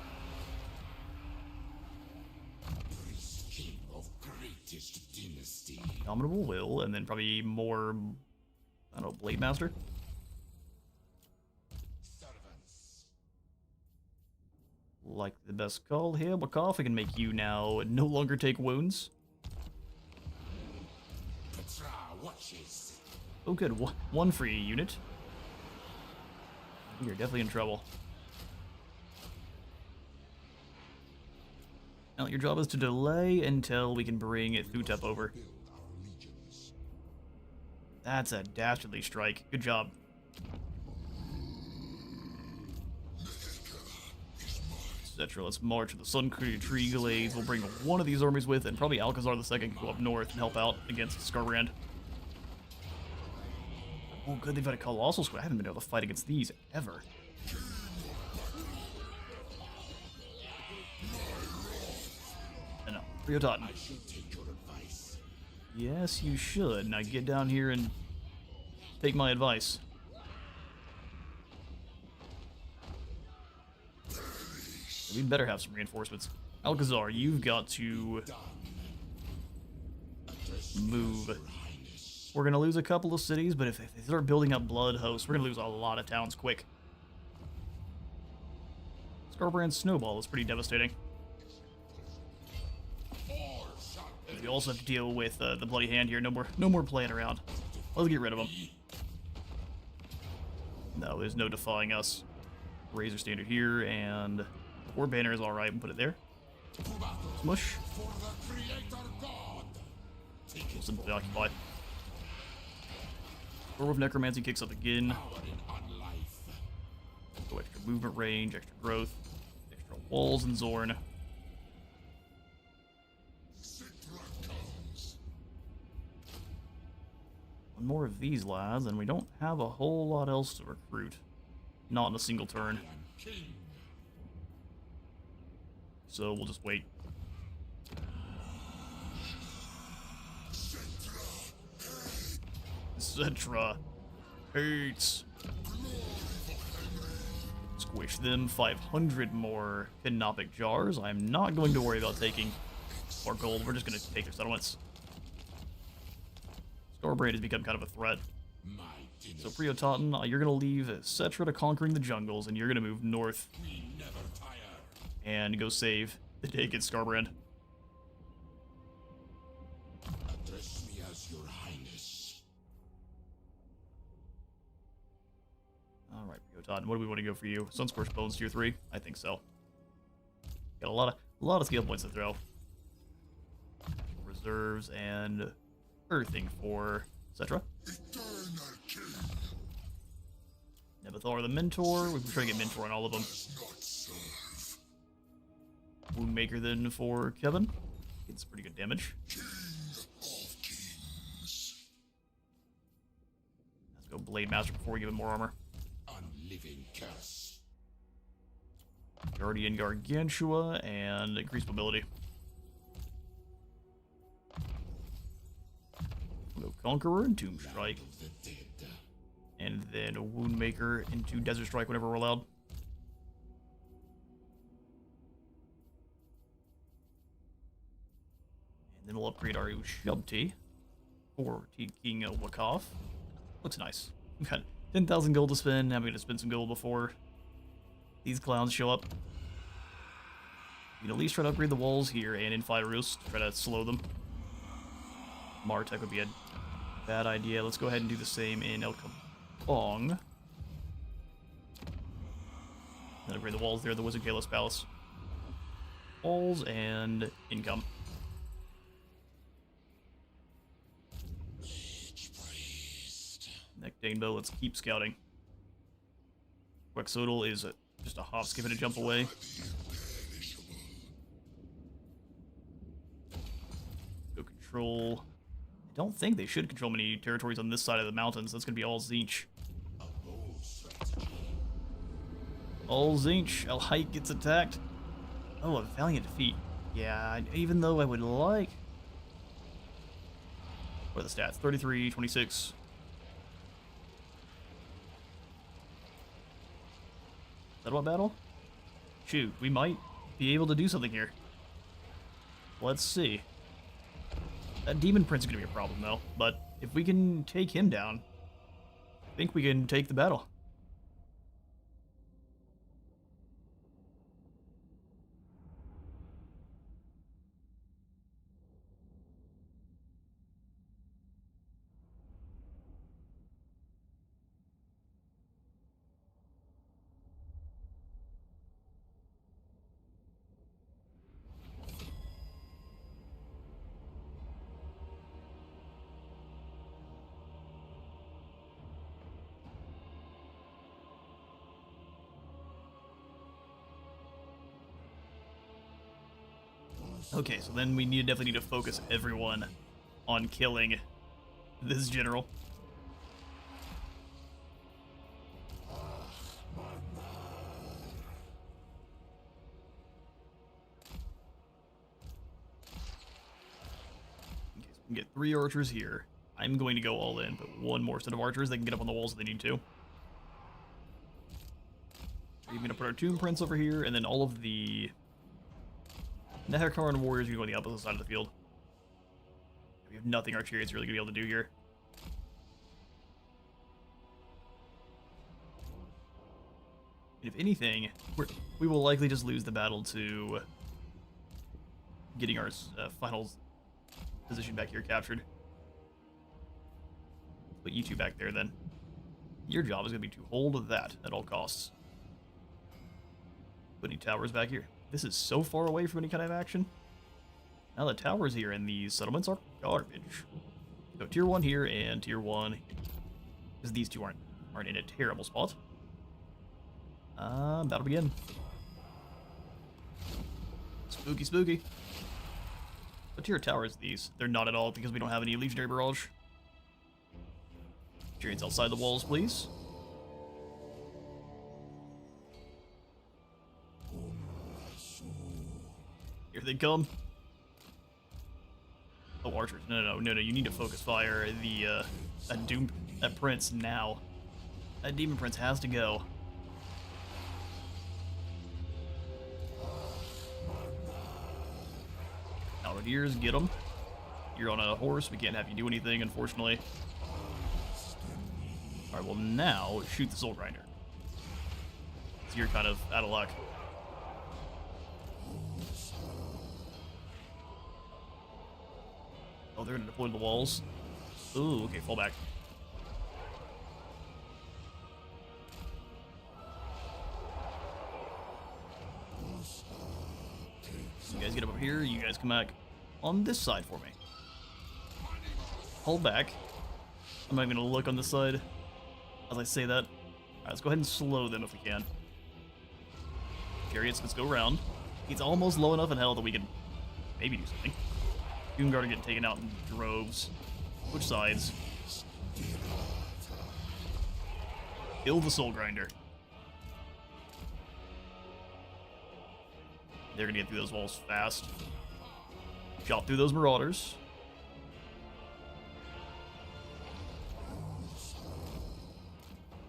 [SPEAKER 1] Dominable Will, and then probably more, I don't know, Blade Master? Like the best call here. Waaagh, I can make you now no longer take wounds. Oh good, one free unit. You're definitely in trouble. Now, your job is to delay until we can bring Thutep over.
[SPEAKER 3] Build our legions.
[SPEAKER 1] That's a dastardly strike. Good job. Settra, let's march to the Sun Tree Glades. We'll bring one of these armies with, and probably Alcazar II can go up north and help out against Skarbrand. Oh, good, they've got a Colossal Squad. I haven't been able to fight against these ever. No, Riototten.
[SPEAKER 3] I should take your advice.
[SPEAKER 1] Yes, you should. Now get down here and take my advice. We better have some reinforcements. Alcazar, you've got to move. We're going to lose a couple of cities, but if they start building up blood hosts, we're going to lose a lot of towns quick. Skarbrand's snowball is pretty devastating. We also have to deal with the Bloody Hand here. No more playing around. Let's get rid of him. No, there's no defying us. Razor Standard here, and War Banner is alright. We'll put it there. Smush.
[SPEAKER 3] For the Creator God.
[SPEAKER 1] We'll simply occupy. Orb of Necromancy kicks up again.
[SPEAKER 3] Power in unlife.
[SPEAKER 1] Go extra movement range, extra growth, extra walls, and Zorn.
[SPEAKER 3] Settra comes.
[SPEAKER 1] One more of these lads, and we don't have a whole lot else to recruit. Not in a single turn.
[SPEAKER 3] I am king.
[SPEAKER 1] So we'll just wait. Settra hates. Squish them. 500 more Canopic Jars. I'm not going to worry about taking more gold. We're just going to take their settlements. Skarbrand has become kind of a threat.
[SPEAKER 3] My
[SPEAKER 1] So
[SPEAKER 3] dynasty.
[SPEAKER 1] Riototten, you're going to leave Settra to conquering the jungles, and you're going to move north
[SPEAKER 3] We never tire.
[SPEAKER 1] and go save the day against Skarbrand.
[SPEAKER 3] Address me as your highness.
[SPEAKER 1] Alright, Riototten, what do we want to go for you? Sunscorched Bones tier 3? I think so. Got a lot of skill points to throw. Reserves and earthing for Settra.
[SPEAKER 3] Eternal king.
[SPEAKER 1] Nebathar the Mentor. We can try to get Mentor on all of them.
[SPEAKER 3] Not serve.
[SPEAKER 1] Woundmaker then for Kevin. It's pretty good damage.
[SPEAKER 3] King of kings.
[SPEAKER 1] Let's go Blade Master before we give him more armor.
[SPEAKER 3] Unliving curse.
[SPEAKER 1] Guardian Gargantua and increased mobility. We'll go Conqueror and Tomb Strike.
[SPEAKER 3] Of the dead.
[SPEAKER 1] And then a Woundmaker into Desert Strike whenever we're allowed. And then we'll upgrade our Ushabti for King Waaagh. Looks nice. We've got 10,000 gold to spend. I'm going to spend some gold before these clowns show up. You can at least try to upgrade the walls here and in Firus to try to slow them. Martech would be a bad idea. Let's go ahead and do the same in El Kabong. Then upgrade the walls there, the Wizard Kalos Palace. Walls and income. Neck Danebo, let's keep scouting. Quexotal is just a hop, skip, and a jump away. Go control. I don't think they should control many territories on this side of the mountains. That's going to be all Zinch.
[SPEAKER 3] A bold strategy.
[SPEAKER 1] All Zinch. El Hike gets attacked. Oh, a valiant defeat. Yeah, even though I would like... What are the stats? 33, 26. Is that about battle? Shoot, we might be able to do something here. Let's see. That Demon Prince is going to be a problem, though. But if we can take him down, I think we can take the battle. Okay, so then we definitely need to focus everyone on killing this general. Okay, so we can get 3 archers here. I'm going to go all in, but 1 more set of archers. They can get up on the walls if they need to. We're going to put our Tomb Prince over here, and then all of the Nagash warriors are going to go on the opposite side of the field. We have nothing our chariots really going to be able to do here. And if anything, we will likely just lose the battle to getting our final position back here captured. Put you 2 back there then. Your job is going to be to hold that at all costs. Put any towers back here. This is so far away from any kind of action. Now the towers here in these settlements are garbage. So tier 1 here and tier 1, because these 2 aren't in a terrible spot. That'll begin. Spooky, spooky. What tier towers these? They're not at all because we don't have any legionary barrage. Chariots outside the walls, please. Here they come. Oh, archers. No, you need to focus fire that prince now. That demon prince has to go. Halberdiers, get them. You're on a horse. We can't have you do anything, unfortunately. Alright, well now, shoot the Soul Grinder. So you're kind of out of luck. Oh, they're gonna deploy the walls. Ooh, okay, fall back. You guys get up here, you guys come back on this side for me. Hold back. I'm not gonna look on this side as I say that. Alright, let's go ahead and slow them if we can. Chariots, let's go around. He's almost low enough in health that we can maybe do something. Doomguard are getting taken out in droves. Which sides? Kill the Soul Grinder. They're gonna get through those walls fast. Chop through those marauders.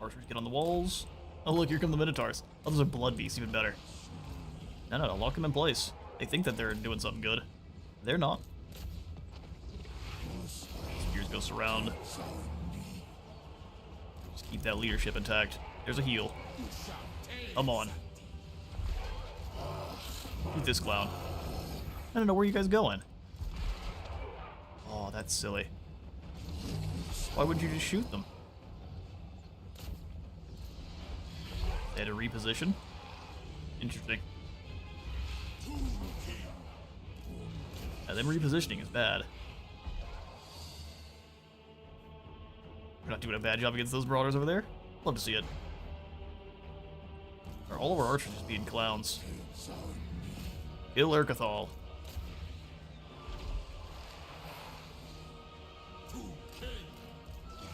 [SPEAKER 1] Archers get on the walls. Oh look, here come the Minotaurs. Oh, those are blood beasts, even better. No, lock them in place. They think that they're doing something good. They're not. Spears go surround. Just keep that leadership intact. There's a heal. Come on. Shoot this clown. I don't know where you guys going. Oh, that's silly. Why would you just shoot them? They had to reposition. Interesting. Them repositioning is bad. We're not doing a bad job against those marauders over there. Love to see it. Are all of our archers just being clowns? Kill Arkhan.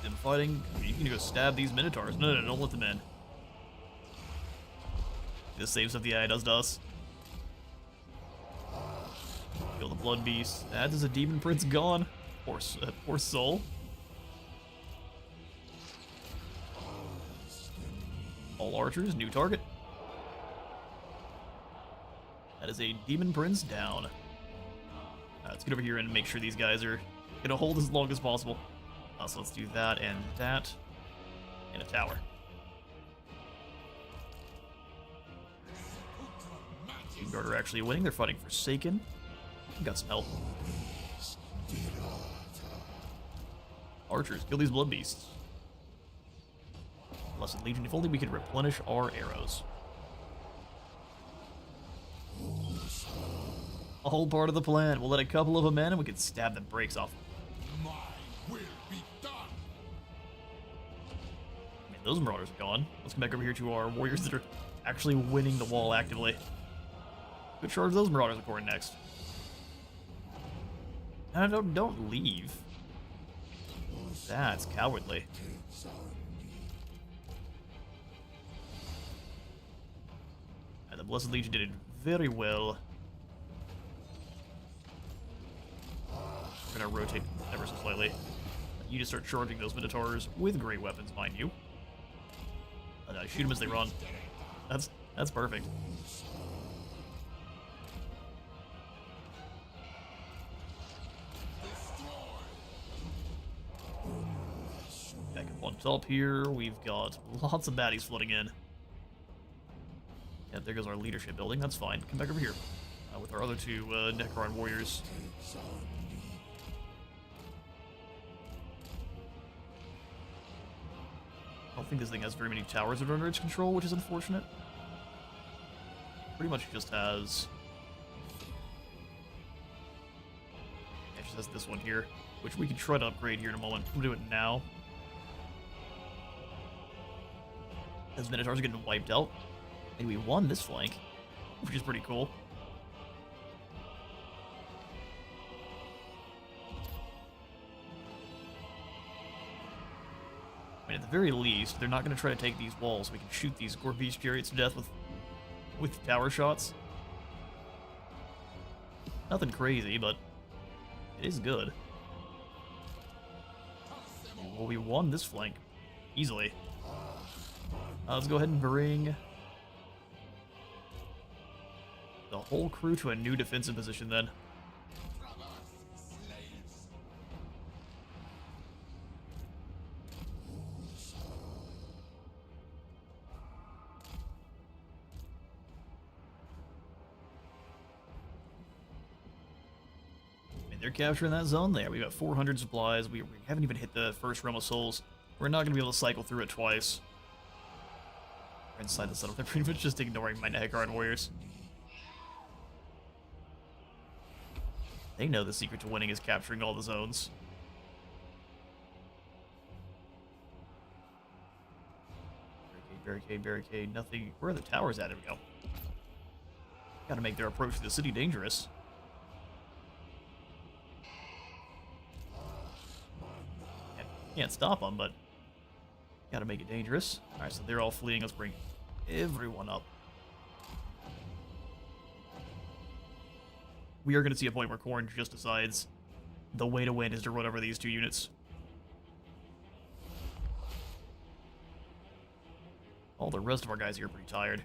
[SPEAKER 1] Them fighting. You can go stab these minotaurs. No, don't let them in. This saves up the AI does to us. Kill the blood beast. That is a demon prince gone. Poor soul. All archers, new target. That is a demon prince down. Let's get over here and make sure these guys are gonna hold as long as possible. So let's do that and a tower. Guard are actually winning. They're fighting Forsaken. Got some help. Archers, kill these blood beasts. Blessed Legion, if only we could replenish our arrows. A whole part of the plan. We'll let a couple of them in and we can stab the brakes off.
[SPEAKER 2] My will be done.
[SPEAKER 1] I mean, those marauders are gone. Let's come back over here to our warriors that are actually winning the wall actively. Go charge those marauders according next. No, no, don't leave. That's cowardly. And the Blessed Legion did it very well. We're gonna rotate ever so slightly. You just start charging those Minotaurs with great weapons, mind you. And shoot them as they run. That's perfect. Back up on top here, we've got lots of baddies flooding in. Yeah, there goes our leadership building, that's fine. Come back over here with our other two Necron warriors. I don't think this thing has very many towers that are under its control, which is unfortunate. Pretty much just has... yeah, it just has this one here, which we can try to upgrade here in a moment. I'm gonna do it now. As Minotaurs are getting wiped out. And we won this flank, which is pretty cool. I mean, at the very least, they're not going to try to take these walls. We can shoot these Gorbeast chariots to death with tower shots. Nothing crazy, but it is good. Well, we won this flank easily. Let's go ahead and bring the whole crew to a new defensive position then. They're capturing that zone there. We got 400 supplies. We haven't even hit the first realm of souls. We're not going to be able to cycle through it twice. We're inside the settle. They're pretty much just ignoring my Necron warriors. They know the secret to winning is capturing all the zones. Barricade, barricade, barricade. Nothing. Where are the towers at? There we go. Gotta make their approach to the city dangerous. Can't stop them, but gotta make it dangerous. Alright, so they're all fleeing. Let's bring everyone up. We are going to see a point where Khorne just decides the way to win is to run over these two units. All the rest of our guys here are pretty tired.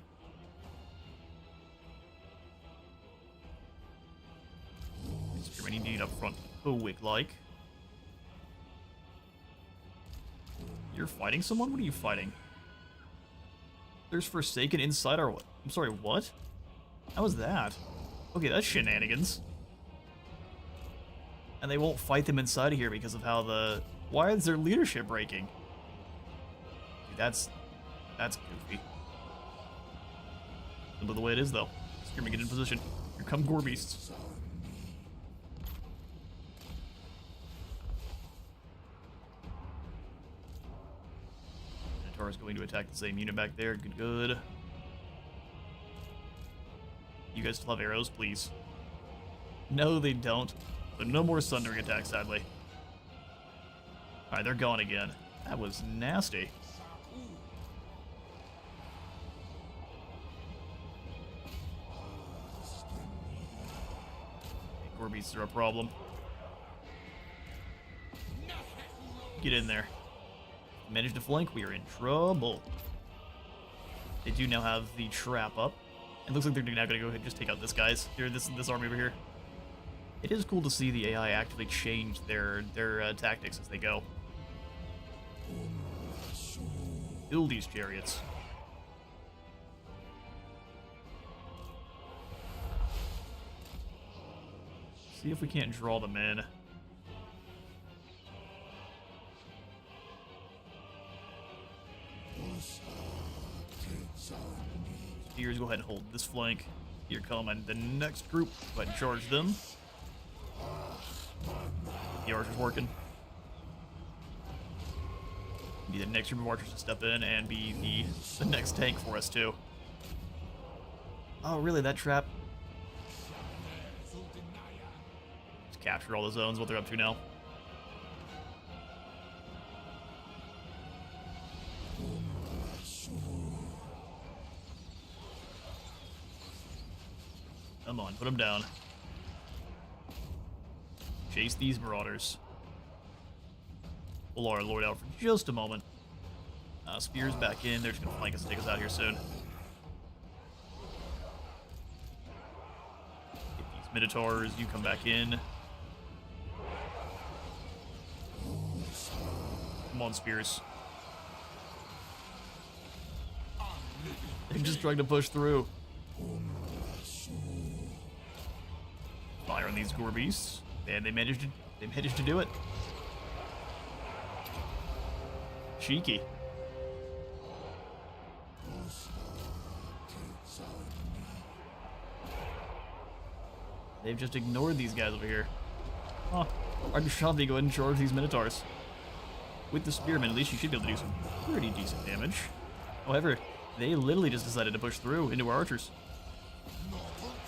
[SPEAKER 1] Spearmen need up front quick-like. You're fighting someone? What are you fighting? There's Forsaken inside our... I'm sorry, what? How was that? Okay, that's shenanigans. And they won't fight them inside of here because of how the... Why is their leadership breaking? Dude, that's goofy. Simple the way it is, though. Spearmen get in position. Here come Gorbeasts. Minotaur is going to attack the same unit back there. Good, good. You guys still have arrows, please. No, they don't. So no more sundering attacks, sadly. Alright, they're gone again. That was nasty. Gorbeasts are a problem. Get in there. Managed to flank, we are in trouble. They do now have the trap up. It looks like they're now gonna go ahead and just take out this guys. Here, this army over here. It is cool to see the AI actually change their tactics as they go. Build these chariots. See if we can't draw them in. Spears, go ahead and hold this flank. Here come and the next group. Go ahead and charge them. The archer's working. Be the next group of archers to step in and be the next tank for us too. Oh, really? That trap? to capture all the zones, what they're up to now. Come on, put them down. Chase these marauders. Pull our lord out for just a moment. Spears back in. They're just gonna flank us and take us out here soon. Get these minotaurs. You come back in. Come on, spears. They're just trying to push through. Fire on these gore beasts, and they managed to do it. Cheeky. They've just ignored these guys over here. Huh. Arkhan, go ahead and charge these minotaurs. With the spearmen, at least you should be able to do some pretty decent damage. However, they literally just decided to push through into our archers.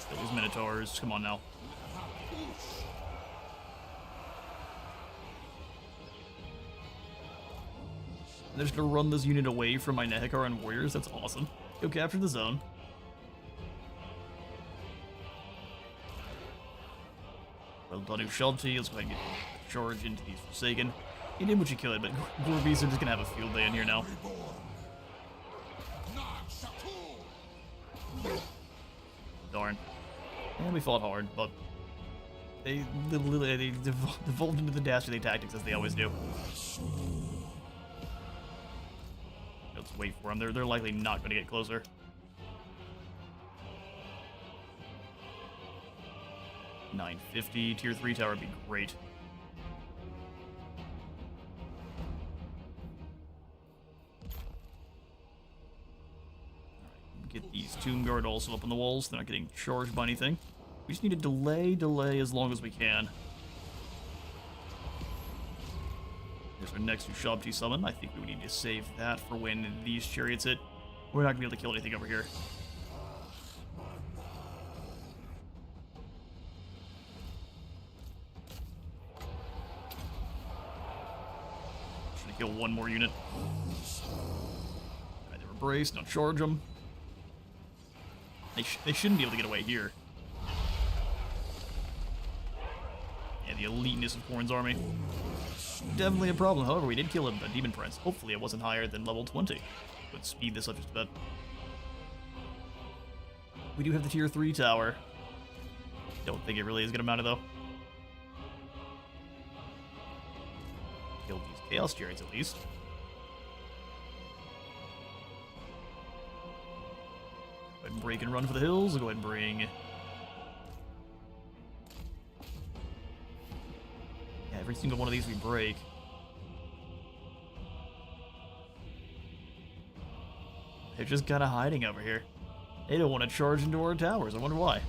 [SPEAKER 1] Kill these minotaurs. Come on now. They're just gonna run this unit away from my Nehekaran warriors. That's awesome. Go capture the zone. Well done, Ushabti. Let's go ahead and get a charge into these Forsaken. You did what you could, but gore beasts are just gonna have a field day in here now. Darn. And we fought hard, but they devolved into the dastardly tactics as they always do. Let's wait for them. They're likely not going to get closer. $950 tier 3 tower would be great. Get these Tomb Guard also up on the walls. They're not getting charged by anything. We just need to delay as long as we can. There's our next Ushabti summon. I think we need to save that for when these chariots hit. We're not going to be able to kill anything over here. Should kill one more unit. Alright, they were braced. Now charge them. They shouldn't be able to get away here. Yeah, the eliteness of Khorne's army. Definitely a problem. However, we did kill a demon prince. Hopefully it wasn't higher than level 20. Would speed this up just a bit. We do have the tier 3 tower. Don't think it really is going to matter though. Kill these chaos chariots at least. Go ahead and break and run for the hills. I'll go ahead and bring... Yeah, every single one of these we break. They're just kind of hiding over here. They don't want to charge into our towers. I wonder why.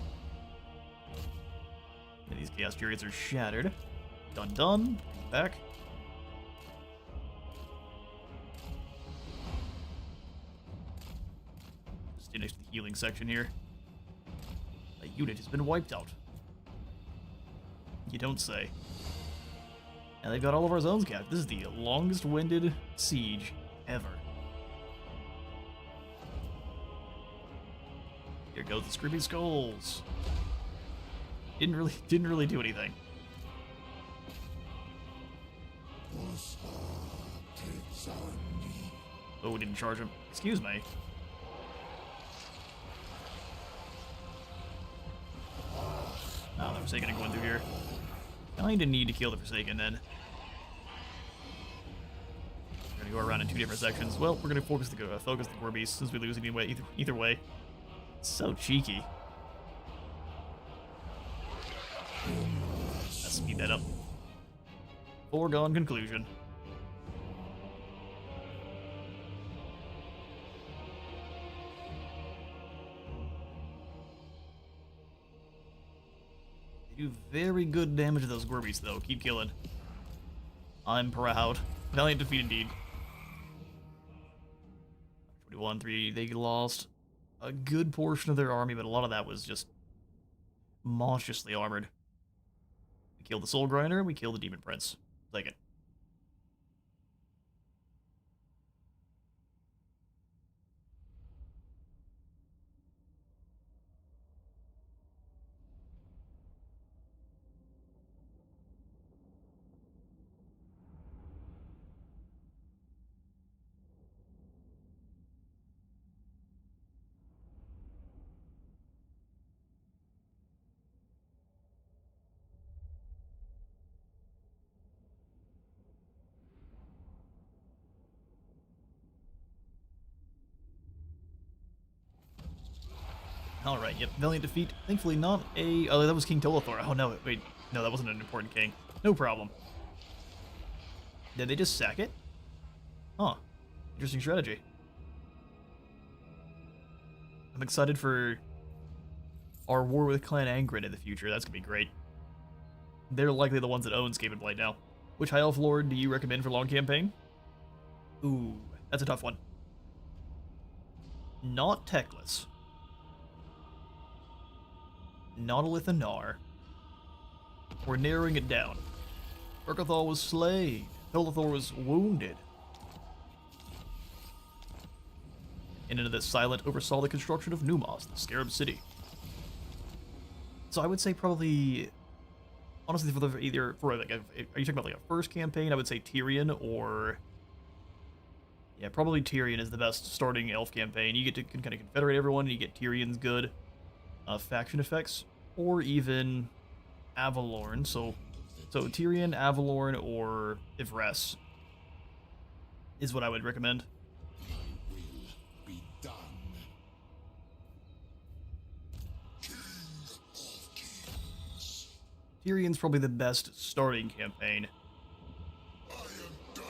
[SPEAKER 1] Yeah, these chaos chariots are shattered. Done. Back. Stay next to the healing section here. A unit has been wiped out. You don't say. And they've got all of our zones capped. This is the longest-winded siege ever. Here goes the Screaming Skulls. Didn't really do anything. Oh, we didn't charge him. Excuse me. Oh, the Forsaken are going through here. Kinda need to kill the Forsaken then. We're gonna go around in two different sections. Well, we're gonna focus the gore beast since we lose anyway. Either way, it's so cheeky. Let's speed that up. Foregone conclusion. They do very good damage to those gore beasts, though. Keep killing. I'm proud. Valiant defeat indeed. 21-3. They lost a good portion of their army, but a lot of that was just monstrously armored. We kill the Soul Grinder, we kill the Demon Prince. Take it. Alright, yep, valiant defeat. Thankfully not a... Oh, that was King Tolathor. Oh no, wait. No, that wasn't an important king. No problem. Did they just sack it? Huh. Interesting strategy. I'm excited for our war with Clan Angrid in the future. That's gonna be great. They're likely the ones that own Escape and Blade now. Which High Elf Lord do you recommend for long campaign? Ooh, that's a tough one. Not Teclis. Not Alithanar. We're narrowing it down. Urkathal was slain. Tolathor was wounded. And into the Silent oversaw the construction of Numos, the Scarab City. So I would say probably, honestly, for like, are you talking about like a first campaign? I would say Tyrion, or yeah, probably Tyrion is the best starting elf campaign. You get to kind of confederate everyone, and you get Tyrion's good faction effects, or even Avalorn. So Tyrion, Avalorn, or Ivres is what I would recommend.
[SPEAKER 3] Will be done.
[SPEAKER 1] Tyrion's probably the best starting campaign.
[SPEAKER 2] I am done.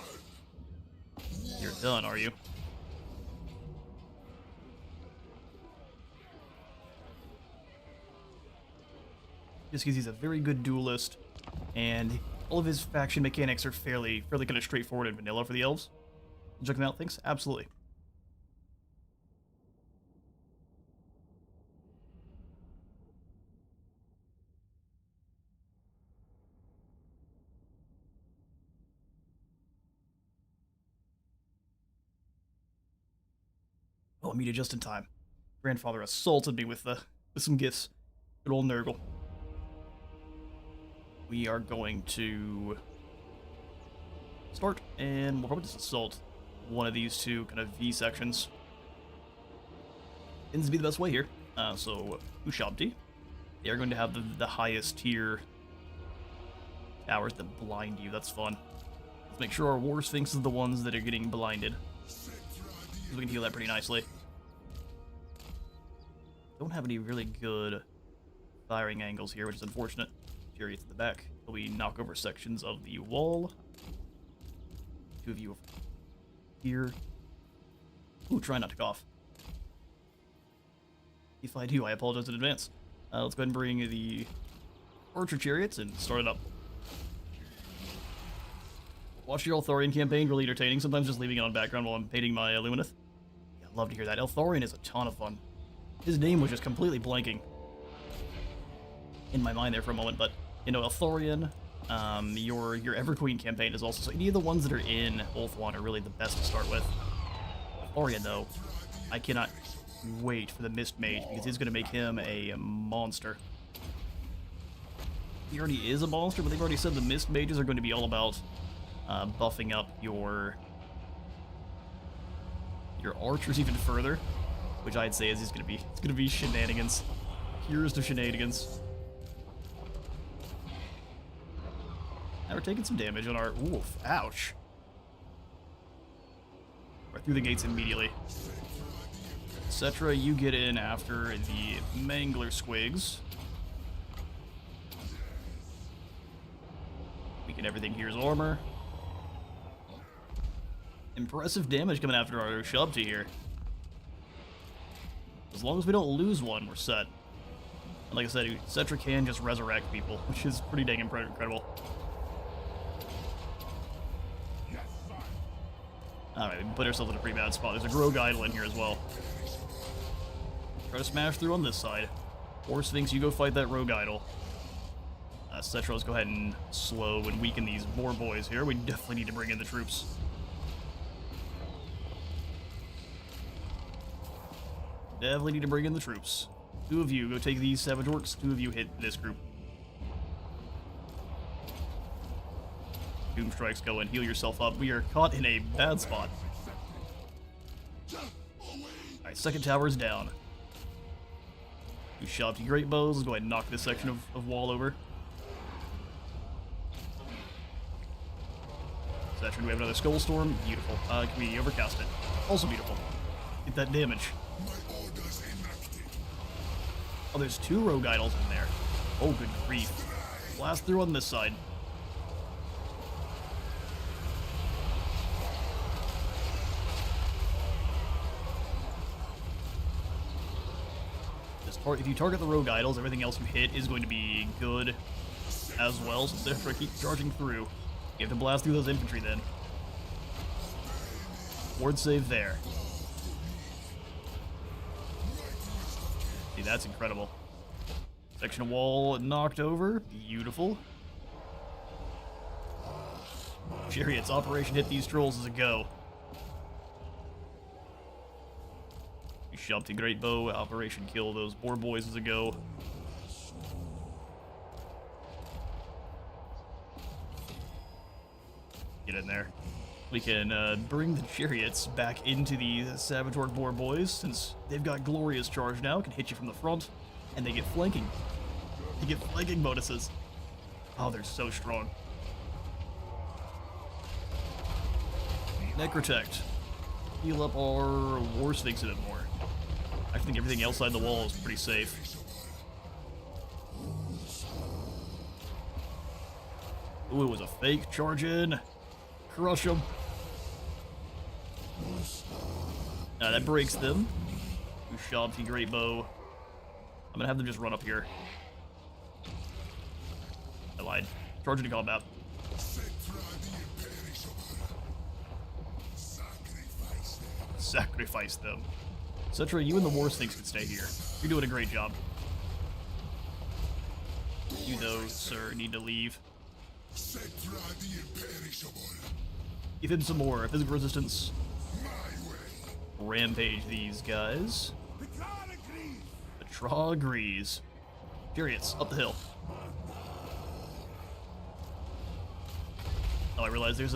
[SPEAKER 1] You're done, are you? Just because he's a very good duelist, and all of his faction mechanics are fairly kind of straightforward and vanilla for the elves. Check them out, thanks? Absolutely. Oh, I muted just in time. Grandfather assaulted me with some gifts. Good old Nurgle. We are going to start, and we'll probably just assault one of these two kind of V sections. Tends to be the best way here. So Ushabti, they are going to have the highest tier towers that blind you. That's fun. Let's make sure our War Sphinx is the ones that are getting blinded. We can heal that pretty nicely. Don't have any really good firing angles here, which is unfortunate. Chariots at the back. We knock over sections of the wall. Two of you here. Ooh, try not to cough. If I do, I apologize in advance. Let's go ahead and bring the archer chariots and start it up. Watch your Eltharion campaign, really entertaining. Sometimes just leaving it on background while I'm painting my Lumineth. Yeah, I'd love to hear that. Eltharion is a ton of fun. His name was just completely blanking in my mind there for a moment, but you know, Eltharion, your Everqueen campaign is also, so any of the ones that are in Ulthuan are really the best to start with. Eltharion, though, I cannot wait for the Mist Mage, because he's going to make him a monster. He already is a monster, but they've already said the Mist Mages are going to be all about buffing up your archers even further, which I'd say is it's gonna be shenanigans, purest of shenanigans. Now we're taking some damage on our oof, ouch. Right through the gates immediately. Settra, you get in after the Mangler Squigs. Weaken everything here's armor. Impressive damage coming after our Ushabti here. As long as we don't lose one, we're set. And like I said, Settra can just resurrect people, which is pretty dang incredible. Alright, we put ourselves in a pretty bad spot. There's a Grog Idol in here as well. Try to smash through on this side. War Sphinx, you go fight that Rogue Idol. Settra, let's go ahead and slow and weaken these boar boys here. We definitely need to bring in the troops. Definitely need to bring in the troops. 2 of you go take these savage orcs. 2 of you hit this group. Doom strikes, go and heal yourself up. We are caught in a bad spot. Alright, second tower is down. You shot the great bows. Let's go ahead and knock this section of wall over. Settra, do we have another Skull Storm? Beautiful. Can we overcast it? Also beautiful. Get that damage. Oh, there's 2 rogue idols in there. Oh, good grief. Blast through on this side. If you target the rogue idols, everything else you hit is going to be good as well, so therefore keep charging through. You have to blast through those infantry then. Ward save there. See, that's incredible. Section of wall knocked over. Beautiful. Chariots, Operation Hit These Trolls is a go. You shot the great bow. Operation Kill Those boar boys is a go. Get in there. We can bring the chariots back into the Savage Orc boar boys, since they've got glorious charge now. Can hit you from the front, and they get flanking. They get flanking bonuses. Oh, they're so strong. Necrotect. Heal up our War Sphinx a bit more. I think everything outside the wall is pretty safe. Ooh, it was a fake. Charge in. Crush them. That breaks them. Ushabti Great Bow. I'm gonna have them just run up here. I lied. Charge into combat. Sacrifice them. Settra, you and the War Sphinx can stay here. You're doing a great job. You, though, sir, need to leave. Give him some more physical resistance. Rampage these guys. The Traw agrees. Chariots, up the hill. Oh, I realize there's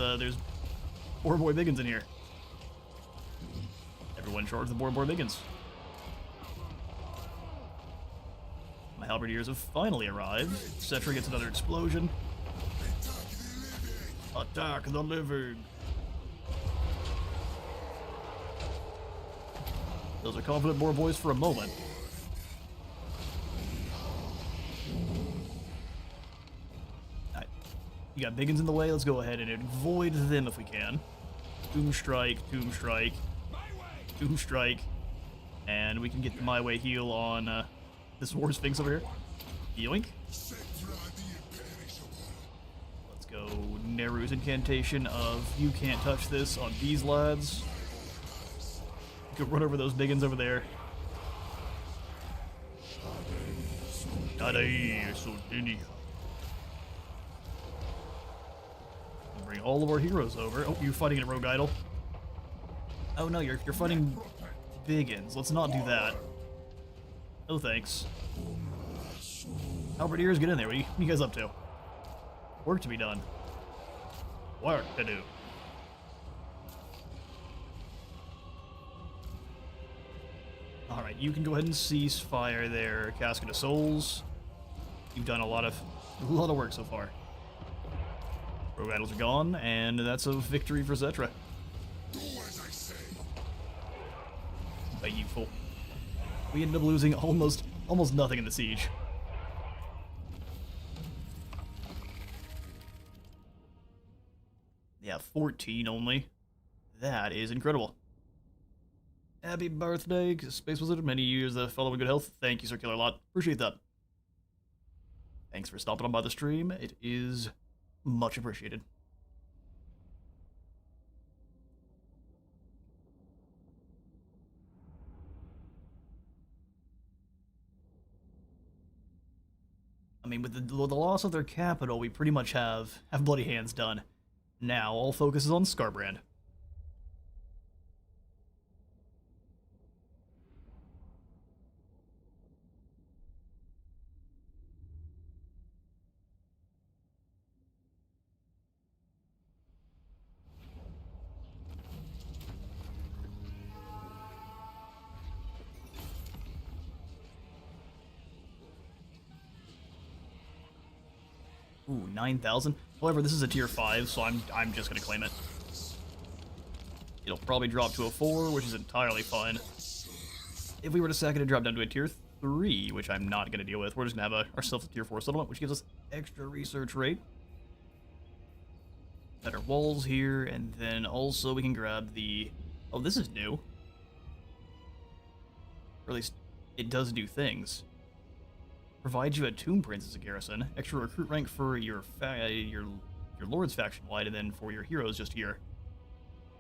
[SPEAKER 1] boar boy biggins in here. Everyone charge the boar boy biggins. My halberdiers have finally arrived. Settra gets another explosion. Attack the living. Those are confident boar boys for a moment. Alright. You got biggins in the way. Let's go ahead and avoid them if we can. Doom strike, Doom strike, Doom strike. And we can get the My Way heal on this War Sphinx over here. Yoink. Let's go Neru's incantation of you can't touch this on these lads. Go run over those biggins over there. Bring all of our heroes over. Oh, you're fighting a rogue idol. Oh no, you're fighting biggins. Let's not do that. No thanks. Halberdiers, get in there. What are you guys up to? Work to be done. Work to do. Alright, you can go ahead and cease fire there, Casket of Souls. You've done a lot of work so far. Rogue idols are gone, and that's a victory for Settra.
[SPEAKER 2] Do as I say.
[SPEAKER 1] But you fool. We ended up losing almost nothing in the siege. Yeah, 14 only. That is incredible. Happy birthday, Space Wizard. Many years following good health. Thank you, Circular Lot. Appreciate that. Thanks for stopping on by the stream. It is much appreciated. I mean, with the loss of their capital, we pretty much have Bloody Handz done. Now, all focus is on Scarbrand. Ooh, 9,000. However, this is a tier 5, so I'm just gonna claim it. It'll probably drop to a 4, which is entirely fine. If we were to sack it and drop down to a tier 3, which I'm not gonna deal with, we're just gonna have ourselves a tier 4 settlement, which gives us extra research rate. Better walls here, and then also we can grab the... Oh, this is new. Or at least, it does new things. Provides you a Tomb Prince as a garrison, extra recruit rank for your Lord's faction wide, and then for your heroes just here.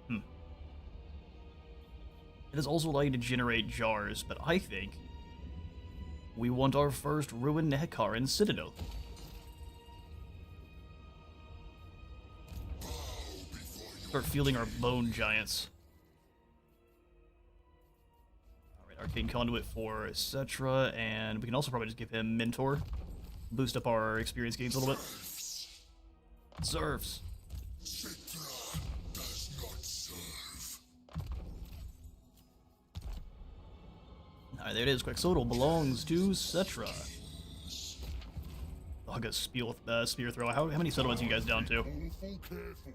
[SPEAKER 1] It does also allow you to generate jars, but I think we want our first ruined Hekaran Citadel. Start fielding our bone giants. Arcane Conduit for Settra, and we can also probably just give him Mentor. Boost up our experience gains a little bit. Serfs.
[SPEAKER 2] Settra does not serve.
[SPEAKER 1] Alright, there it is. Quixotle belongs to Settra. I'll get spear throw. How many settlements are you guys down to?
[SPEAKER 2] Awful careful.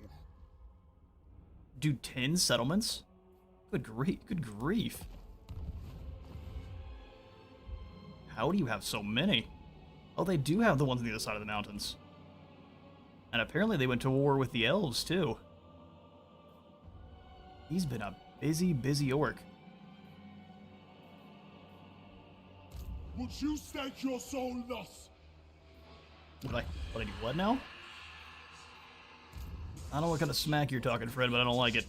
[SPEAKER 1] Dude, 10 settlements? Good grief. Good grief. How do you have so many? Oh, they do have the ones on the other side of the mountains. And apparently they went to war with the elves, too. He's been a busy, busy orc.
[SPEAKER 2] Would you stake your soul thus?
[SPEAKER 1] What I do what now? I don't know what kind of smack you're talking, Fred, but I don't like it.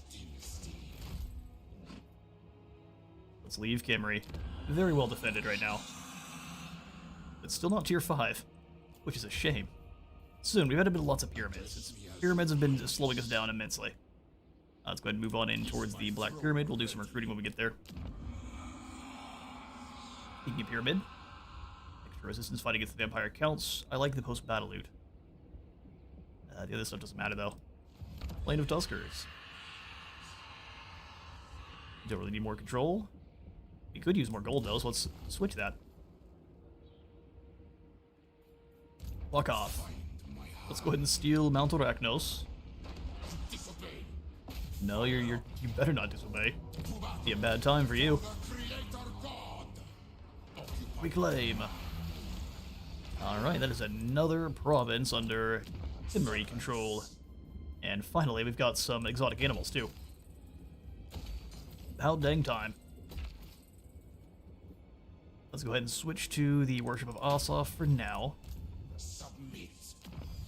[SPEAKER 1] Let's leave Kimmery. Very well defended right now. It's still not tier 5, which is a shame. Soon, we've had a bit of lots of pyramids. Pyramids have been slowing us down immensely. Let's go ahead and move on in towards the Black Pyramid. We'll do some recruiting when we get there. Speaking of Pyramid, extra resistance fight against the Vampire Counts. I like the post-battle loot. The other stuff doesn't matter, though. Plain of Tuskers. Don't really need more control. We could use more gold, though, so let's switch that. Fuck off. Let's go ahead and steal Mount Arachnos. No, you better not disobey. Be a bad time for you. Reclaim. Alright, that is another province under Kimmery control. And finally, we've got some exotic animals, too. About dang time. Let's go ahead and switch to the Worship of Asaf for now.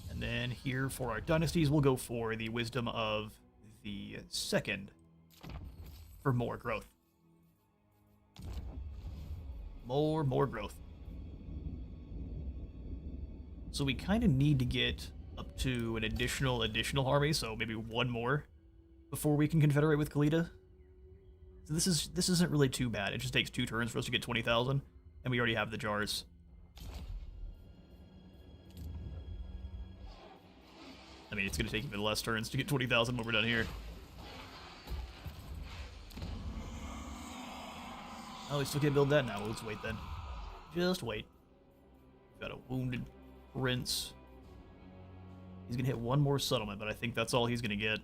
[SPEAKER 1] And then here for our dynasties, we'll go for the Wisdom of the Second for more growth. More growth. So we kind of need to get up to an additional army, so maybe one more before we can confederate with Khalida. So this isn't really too bad. It just takes 2 turns for us to get 20,000, and we already have the jars. I mean, it's going to take even less turns to get 20,000 when we're done here. Oh, we still can't build that now. Well, let's wait then. Just wait. Got a wounded prince. He's going to hit one more settlement, but I think that's all he's going to get.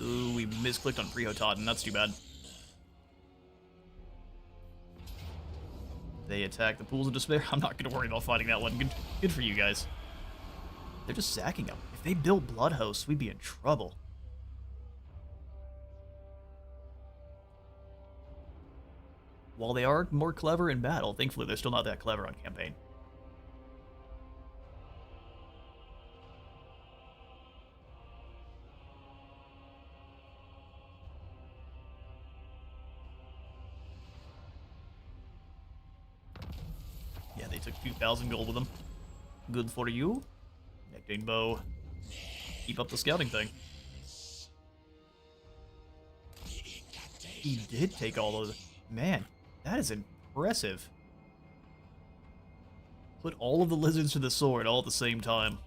[SPEAKER 1] Ooh, we misclicked on Prihotaten. That's too bad. They attack the Pools of Despair. I'm not going to worry about fighting that one. Good for you guys. They're just sacking them. If they built Blood Hosts, we'd be in trouble. While they are more clever in battle, thankfully they're still not that clever on campaign. took 2,000 gold with him. Good for you. Nectane bow. Keep up the scouting thing. He did take all of it. Man, that is impressive. Put all of the lizards to the sword all at the same time.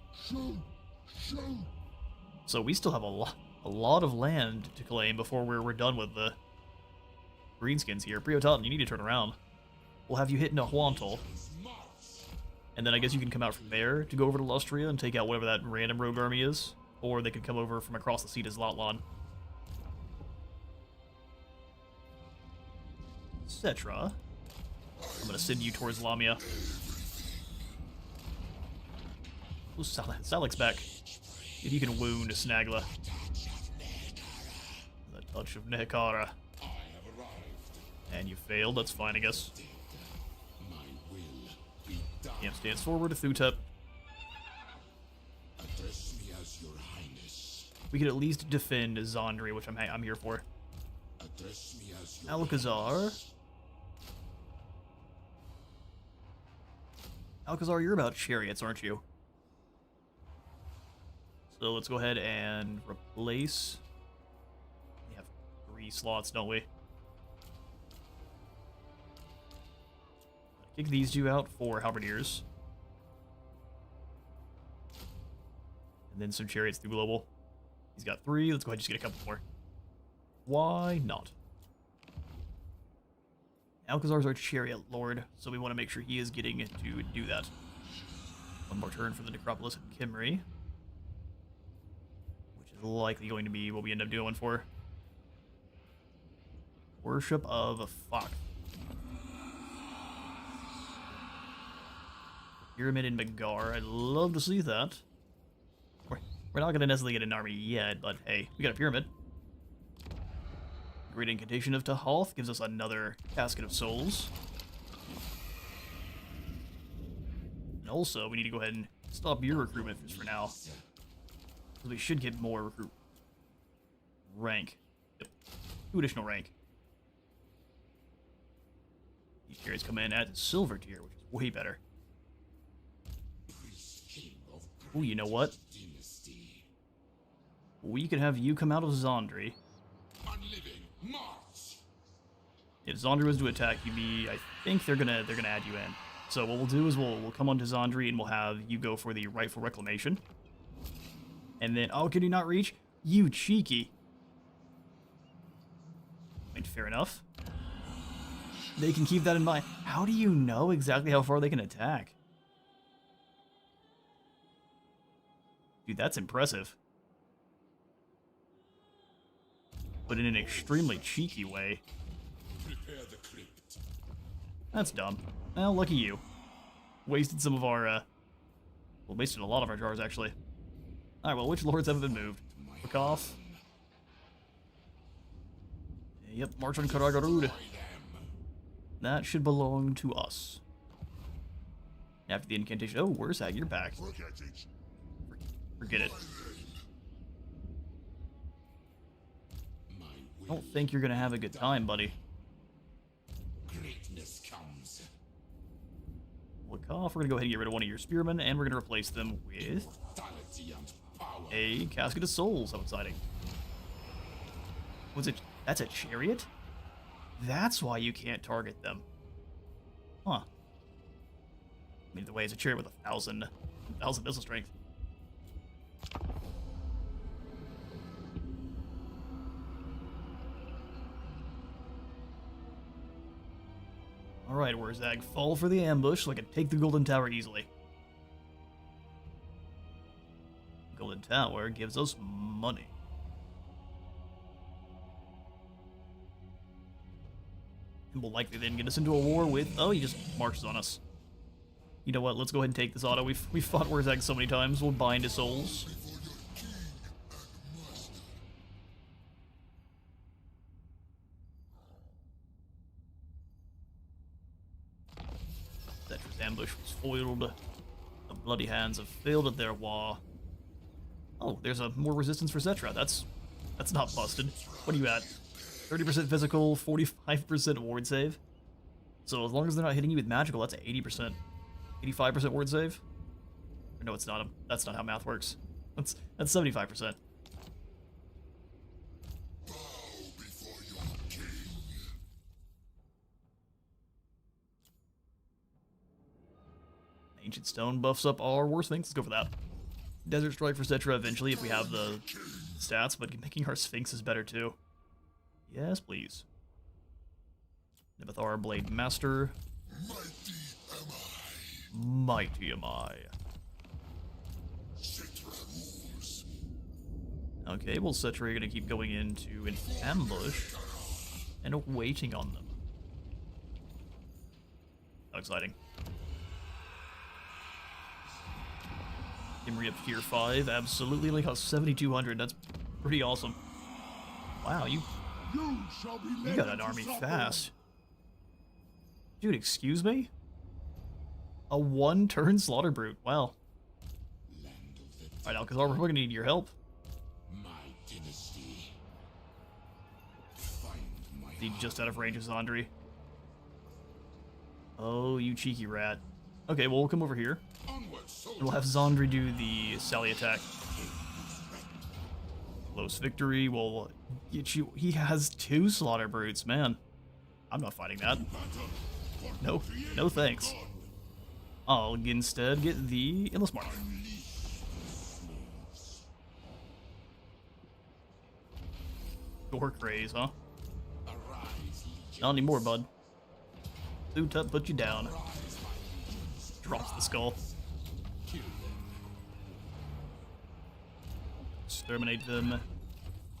[SPEAKER 1] So we still have a lot of land to claim before we're done with the greenskins here. Priotan, you need to turn around. We'll have you hit Nahuantl. And then I guess you can come out from there to go over to Lustria and take out whatever that random rogue army is. Or they could come over from across the sea to Zlatlan. Settra. I'm gonna send you towards Lamia. Ooh, Salik's back. If you can wound Snagla. The touch of Nehekara. And you failed, that's fine, I guess. Camp stands forward to Thutep. We could at least defend Zandri, which I'm here for. Alcazar. Alcazar, you're about chariots, aren't you? So let's go ahead and replace. We have 3 slots, don't we? Kick these 2 out for halberdiers. And then some chariots through global. He's got 3. Let's go ahead and just get a couple more. Why not? Alcazar's our chariot lord, so we want to make sure he is getting to do that. 1 more turn for the Necropolis of Kimri. Which is likely going to be what we end up doing for. Worship of Fuck. Pyramid in Magar. I'd love to see that. We're not going to necessarily get an army yet, but hey, we got a pyramid. Great Incantation of Tahalth gives us another Casket of Souls. And also, we need to go ahead and stop your recruitment just for now. Because we should get more recruit rank. Yep. 2 additional rank. These chariots come in at silver tier, which is way better. Ooh, you know what? We could have you come out of Zandri. If Zandri was to attack you, I think they're gonna add you in. So what we'll do is we'll come onto Zandri and we'll have you go for the rightful reclamation. And then, oh, can you not reach? You cheeky. I mean, fair enough. They can keep that in mind. How do you know exactly how far they can attack? Dude, that's impressive. But in an extremely cheeky way. That's dumb. Well, lucky you. Wasted some of our, well, wasted a lot of our jars, actually. Alright, well, which lords haven't been moved? Wakaf. Yep, march on Karagarud. That should belong to us. After the incantation. Oh, where's that? You're back. Forget it. I don't think you're gonna have a good time, buddy.
[SPEAKER 3] Greatness comes.
[SPEAKER 1] Wakaf, we're gonna go ahead and get rid of one of your spearmen, and we're gonna replace them with a Casket of Souls. How exciting. Was it? That's a chariot? That's why you can't target them. Huh. I mean, the way it's a chariot with 1,000 missile strength. Alright, Wurzag, fall for the ambush so I can take the Golden Tower easily. Golden Tower gives us money. And will likely then get us into a war with... Oh, he just marches on us. You know what, let's go ahead and take this auto. We've fought Wurzag so many times, we'll bind his souls. Settra's ambush was foiled. The Bloody Handz have failed at their Waaagh. Oh, there's a more resistance for Settra. That's not busted. What are you at? 30% physical, 45% ward save. So as long as they're not hitting you with magical, that's 80%. 85% word save? Or no, it's not. That's not how math works. That's 75%.
[SPEAKER 2] Bow before your king.
[SPEAKER 1] Ancient Stone buffs up our worst things. Let's go for that. Desert Strike for Settra eventually if we have the stats, but making our Sphinx is better too. Yes, please. Nevathar Blade Master.
[SPEAKER 2] Mighty am I.
[SPEAKER 1] Mighty am I.
[SPEAKER 2] Settra rules.
[SPEAKER 1] Okay, well, Settra are gonna keep going into an ambush and waiting on them. How exciting. Imri up tier 5, absolutely, like 7,200, that's pretty awesome. Wow, you
[SPEAKER 2] You shall be
[SPEAKER 1] You
[SPEAKER 2] led
[SPEAKER 1] got an
[SPEAKER 2] into
[SPEAKER 1] army
[SPEAKER 2] Zorn.
[SPEAKER 1] fast. Dude, excuse me? A one-turn slaughter brute. Wow.
[SPEAKER 3] Land of the
[SPEAKER 1] Alright, Alcazar, we're gonna need your help.
[SPEAKER 3] my dynasty. Find my
[SPEAKER 1] He's just out of range of Zandri. Oh, you cheeky rat. Okay, well, we'll come over here.
[SPEAKER 2] Onward, soldier.
[SPEAKER 1] We'll have Zandri do the Sally attack. Close victory will get you... He has 2 slaughter brutes, man. I'm not fighting that. No, no thanks. I'll instead get the Endless March. Gore craze, huh? Not anymore, bud. Suit put you down. Drops the skull. Exterminate them.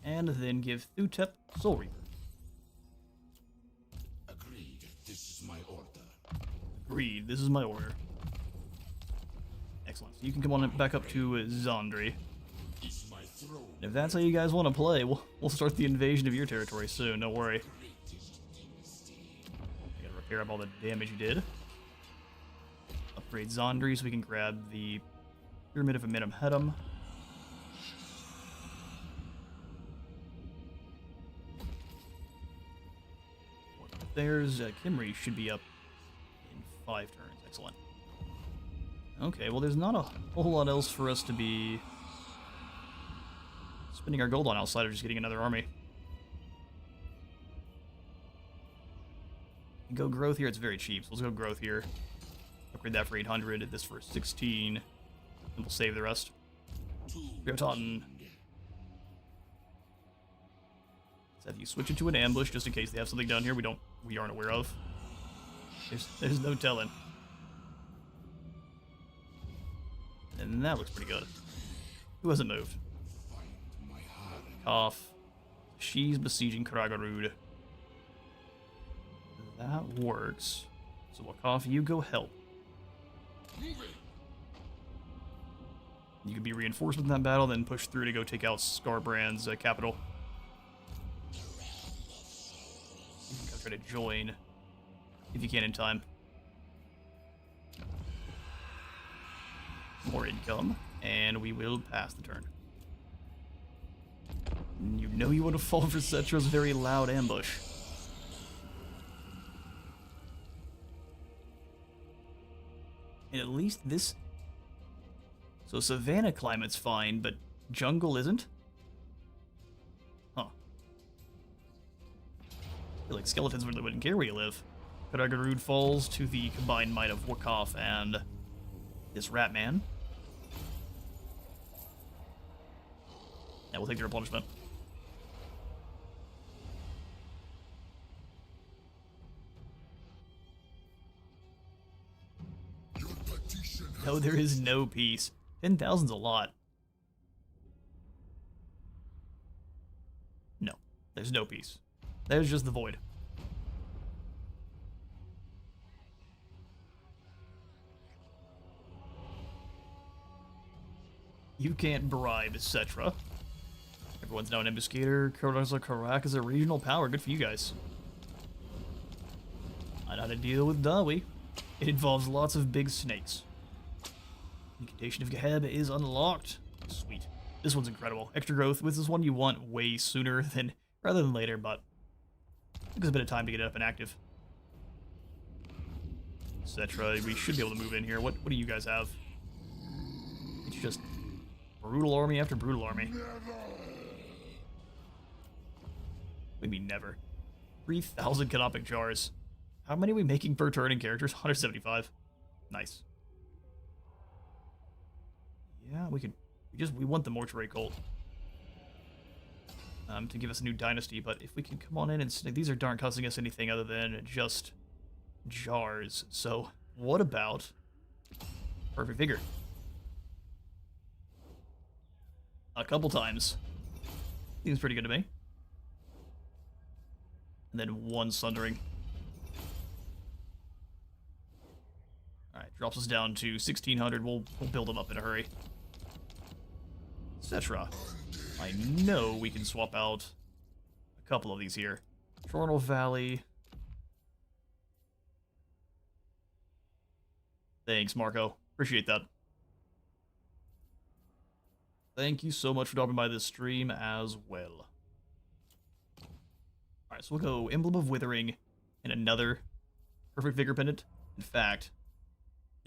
[SPEAKER 1] And then give Thutep Soul Reaper.
[SPEAKER 3] Agreed. This is my order.
[SPEAKER 1] Agreed, this is my order. Excellent. So you can come on back up to Zandri.
[SPEAKER 3] Is my throne
[SPEAKER 1] And if that's how you guys want to play, we'll start the invasion of your territory soon, don't worry.
[SPEAKER 3] greatest dynasty?
[SPEAKER 1] I gotta repair up all the damage you did. Upgrade Zandri so we can grab the Pyramid of Amenem Hedum. There's Kimri should be up in 5 turns. Excellent. Okay, well there's not a whole lot else for us to be spending our gold on outside of just getting another army. Go growth here, it's very cheap, so let's go growth here. Upgrade that for 800, this for 16, and we'll save the rest. Go Totten. Let's have you switch it to an ambush just in case they have something down here we aren't aware of. There's no telling. And that looks pretty good. Who hasn't moved?
[SPEAKER 3] Find my heart.
[SPEAKER 1] Cough. She's besieging Karagarud. That works. So Wakaff, you go help.
[SPEAKER 2] Moving.
[SPEAKER 1] You can be reinforced in that battle, then push through to go take out Scarbrand's capital. You can go try to join if you can in time. More income, and we will pass the turn. You know you want to fall for Settra's very loud ambush. And at least this... So Savannah climate's fine, but jungle isn't? Huh. I feel like skeletons really wouldn't care where you live. Karagarud falls to the combined might of Wakaff and this rat man. And we'll take their punishment.
[SPEAKER 2] Your petition has
[SPEAKER 1] No, there is no peace. 10,000's a lot. No, there's no peace. There's just the void. You can't bribe Settra. Everyone's now an ambuscator. Karak is a regional power. Good for you guys. I know how to deal with Dawi. It involves lots of big snakes. Incantation of Geheb is unlocked. Sweet. This one's incredible. Extra growth. This is one you want way sooner than rather than later, but it took us a bit of time to get it up and active. Settra. We should be able to move in here. What do you guys have? It's just brutal army after brutal army. Maybe never. 3,000 canopic jars. How many are we making per turn in characters? 175. Nice. Yeah, we want the mortuary cult. To give us a new dynasty, but if we can come on in and these aren't costing us anything other than just jars. So what about perfect vigor? A couple times. Seems pretty good to me. And then one sundering. Alright, drops us down to 1,600. We'll build them up in a hurry. Settra. I know we can swap out a couple of these here. Tornal Valley. Thanks, Marco. Appreciate that. Thank you so much for dropping by this stream as well. Alright, so we'll go Emblem of Withering and another Perfect Vigor Pendant. In fact,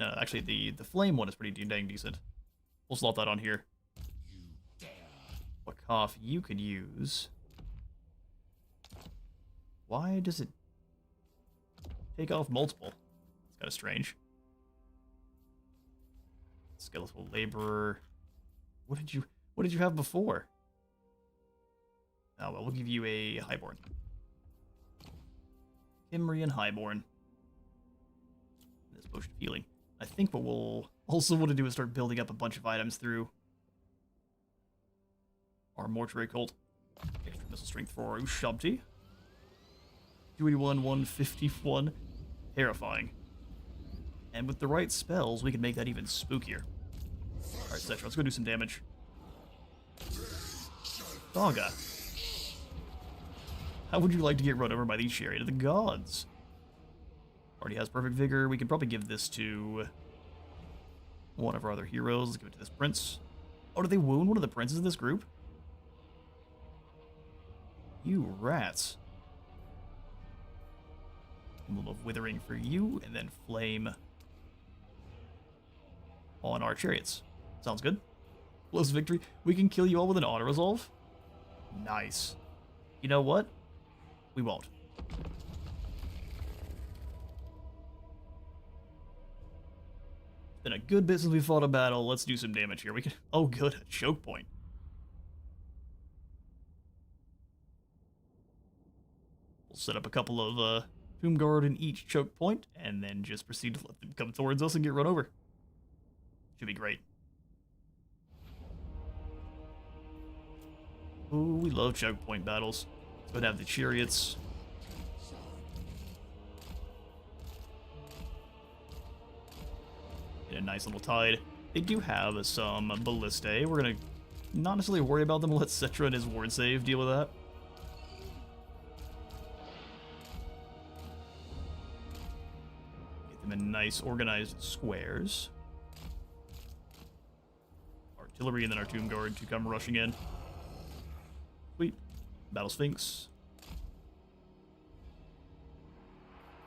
[SPEAKER 1] no, actually the Flame one is pretty dang decent. We'll slot that on here. Waaagh, you could use... Why does it take off multiple? It's kind of strange. Skeletal Laborer. What did you have before? Oh well, we'll give you a Highborn. Himrian Highborn. This potion of healing. I think what we'll also want to do is start building up a bunch of items through our mortuary cult. Extra missile strength for Ushabti. 281, 151. Terrifying. And with the right spells, we can make that even spookier. Alright, Settra, let's go do some damage. Waaagh. How would you like to get run over by these chariot of the gods? Already has perfect vigor. We could probably give this to one of our other heroes. Let's give it to this prince. Oh, did they wound one of the princes in this group? You rats. Emblem of Withering for you, and then Flame on our chariots. Sounds good. Close victory. We can kill you all with an auto resolve. Nice. You know what? We won't. Been a good bit since we fought a battle. Let's do some damage here. We can. Oh, good. A choke point. We'll set up a couple of Tomb Guard in each choke point, and then just proceed to let them come towards us and get run over. Should be great. Ooh, we love choke point battles. Let's go have the chariots. Get a nice little tide. They do have some ballistae. We're gonna not necessarily worry about them. Let Settra and his ward save deal with that. Get them in nice organized squares. Artillery and then our Tomb Guard to come rushing in. Sweet. Battle Sphinx.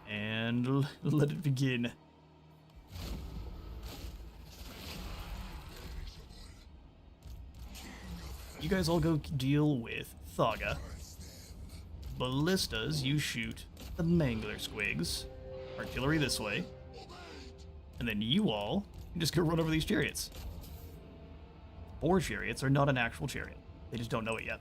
[SPEAKER 1] And let it begin. You guys all go deal with Waaagh. Ballistas, you shoot the Mangler Squigs. Artillery this way. And then you all can just go run over these chariots. Boar chariots are not an actual chariot. They just don't know it yet.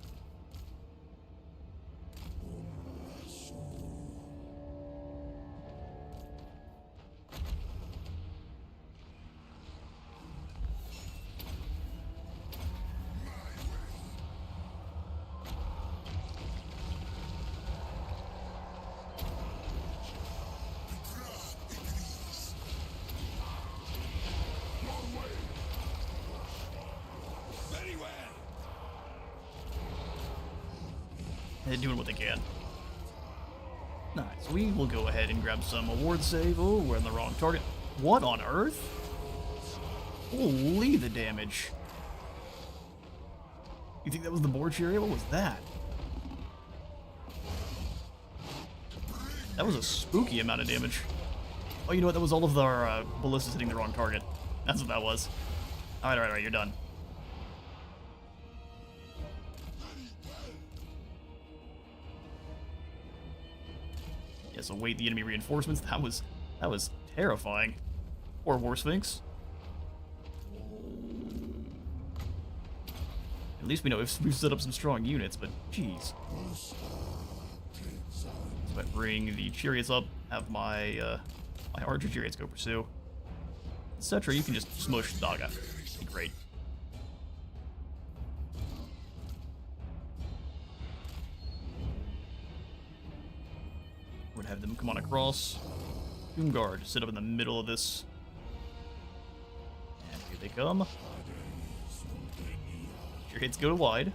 [SPEAKER 1] They're doing what they can. Nice. We will go ahead and grab some award save. Oh, we're on the wrong target. What on earth? Holy the damage. You think that was the boar chariot? What was that? That was a spooky amount of damage. Oh, you know what? That was all of our ballistas hitting the wrong target. That's what that was. Alright, you're done. Yeah, so wait the enemy reinforcements. That was terrifying. Poor War Sphinx. At least we know we've set up some strong units, but jeez. So I bring the chariots up, have my my archer chariots go pursue. Settra, you can just smush Nagash. Be great. We're gonna have them come on across. Doomguard, sit up in the middle of this. And here they come. Chariots go to wide.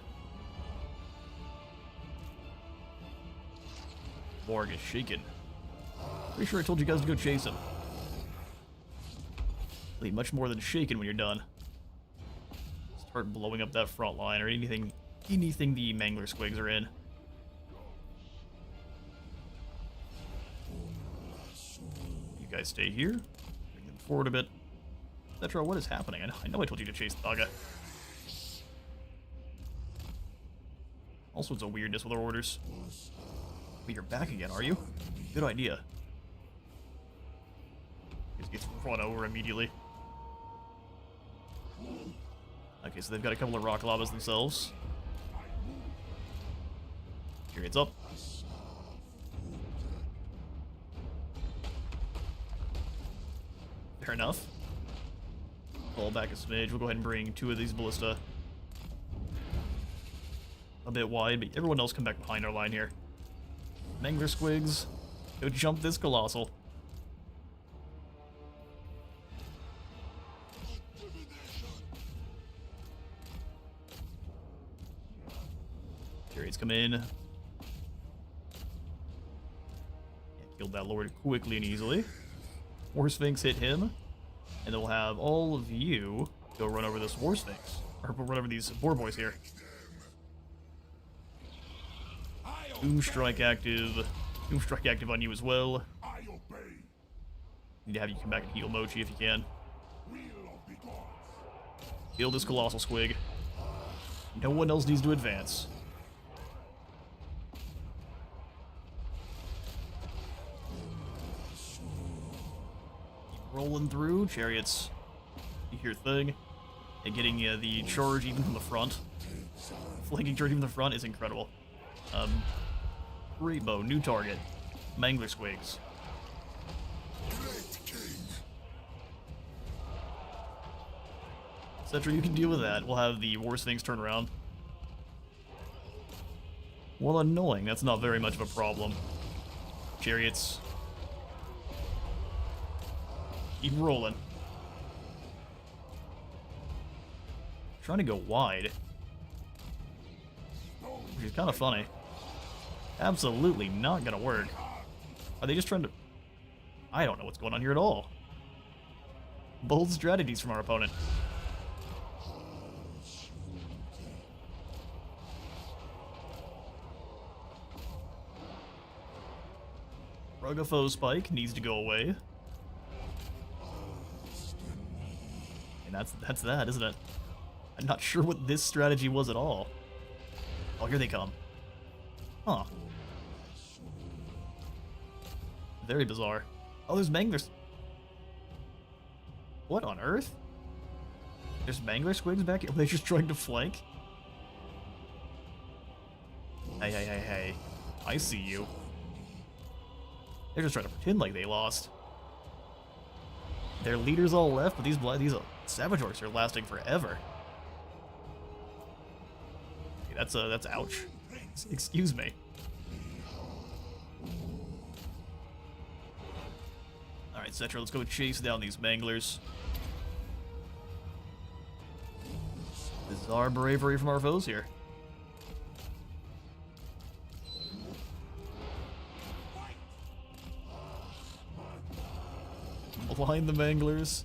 [SPEAKER 1] Warg is shaken. Pretty sure I told you guys to go chase him. Be much more than shaken when you're done. Start blowing up that front line or anything the Mangler Squigs are in. You guys stay here. Bring them forward a bit. Settra, what is happening? I know I told you to chase Waaagh. All sorts of weirdness with our orders. But you're back again, are you? Good idea. Just gets run over immediately. Okay, so they've got a couple of rock lavas themselves. Chariots up. Fair enough. Fall back a smidge. We'll go ahead and bring 2 of these ballista a bit wide, but everyone else come back behind our line here. Mangler Squigs, go jump this Colossal. Chariots come in. Yeah, killed that Lord quickly and easily. War Sphinx hit him, and then we'll have all of you go run over this War Sphinx, or run over these Boar Boys here. Doomstrike active. Doomstrike active on you as well.
[SPEAKER 2] I obey.
[SPEAKER 1] Need to have you come back and heal Mochi if you can.
[SPEAKER 2] Will of the gods.
[SPEAKER 1] Heal this Colossal Squig. No one else needs to advance. Keep rolling through. Chariots do your thing. And getting the charge even from the front. Flanking charge even from the front is incredible. Great bow, new target. Mangler Squigs. Settra, you can deal with that. We'll have the War Sphinx turn around. Well, annoying. That's not very much of a problem. Chariots. Keep rolling. Trying to go wide. Which is kind of funny. Absolutely not gonna work. Are they just trying to... I don't know what's going on here at all. Bold strategies from our opponent. Rugafo Spike needs to go away. And that's that, isn't it? I'm not sure what this strategy was at all. Oh, here they come. Huh. Very bizarre. Oh, there's Manglers. What on earth? There's Mangler Squigs back here? Are they just trying to flank? Hey. I see you. They're just trying to pretend like they lost. Their leaders all left, but these Saboteurs are lasting forever. Okay, that's ouch. Excuse me. Alright, Settra, let's go chase down these Manglers. Bizarre bravery from our foes here. Blind the Manglers.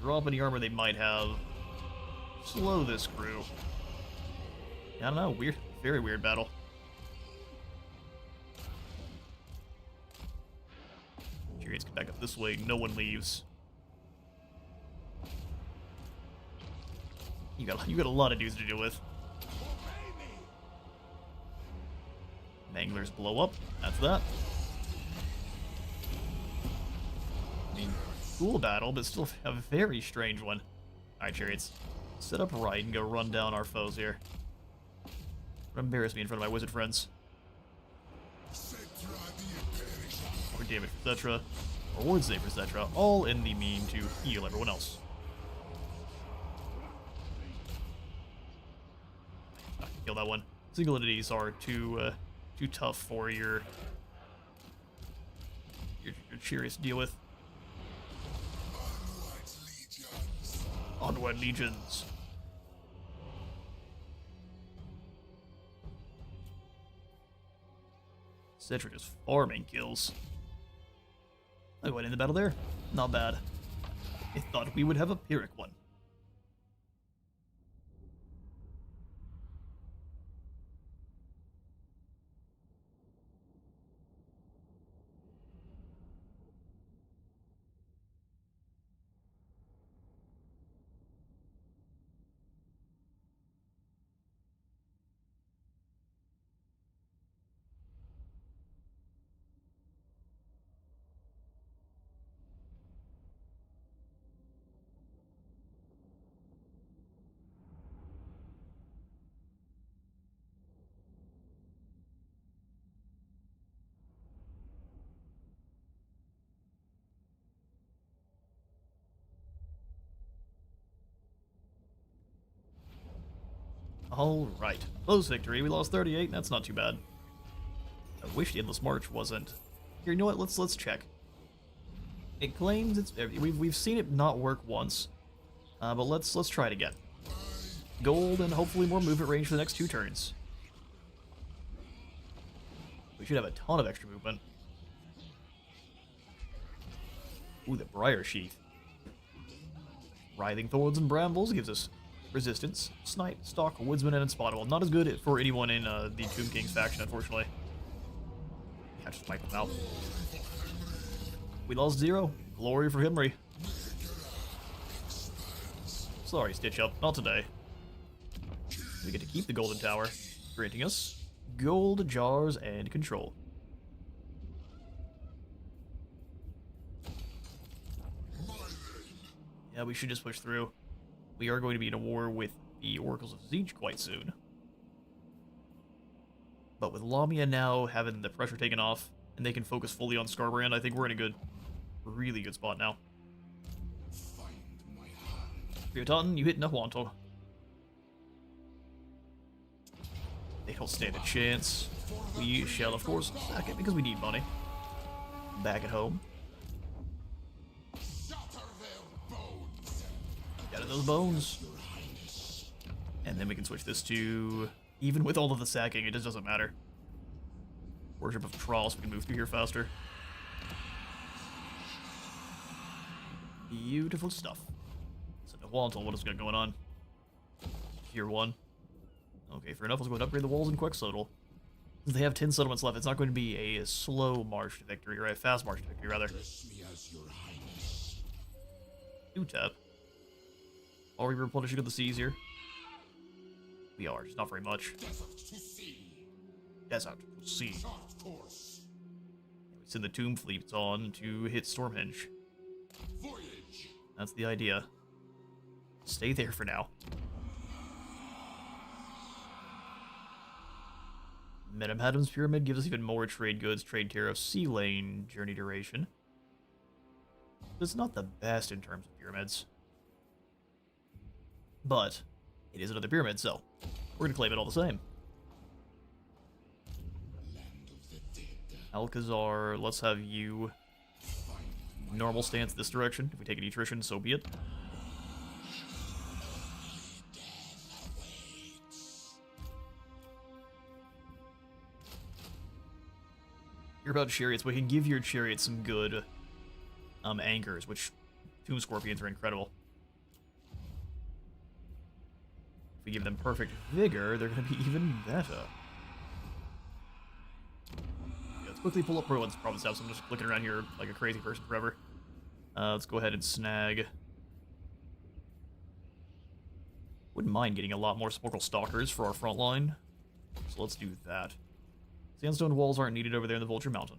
[SPEAKER 1] Drop any armor they might have. Slow this crew. I don't know, weird, very weird battle. Chariots can back up this way. No one leaves. You got a lot of dudes to deal with. Manglers blow up. That's that. I mean, cool battle, but still a very strange one. Alright, Chariots. Set up right and go run down our foes here. Don't embarrass me in front of my wizard friends. More damage for Settra. Or ward save for Settra. All in the mean to heal everyone else. I can kill that one. Single entities are too tough for your Chariots to deal with. Onward legions. Settra just farming kills. I went in the battle there. Not bad. I thought we would have a Pyrrhic one. Alright. Close victory. We lost 38. That's not too bad. I wish the Endless March wasn't. Here, you know what? Let's check. It claims it's... We've seen it not work once. But let's try it again. Gold and hopefully more movement range for the next 2 turns. We should have a ton of extra movement. Ooh, the Briar Sheath. Writhing Thorns and Brambles gives us resistance. Snipe, Stalk, Woodsman, and Unspottable. Not as good for anyone in the Tomb King's faction, unfortunately. Yeah, just wipe them out. We lost 0. Glory for Himri. Sorry, Stitch Up. Not today. We get to keep the Golden Tower, granting us gold, jars, and control. Yeah, we should just push through. We are going to be in a war with the Oracles of Siege quite soon. But with Lamia now having the pressure taken off, and they can focus fully on Scarbrand, I think we're in a really good spot now. Riotan, you hit Nahuanto. They don't stand a chance. We shall, of course, sack it because we need money. Back at home. Out of those bones. And then we can switch this to... Even with all of the sacking, it just doesn't matter. Worship of Trolls, we can move through here faster. Beautiful stuff. So Nahuanto, what is going on? Tier 1. Okay, fair enough. Let's go and upgrade the walls in Quetzalcoatl. Since they have 10 settlements left, it's not going to be a slow march to victory, or a fast march to victory, rather. 2 tap. Are we replenishing of the seas here? We are, just not very much. Desert to sea. We send the Tomb Fleets on to hit Stormhenge. That's the idea. Stay there for now. Madam Adam's Pyramid gives us even more trade goods, trade tariffs, sea lane, journey duration. It's not the best in terms of pyramids. But it is another pyramid, so we're going to claim it all the same. Alcazar, let's have you normal stance this direction. If we take an attrition, so be it. You're about chariots. We can give your chariot some good anchors, which Tomb Scorpions are incredible. If we give them perfect vigor, they're going to be even better. Let's quickly pull up Ruins Province now, so I'm just clicking around here like a crazy person forever. Let's go ahead and snag. Wouldn't mind getting a lot more Sporkle Stalkers for our front line. So let's do that. Sandstone walls aren't needed over there in the Vulture Mountain.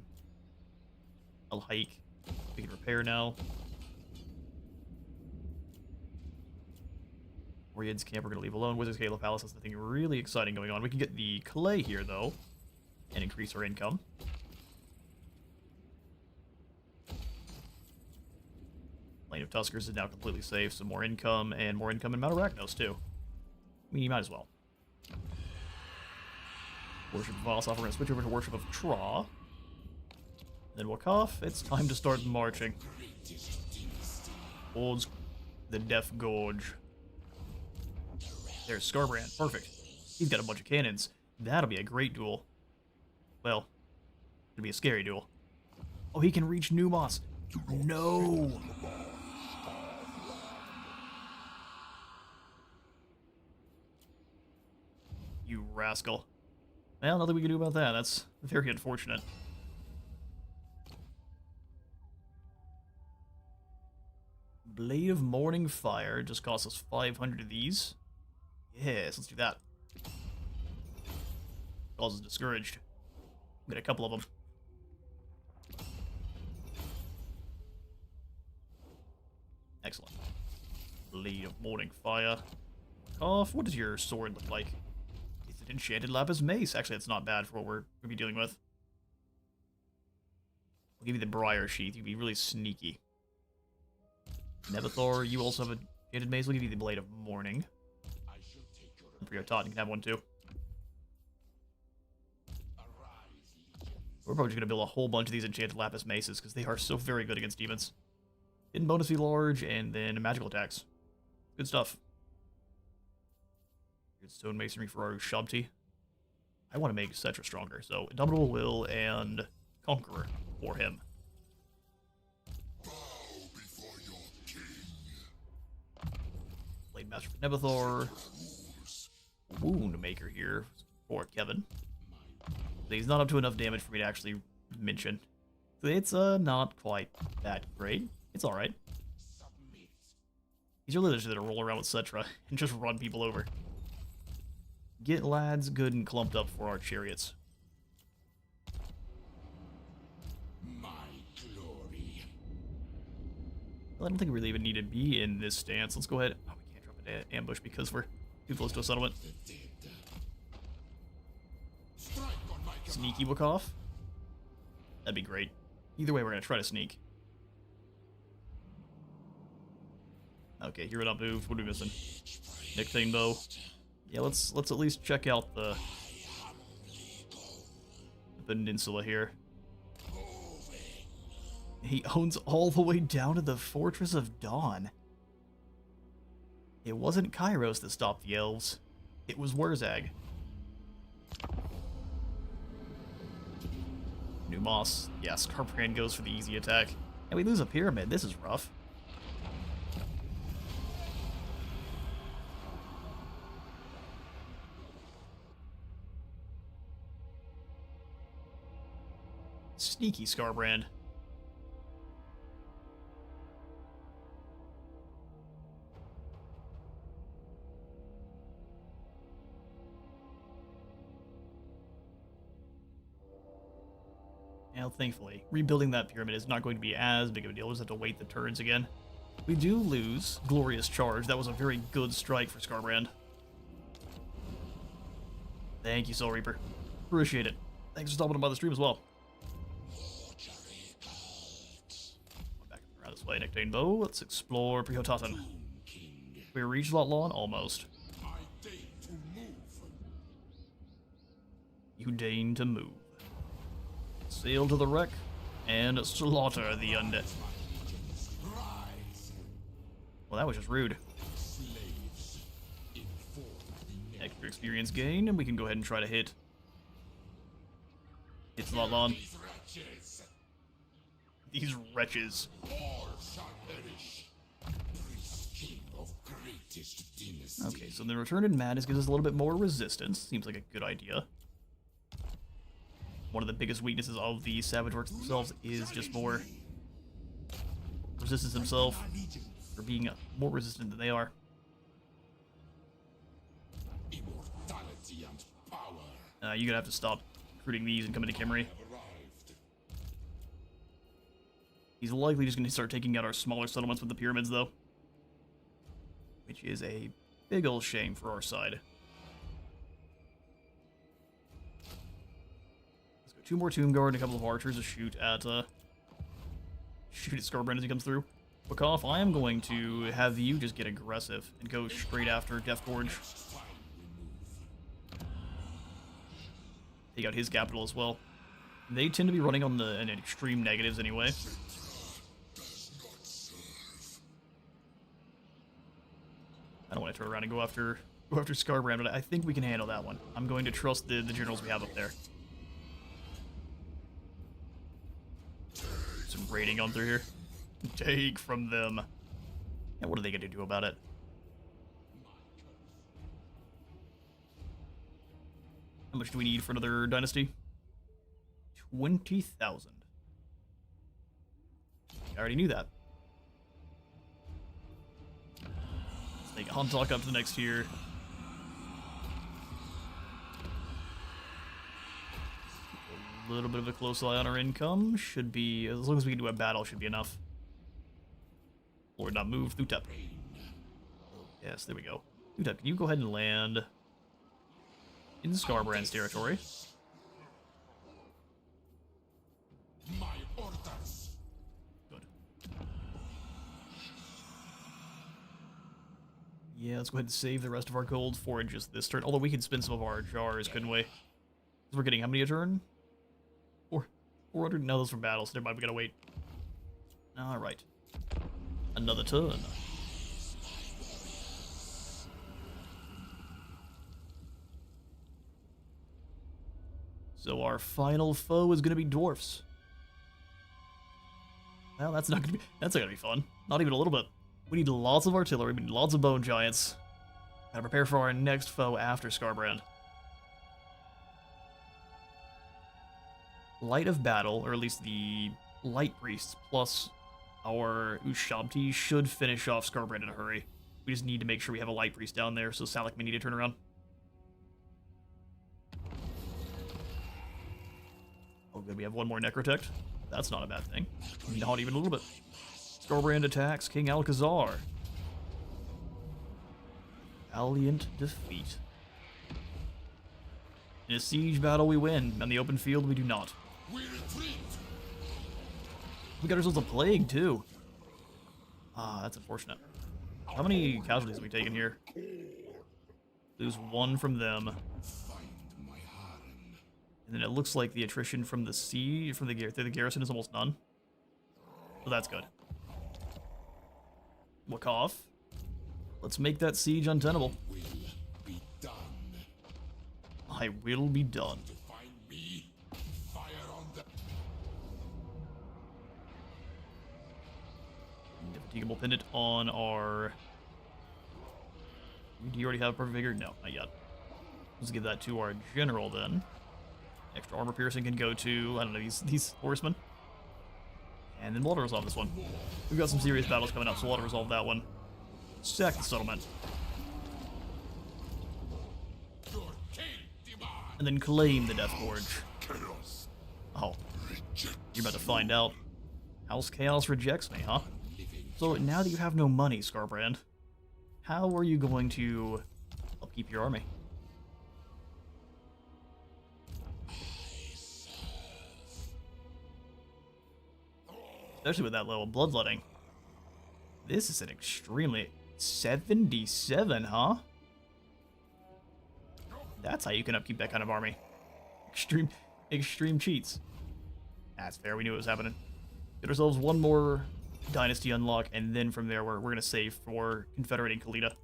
[SPEAKER 1] I'll hike. We can repair now. Warriors camp we're going to leave alone. Wizard's Halo Palace has nothing really exciting going on. We can get the clay here, though, and increase our income. Lane of Tuskers is now completely safe, so more income, and more income in Mount Arachnos, too. I mean, you might as well. Worship of Voss, we're going to switch over to Worship of Tra. Then Waaagh, it's time to start marching. Towards the Death Gorge. There's Skarbrand, perfect. He's got a bunch of cannons. That'll be a great duel. Well, it'll be a scary duel. Oh, he can reach Numos. No! You rascal. Well, nothing we can do about that. That's very unfortunate. Blade of Morning Fire just costs us 500 of these. Yes, let's do that. Calls us discouraged. Get a couple of them. Excellent. Blade of Morning Fire. Off. What does your sword look like? It's an enchanted lapis mace. Actually, that's not bad for what we're going to be dealing with. I'll give you the Briar Sheath. You'd be really sneaky. Nebathor, you also have a enchanted mace. We'll give you the Blade of Morning. For your Totten, you can have one too. We're probably just going to build a whole bunch of these enchanted lapis maces because they are so very good against demons. Hidden bonus be large, and then magical attacks. Good stuff. Good stone masonry for our Shabti. I want to make Settra stronger, so Indomitable Will and Conqueror for him. Blade Master for Nebathor. Wound Maker here for Kevin. He's not up to enough damage for me to actually mention. It's not quite that great. It's alright. He's really just gonna roll around with Settra and just run people over. Get lads good and clumped up for our chariots.
[SPEAKER 3] My glory.
[SPEAKER 1] Well, I don't think we really even need to be in this stance. Let's go ahead. Oh, we can't drop an ambush because we're too close to a settlement. Sneaky Waaagh. That'd be great. Either way, we're gonna try to sneak. Okay, hero not moved. What are we missing? Nictane bow. Yeah, let's at least check out the peninsula here. He owns all the way down to the Fortress of Dawn. It wasn't Kairos that stopped the elves. It was Wurzag. Numos. Yeah, Skarbrand goes for the easy attack. And we lose a pyramid. This is rough. Sneaky Skarbrand. Now, thankfully, rebuilding that pyramid is not going to be as big of a deal. We'll just have to wait the turns again. We do lose Glorious Charge. That was a very good strike for Skarbrand. Thank you, Soul Reaper. Appreciate it. Thanks for stopping by the stream as well. Back around this way, Nictane bow. Let's explore Priotaten. We reached Lot Lawn? Almost. You deign to move. Sail to the wreck and slaughter the undead. Well, that was just rude. Extra experience gain, and we can go ahead and try to hit. It's Lot Lawn. These wretches. Okay, so the Return in Madness gives us a little bit more resistance. Seems like a good idea. one of the biggest weaknesses of the Savage Orcs themselves is just more resistance himself, or being more resistant than they are.
[SPEAKER 3] Immortality and power
[SPEAKER 1] You're gonna have to stop recruiting these and come into Kimmery.
[SPEAKER 3] have arrived.
[SPEAKER 1] He's likely just gonna start taking out our smaller settlements with the pyramids, though, which is a big ol' shame for our side. Let's go 2 more Tomb Guard and a couple of archers to shoot at Scarbrand as he comes through. Waaagh, I am going to have you just get aggressive and go straight after Death Gorge. Take out his capital as well. They tend to be running on the extreme negatives anyway. I don't want to turn around and go after Scarbrand, but I think we can handle that one. I'm going to trust the generals we have up there. Some raiding on through here. Take from them. And what are they going to do about it? How much do we need for another dynasty? 20,000. I already knew that. Let's take a hunt talk up to the next tier. A little bit of a close eye on our income. Should be, as long as we can do a battle, should be enough. Lord, not move. Thutep. Yes, there we go. Thutep, can you go ahead and land in Scarbrand's territory?
[SPEAKER 3] My orders.
[SPEAKER 1] Good. Yeah, let's go ahead and save the rest of our gold for just this turn. Although we could spend some of our jars, couldn't we? 'Cause we're getting how many a turn? 400? No, those for battles. Never mind, we gotta wait. Alright. Another turn. So our final foe is gonna be dwarfs. Well, that's not gonna be fun. Not even a little bit. We need lots of artillery, we need lots of bone giants. Gotta prepare for our next foe after Scarbrand. Light of battle, or at least the light priests, plus our Ushabti should finish off Scarbrand in a hurry. We just need to make sure we have a light priest down there, so Salak may need to turn around. Oh good, we have one more Necrotect. That's not a bad thing. Not even a little bit. Scarbrand attacks King Alcazar. Valiant defeat. In a siege battle we win, on the open field we do not.
[SPEAKER 3] We retreat.
[SPEAKER 1] We got ourselves a plague too. Ah, that's unfortunate. How many casualties have we taken here? Lose 1 from them.
[SPEAKER 3] Find my harem.
[SPEAKER 1] And then it looks like the attrition from the sea, from the garrison is almost none. So that's good. Waaagh, let's make that siege untenable.
[SPEAKER 3] Will be done.
[SPEAKER 1] I will be done.
[SPEAKER 3] To find me. Fire on the.
[SPEAKER 1] Indefatigable pendant on our... Do you already have perfect vigor? No, not yet. Let's give that to our general then. Extra armor piercing can go to, I don't know, these horsemen. And then we'll auto-resolve this one. We've got some serious battles coming up, so we'll auto-resolve that one. Sack the settlement.
[SPEAKER 3] Your king demands.
[SPEAKER 1] And then claim the Death Gorge.
[SPEAKER 2] Chaos.
[SPEAKER 1] Oh, you're about to find out. House Chaos rejects me, huh? So now that you have no money, Scarbrand, how are you going to upkeep your army? Especially with that level of bloodletting. This is an extremely... 77, huh? That's how you can upkeep that kind of army. Extreme cheats. That's fair, we knew it was happening. Get ourselves one more dynasty unlock, and then from there we're gonna save for Confederating Khalida.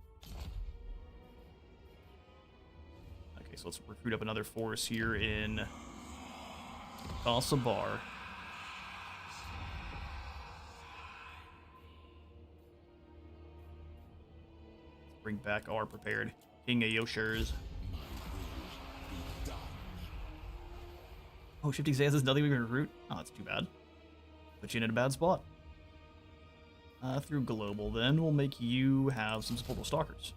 [SPEAKER 1] Okay, so let's recruit up another force here in Kasabar. Bring back our prepared King Ayoshers. Oh, shifting sands is nothing we can recruit? Oh, that's too bad. Put you in a bad spot. Through global, then we'll make you have some supportable stalkers.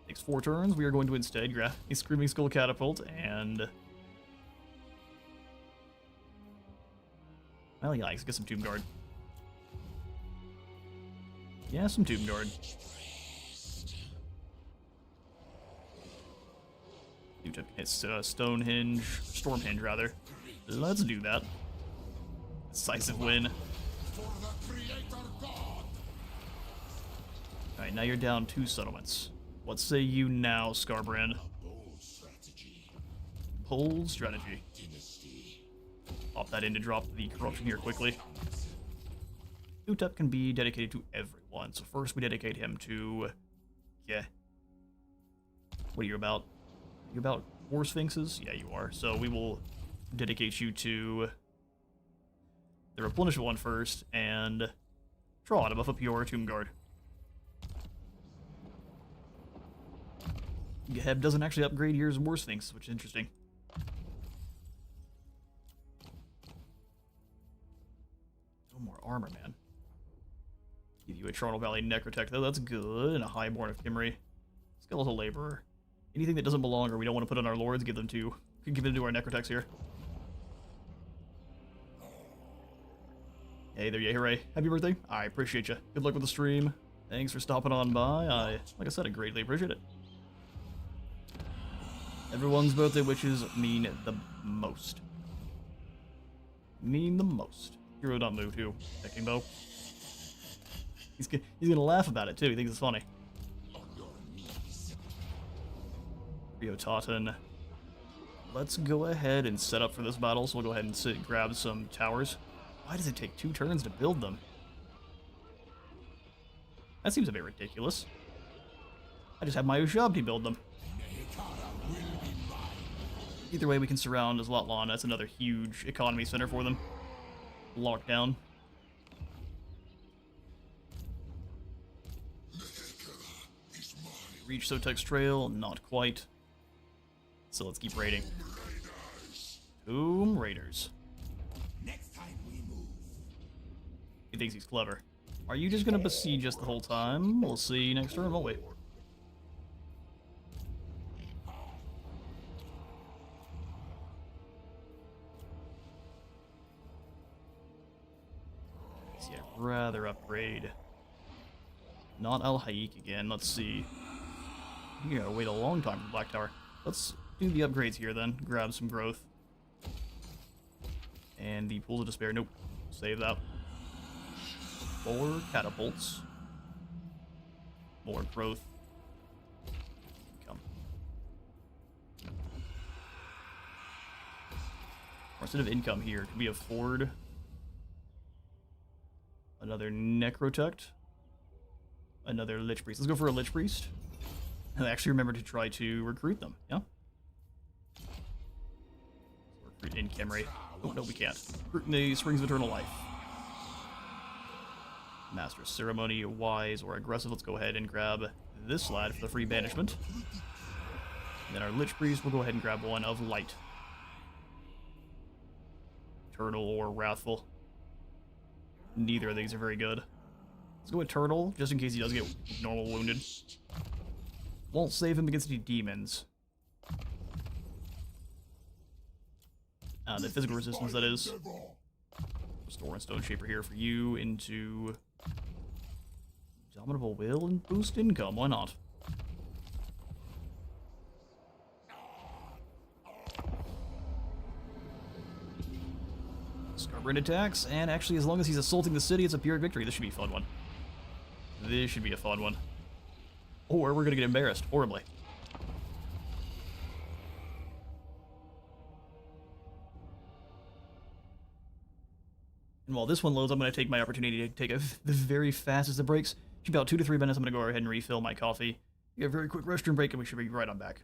[SPEAKER 1] Takes 4 turns. We are going to instead grab a Screaming Skull Catapult and... Well, yeah, let's get some Tomb Guard. Yeah, some Tomb Guard. It's Stonehenge, Stormhenge rather. Let's do that. Decisive win. Alright, now you're down 2 settlements. What say you now, Scarbrand? Bold strategy. Pop that in to drop the corruption here quickly. Utep can be dedicated to everyone, so first we dedicate him to... Yeah. What are you about? You about War Sphinxes? Yeah, you are. So we will dedicate you to the Replenishment one first, and draw to buff up your Tomb Guard. Geheb doesn't actually upgrade yours War Sphinx, which is interesting. No more armor, man. Give you a Charnel Valley Necrotech, though. That's good. And a Highborn of Kimmery. Skeletal Laborer. Anything that doesn't belong or we don't want to put on our lords, give them to our Necrotechs here. Hey there, yay, hooray. Happy birthday. I appreciate you. Good luck with the stream. Thanks for stopping on by. Like I said, I greatly appreciate it. Everyone's birthday wishes mean the most. Mean the most. Hero don't move too. Checking bow. He's gonna laugh about it too. He thinks it's funny. Rio Totten. Let's go ahead and set up for this battle. So we'll go ahead and grab some towers. Why does it take 2 turns to build them? That seems a bit ridiculous. I just have my Ushabti build them. Either way, we can surround Zlatlan. That's another huge economy center for them. Lockdown. Reach Sotek's Trail? Not quite. So let's keep raiding. Tomb Raiders.
[SPEAKER 3] Next time we move.
[SPEAKER 1] He thinks he's clever. Are you just gonna besiege us the whole time? We'll see next turn, won't we? See, I'd rather upgrade. Not Al Haik again. Let's see. You gotta wait a long time for Black Tower. Let's do the upgrades here then. Grab some growth. And the Pools of Despair. Nope. Save that. 4 catapults. More growth. Come. Instead of income here, can we afford another Necrotect? Another Lich Priest. Let's go for a Lich Priest. And actually remember to try to recruit them, yeah? Recruit in Kimmery. Oh, no, we can't. Recruit in the Springs of Eternal Life. Master of Ceremony, Wise, or Aggressive. Let's go ahead and grab this lad for the free banishment. And then our Lich Priest, we'll go ahead and grab one of Light. Eternal or Wrathful. Neither of these are very good. Let's go with Eternal, just in case he does get normal wounded. Won't save him against any demons. The physical resistance, that is. Restore and Stone Shaper here for you into Dominable Will and boost income. Why not? Scarbrand attacks, and actually, as long as he's assaulting the city, it's a pure victory. This should be a fun one. This should be a fun one. Or we're gonna get embarrassed horribly. And while this one loads, I'm gonna take my opportunity to take the very fast as it breaks. About 2 to 3 minutes. I'm gonna go ahead and refill my coffee. Get a very quick restroom break, and we should be right on back.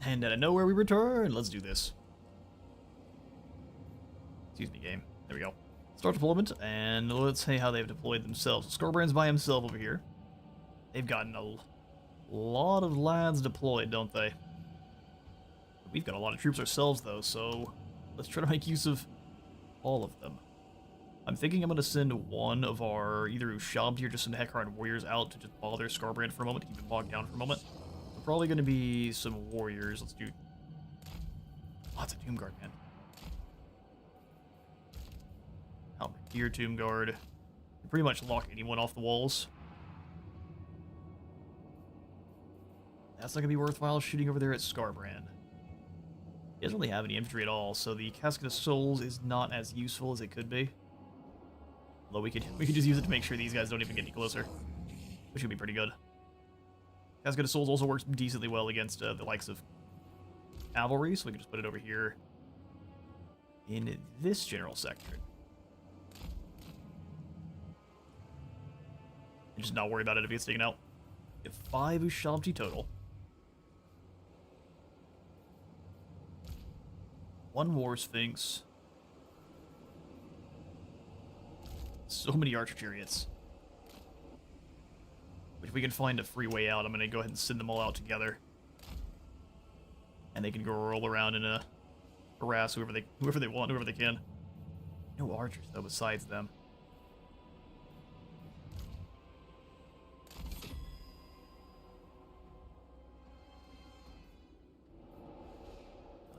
[SPEAKER 1] And out of nowhere we return. Let's do this. Excuse me, game. There we go. Start deployment, and let's see how they've deployed themselves. Scarbrand's by himself over here. They've gotten a lot of lads deployed, don't they? We've got a lot of troops ourselves, though, so let's try to make use of all of them. I'm thinking I'm going to send one of our either Ushabti or just some Hekaran warriors out to just bother Scarbrand for a moment, keep him bogged down for a moment. So probably going to be some warriors. Let's do lots of Tomb Guard, man. Halberdier Tomb Guard. You pretty much lock anyone off the walls. That's not going to be worthwhile shooting over there at Scarbrand. He doesn't really have any infantry at all, so the Casket of Souls is not as useful as it could be. Although we could just use it to make sure these guys don't even get any closer, which would be pretty good. Casket of Souls also works decently well against the likes of cavalry, so we can just put it over here in this general sector. And just not worry about it if it gets taken out. We have 5 Ushabti total. 1 War Sphinx. So many archer chariots. If we can find a free way out, I'm going to go ahead and send them all out together. And they can go roll around and harass whoever they want, whoever they can. No archers, though, besides them.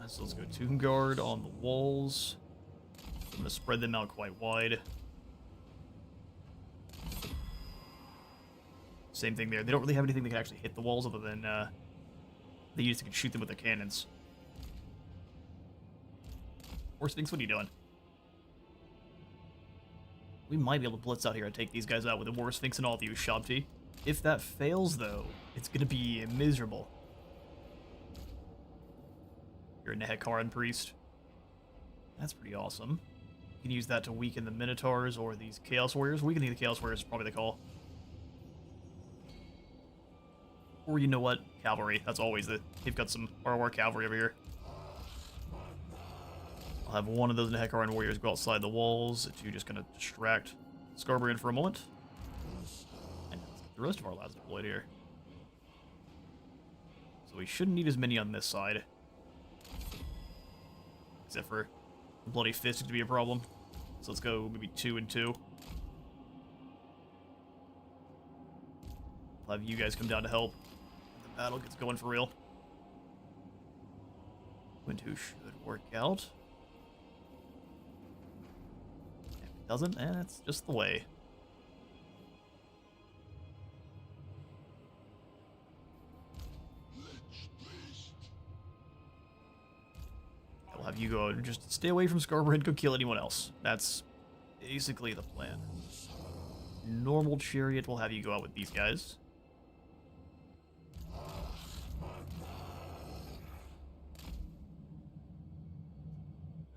[SPEAKER 1] So let's go Tomb Guard on the walls. I'm going to spread them out quite wide. Same thing there. They don't really have anything that can actually hit the walls other than they just can shoot them with their cannons. War Sphinx, what are you doing? We might be able to blitz out here and take these guys out with the War Sphinx and all the Ushabti. If that fails, though, it's going to be miserable. You're a Hekaran priest. That's pretty awesome. You can use that to weaken the Minotaurs or these Chaos Warriors. Weakening the Chaos Warriors is probably the call. Or you know what? Cavalry. That's always the... They've got some ROR cavalry over here. I'll have one of those Hekaran warriors go outside the walls to just kind of distract Scarbrand for a moment. And let's get the rest of our lads deployed here. So we shouldn't need as many on this side. Except for the Bloody Fist to be a problem. So let's go maybe 2 and 2. I'll have you guys come down to help. The battle gets going for real. 2 and 2 should work out. If it doesn't, that's just the way. I'll have you go, just stay away from Scarbrand, go kill anyone else. That's basically the plan. Normal chariot will have you go out with these guys.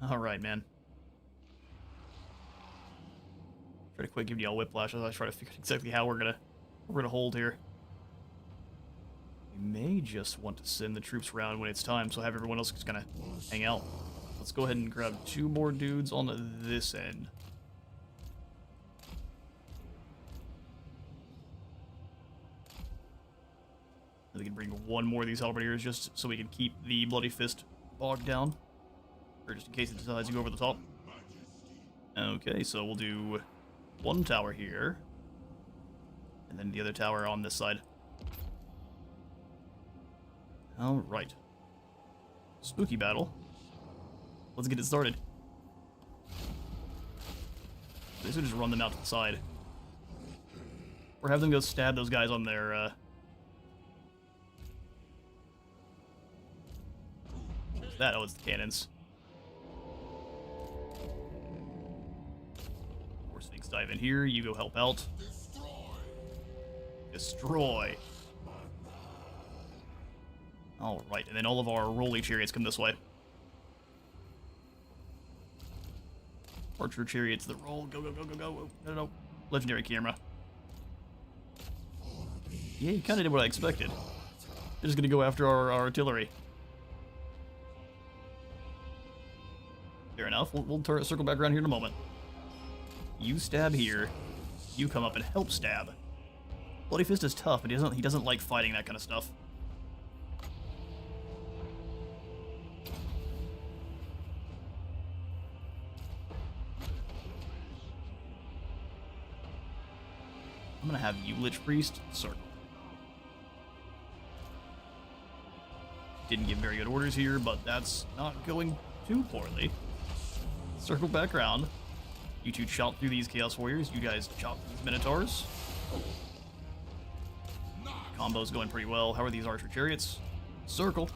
[SPEAKER 1] Alright, man. Try to quick give y'all whiplash as I try to figure out exactly how we're gonna hold here. We may just want to send the troops around when it's time, so have everyone else just kind of hang out. Let's go ahead and grab 2 more dudes on this end. And we can bring 1 more of these halberdiers just so we can keep the Bloody Fist bogged down. Or just in case it decides to go over the top. Okay, so we'll do 1 tower here. And then the other tower on this side. Alright. Spooky battle. Let's get it started. This would just run them out to the side. Or have them go stab those guys on their, What's that? Oh, it's the cannons. War Sphinx dive in here, you go help out. Destroy. Alright, and then all of our rolling chariots come this way. Archer chariots that roll. Go, go, go, go, go. No, no, no. Legendary camera. Yeah, you kind of did what I expected. They're just going to go after our artillery. Fair enough. We'll circle back around here in a moment. You stab here. You come up and help stab. Bloody Fist is tough, but he doesn't like fighting that kind of stuff. I'm gonna have you Lich Priest circle. Didn't give very good orders here, but that's not going too poorly. Circle back around. You two chop through these Chaos Warriors. You guys chop these Minotaurs. Combo's going pretty well. How are these Archer Chariots? Circle.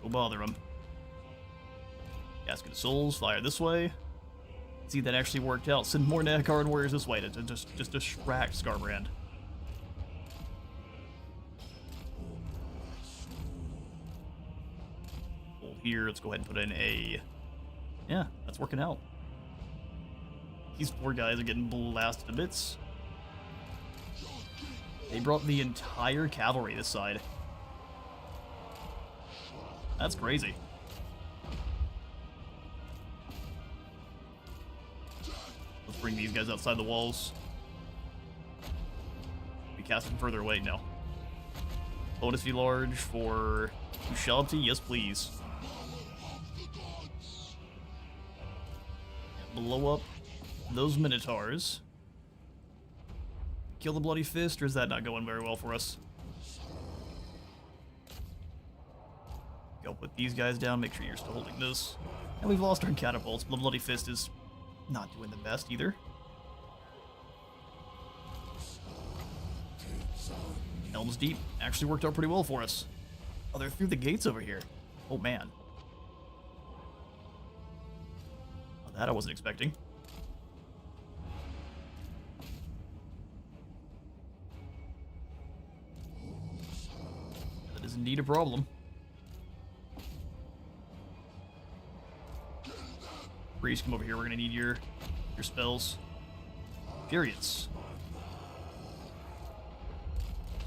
[SPEAKER 1] Go bother them. Casket of Souls, fire this way. See, that actually worked out. Send more Nagash Warriors this way to just distract Skarbrand. Hold here, let's go ahead and put in a... Yeah, that's working out. These poor guys are getting blasted to bits. They brought the entire cavalry this side. That's crazy. Let's bring these guys outside the walls. We cast them further away now. Bonus V large for Chillhop, yes please. And blow up those Minotaurs. Kill the Bloody Fist, or is that not going very well for us? Go put these guys down, make sure you're still holding this. And we've lost our catapults, but the Bloody Fist is not doing the best either. Helm's Deep actually worked out pretty well for us. Oh, they're through the gates over here. Oh man. Oh, that I wasn't expecting. That is indeed a problem. Priest, come over here. We're gonna need your spells. Chariots.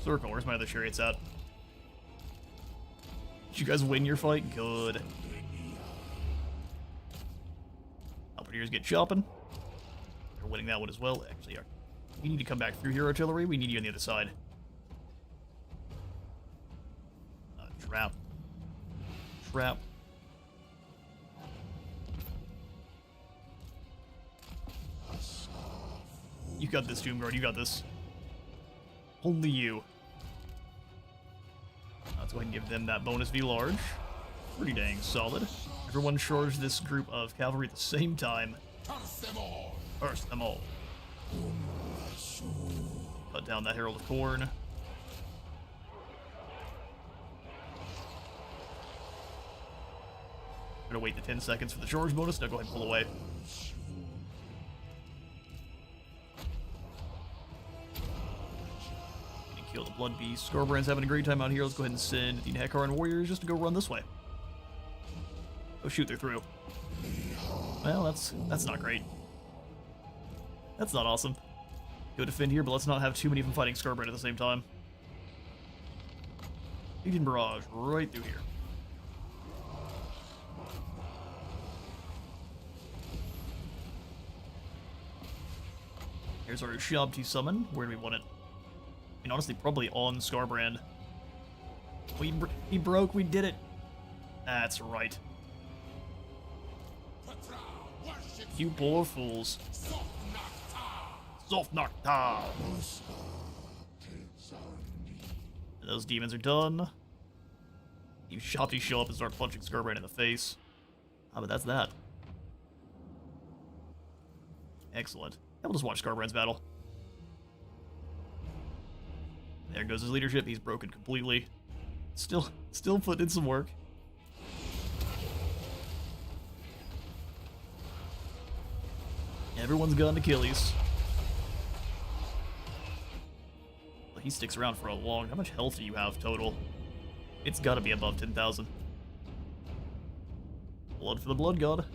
[SPEAKER 1] Circle. Where's my other chariots at? Did you guys win your fight? Good. Alpiniers get chopping. They're winning that one as well. Actually, we need to come back through here, artillery. We need you on the other side. Trap. Trap. You got this, Doomguard. You got this. Only you. Let's go ahead and give them that bonus V large. Pretty dang solid. Everyone charge this group of cavalry at the same time.
[SPEAKER 2] Curse them all!
[SPEAKER 1] Curse them all. Cut down that Herald of Corn. Gonna wait the 10 seconds for the charge bonus. Now go ahead and pull away. Kill the Blood Beast. Skarbrand's having a great time out here. Let's go ahead and send the Nagash Warriors just to go run this way. Oh shoot, they're through. Well, that's not great. That's not awesome. Go defend here, but let's not have too many of them fighting Skarbrand at the same time. Legion Barrage right through here. Here's our Chillhop summon. Where do we want it? I mean, honestly, probably on Skarbrand. He broke. We did it. That's right. You poor fools. Soft Nocta. Those demons are done. You Chillhop show up and start punching Skarbrand in the face. Ah, but that's that. Excellent. And we'll just watch Skarbrand's battle. There goes his leadership. He's broken completely. Still putting in some work. Everyone's got an Achilles. Well, he sticks around for a long... How much health do you have total? It's got to be above 10,000. Blood for the Blood God.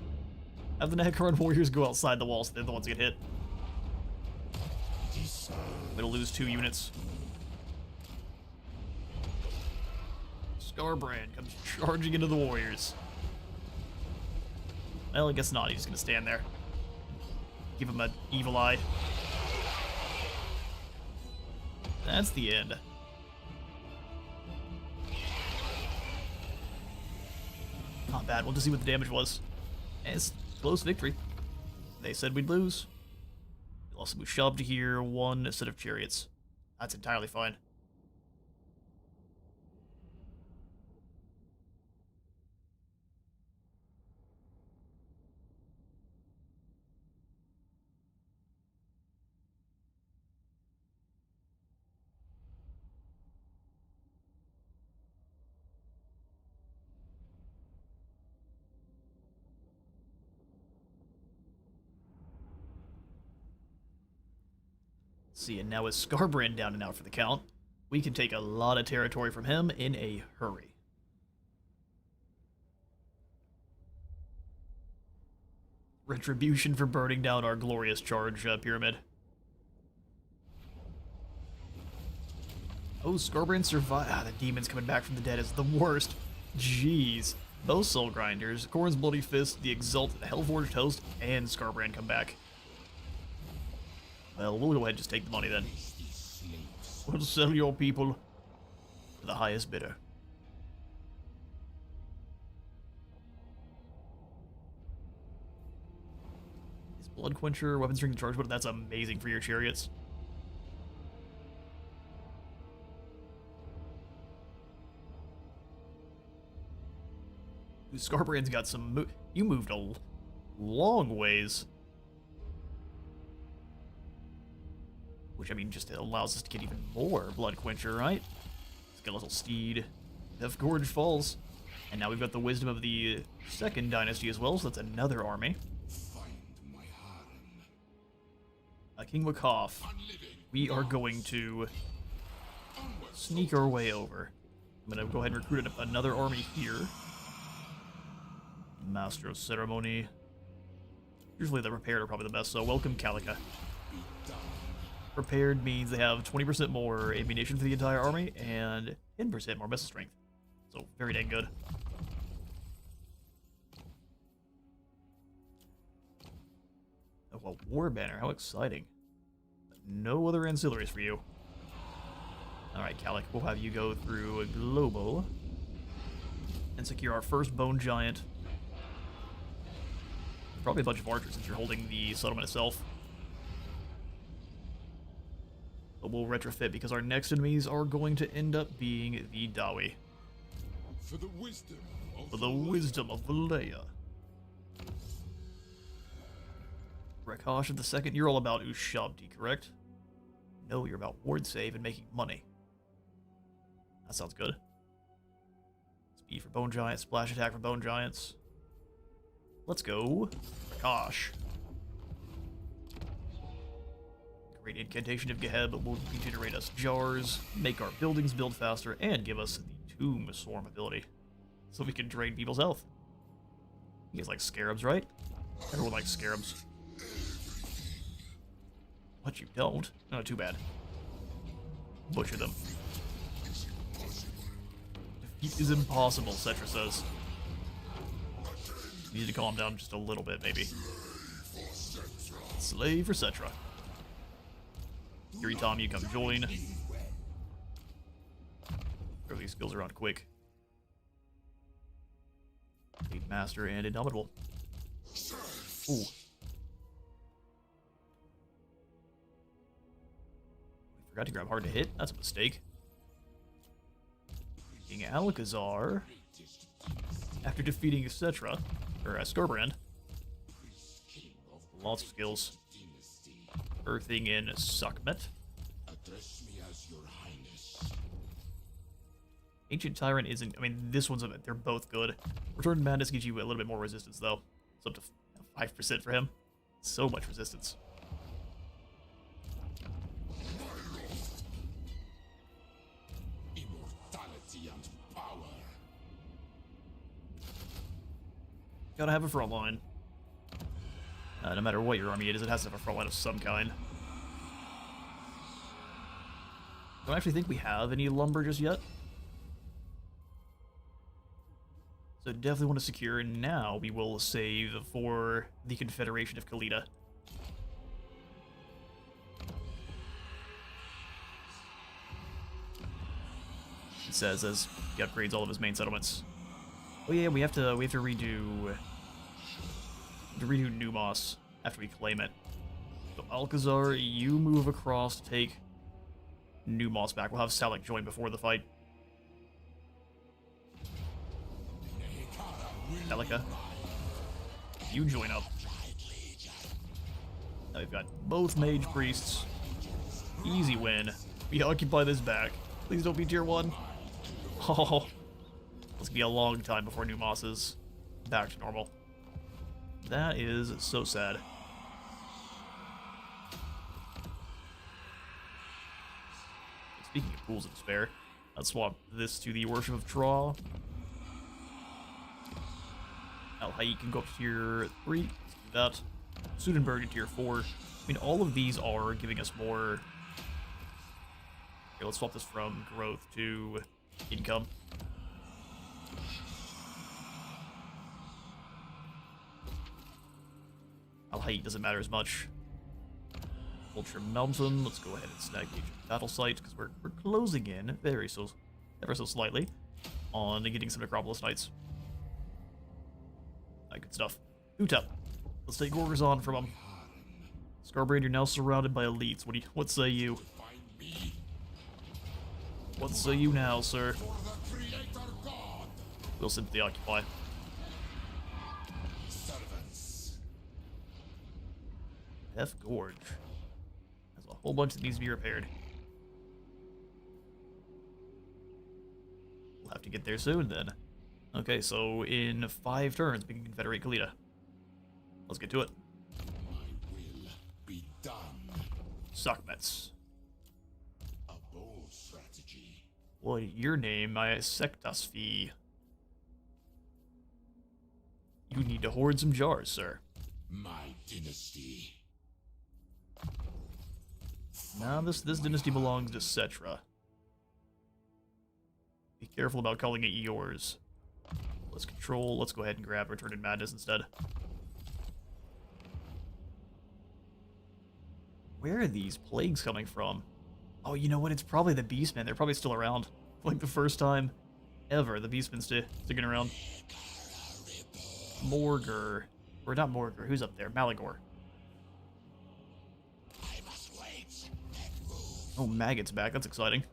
[SPEAKER 1] Have the Nagash Warriors go outside the wall so they're the ones that get hit. We'll lose 2 units. Scarbrand comes charging into the warriors. Well, I guess not. He's just gonna stand there. Give him an evil eye. That's the end. Not bad. We'll just see what the damage was. It's close victory. They said we'd lose. Also, we shoved here one set of chariots. That's entirely fine. See, and now with Scarbrand down and out for the count, we can take a lot of territory from him in a hurry. Retribution for burning down our glorious charge pyramid. Oh, Scarbrand survived. Ah, the demons coming back from the dead is the worst. Jeez. Both Soul Grinders, Khorne's Bloody Fist, the Exalted, Hellforged Host, and Scarbrand come back. Well, we'll go ahead and just take the money then. We'll sell your people to the highest bidder. His Blood Quencher, Weapon Strength, and Charge Weapon, that's amazing for your chariots. Ooh, Scarbrand's got some... You moved a long ways. Which, I mean, just allows us to get even more Blood Quencher, right? Skeletal Steed, Death Gorge Falls. And now we've got the Wisdom of the Second Dynasty as well, so that's another army.
[SPEAKER 3] Find my harem.
[SPEAKER 1] King Waaagh. We are going to sneak our way over. I'm going to go ahead and recruit another army here. Master of Ceremony. Usually the Prepared are probably the best, so welcome Karak. Prepared means they have 20% more ammunition for the entire army and 10% more missile strength. So, very dang good. Oh, a war banner. How exciting. No other ancillaries for you. Alright, Karak, we'll have you go through a global and secure our first Bone Giant. Probably a bunch of archers since you're holding the settlement itself. But we'll retrofit because our next enemies are going to end up being the Dawi.
[SPEAKER 2] For the wisdom of
[SPEAKER 1] Valleya. Rakash of the Second, you're all about Ushabti, correct? No, you're about ward save and making money. That sounds good. Speed for Bone Giants, splash attack for Bone Giants. Let's go. Rakash. Great Incantation of Geheb will regenerate us jars, make our buildings build faster, and give us the Tomb Swarm ability. So we can drain people's health. You guys like scarabs, right? Everyone likes scarabs. What, you don't? Oh, too bad. Butcher them. Defeat is impossible, Settra says. You need to calm down just a little bit, maybe. Slave for Settra. Yuri Tom, you come join. Throw these skills around quick. Lead Master and Indomitable. Ooh. We forgot to grab Hard to Hit. That's a mistake. King Alakazar, after defeating Settra, or Scarbrand, lots of skills. Earthing in Sukhmet.
[SPEAKER 3] Address me as your highness.
[SPEAKER 1] Ancient Tyrant isn't... I mean, this one's... They're both good. Return to Madness gives you a little bit more resistance, though. It's up to 5% for him. So much resistance.
[SPEAKER 3] Immortality and power.
[SPEAKER 1] Gotta have a front line. No matter what your army it is, it has to have a front line of some kind. Don't actually think we have any lumber just yet. So definitely want to secure, and now we will save for the Confederation of Khalida. It says as he upgrades all of his main settlements. Oh yeah, we have to redo Numos after we claim it. So Alcazar, you move across to take Numos back. We'll have Salak join before the fight. Celica, you join up. Now we've got both mage priests. Easy win. We occupy this back. Please don't be tier 1. Oh, it's gonna be a long time before Numos is back to normal. That is so sad. Speaking of pools of despair, let's swap this to the Worship of Traw. Al-Hayy can go up to tier 3. Let's do that. Sudenberg to tier 4. I mean, all of these are giving us more. Okay, let's swap this from growth to income. Al-Hayy doesn't matter as much. Ultra Mountain, let's go ahead and snag the battle site, because we're closing in ever so slightly on getting some Necropolis Knights. Good stuff. Utep. Let's take Gorgazon from him. Scarbrand, you're now surrounded by elites. What say you? What say you now, sir? We'll simply occupy. F Gorge has a whole bunch that needs to be repaired. We'll have to get there soon then. Okay, so in 5 turns we can confederate Khalida. Let's get to it.
[SPEAKER 3] My will be done.
[SPEAKER 1] Sakmets.
[SPEAKER 3] A bold strategy.
[SPEAKER 1] What your name? My Sectas fee. You need to hoard some jars, sir.
[SPEAKER 3] My dynasty.
[SPEAKER 1] Now this dynasty belongs to Settra. Be careful about calling it yours. Let's go ahead and grab Return in Madness instead. Where are these plagues coming from? Oh, you know what? It's probably the Beastmen. They're probably still around. Like the first time ever, the Beastmen sticking around. Morgur. Or not Morgur. Who's up there? Malagor. Oh, Maggot's back. That's exciting.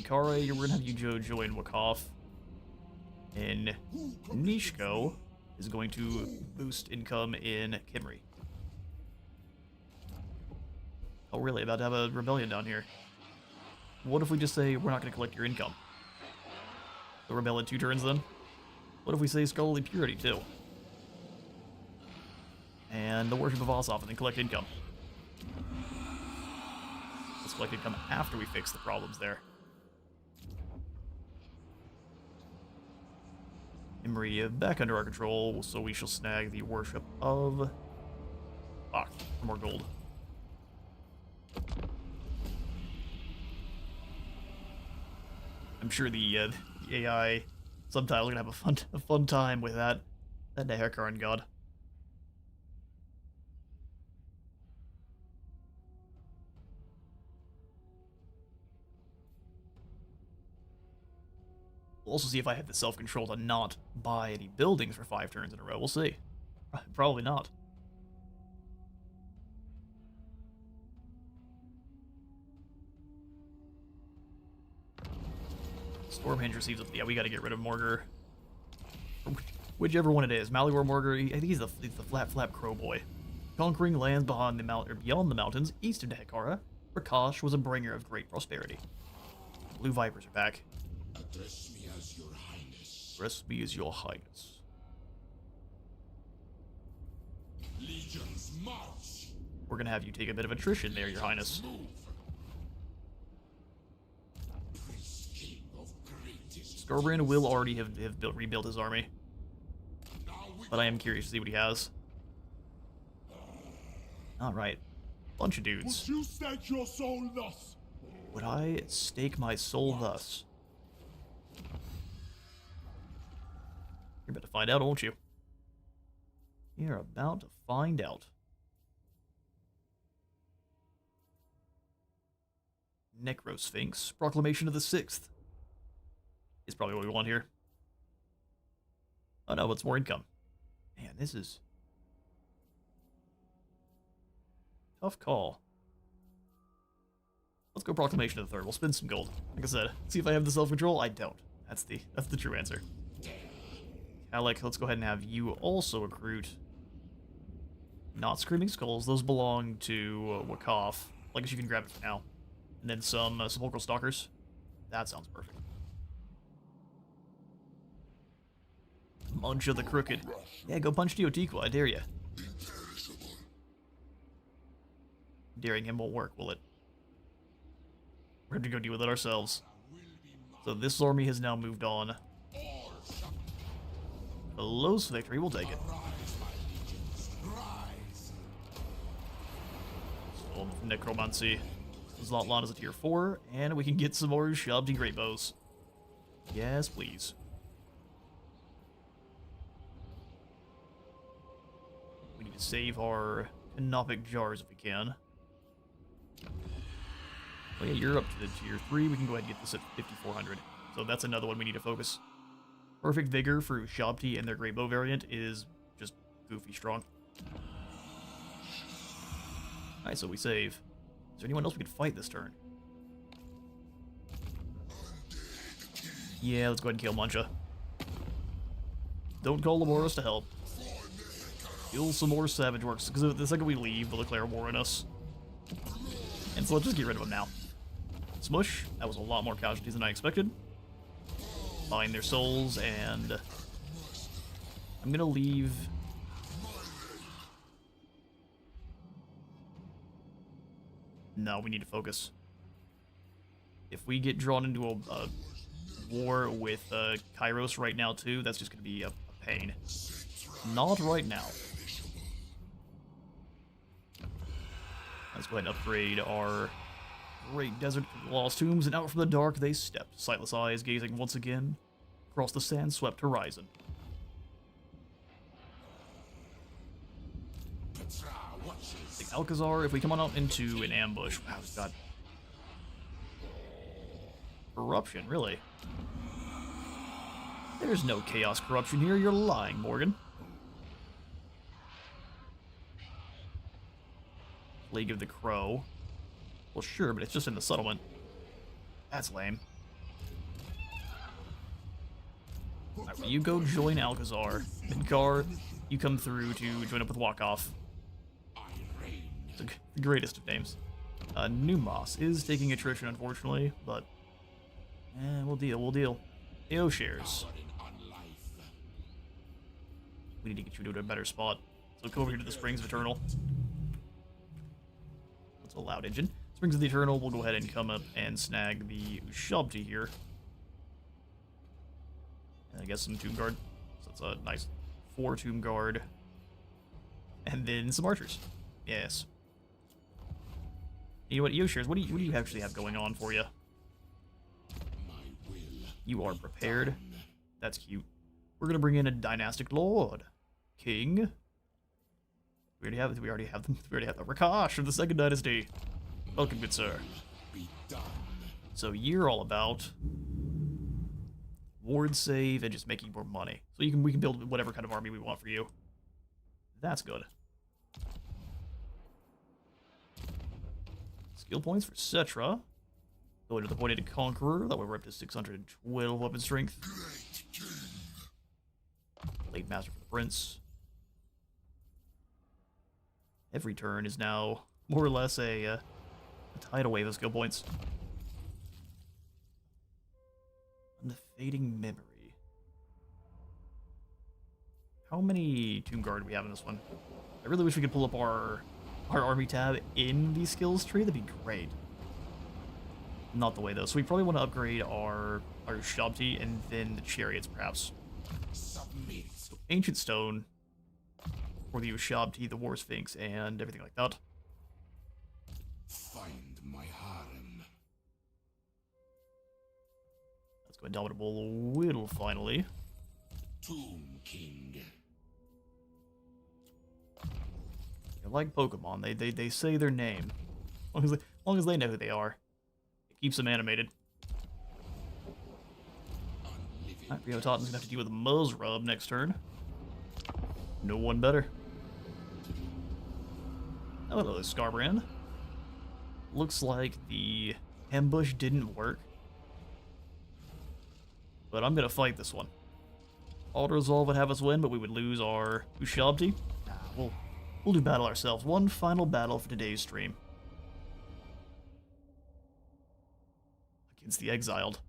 [SPEAKER 1] Kara, we're gonna have you join Waaagh. And Nishko is going to boost income in Kimri. Oh, really? About to have a rebellion down here. What if we just say we're not gonna collect your income? The rebel in 2 turns then? What if we say Scholarly Purity too? And the Worship of Ossoff and then collect income. Let's collect income after we fix the problems there. Imri back under our control, so we shall snag the Worship of Waaagh for more gold. I'm sure the AI subtitles are gonna have a fun time with that Arkhan god. We'll also see if I have the self-control to not buy any buildings for 5 turns in a row. We'll see. Probably not. Stormhenge receives it. Yeah, we gotta get rid of Morgur. Whichever one it is. Malagor, Morgur, I think he's the flap crow boy. Conquering lands beyond the mountains, east of Nehekara, Prakash was a bringer of great prosperity. Blue Vipers are back.
[SPEAKER 3] Address me as your highness.
[SPEAKER 1] Address me as your highness.
[SPEAKER 3] Legions march.
[SPEAKER 1] We're gonna have you take a bit of attrition there, your highness.
[SPEAKER 3] Move. Prince King of greatest.
[SPEAKER 1] Scarbrand will already have rebuilt his army,
[SPEAKER 3] Now we
[SPEAKER 1] but I am curious to see what he has. Alright. Bunch of dudes.
[SPEAKER 2] Would you stake your soul thus?
[SPEAKER 1] Would I stake my soul thus? You're about to find out, won't you? You're about to find out. Necrosphinx, Proclamation of the Sixth. Is probably what we want here. Oh no, what's more income? Man, this is... tough call. Let's go Proclamation of the Third. We'll spend some gold. Like I said, see if I have the self-control. I don't. That's the true answer. Karak, let's go ahead and have you also recruit. Not Screaming Skulls. Those belong to Waaagh. I guess you can grab it for now. And then some Sepulchral Stalkers. That sounds perfect. Munch of the Crooked. Yeah, go punch Teotihuacan, I dare ya. Daring him won't work, will it? We're going to go deal with it ourselves. So this army has now moved on. Close victory, we'll take it. So, Necromancy. Zlotlan is a tier 4, and we can get some more Shabti Great Bows. Yes, please. We need to save our Canopic Jars if we can. Oh yeah, you're up to the tier 3. We can go ahead and get this at 5,400. So that's another one we need to focus. Perfect Vigor for Shabti and their Great Bow variant is just goofy strong. Alright, so we save. Is there anyone else we could fight this turn? Yeah, let's go ahead and kill Muncha. Don't call Lamoros to help. Kill some more Savage Works, because the second we leave, they'll declare war on us. And so let's just get rid of them now. Smush, that was a lot more casualties than I expected. Bind their souls, and I'm gonna leave... No, we need to focus. If we get drawn into a war with Kairos right now too, that's just gonna be a pain. Not right now. Let's go ahead and upgrade our Great Desert Lost Tombs, and out from the dark they stepped, sightless eyes gazing once again across the sand-swept horizon. The Alcazar, if we come on out into an ambush, wow, we've got corruption, really? There's no chaos corruption here, you're lying, Morgan. League of the Crow. Well, sure, but it's just in the settlement. That's lame. Alright, well, you go join Alcazar. Then Gar, you come through to join up with Waaagh. The greatest of names. Numos is taking attrition, unfortunately, but... we'll deal. AO shares. We need to get you to a better spot. So go over here to the Springs of Eternal. That's a loud engine. Springs of the Eternal, we'll go ahead and come up and snag the Shabti here. And I guess some Tomb Guard. So it's a nice 4 Tomb Guard. And then some archers. Yes. You know what, EO shares, what do you actually have going on for you? You are prepared. That's cute. We're gonna bring in a dynastic lord. King. We already have them. We already have the Rakash of the Second Dynasty. Welcome, good sir. So you're all about ward save and just making more money. So we can build whatever kind of army we want for you. That's good. Skill points for Settra. Go into the Pointed Conqueror. That way we're up to 612 weapon strength. Late Master for the Prince. Every turn is now more or less a tidal wave of skill points. And the Fading Memory. How many Tomb Guard do we have in this one? I really wish we could pull up our army tab in the skills tree. That'd be great. Not the way though. So we probably want to upgrade our Shabti and then the chariots perhaps. So Ancient Stone for the Shabti, the War Sphinx, and everything like that.
[SPEAKER 3] Find my harem.
[SPEAKER 1] Indomitable Whittle, finally.
[SPEAKER 3] Tomb King.
[SPEAKER 1] They're like Pokemon. They say their name. As long as they know who they are. It keeps them animated. Alright, Rio Totten's gonna have to deal with a Muzzrub next turn. No one better. Oh, hello, Scarbrand. Looks like the ambush didn't work. But I'm gonna fight this one. Auto Resolve would have us win, but we would lose our Ushabti. Nah, we'll do battle ourselves. One final battle for today's stream. Against the Exiled.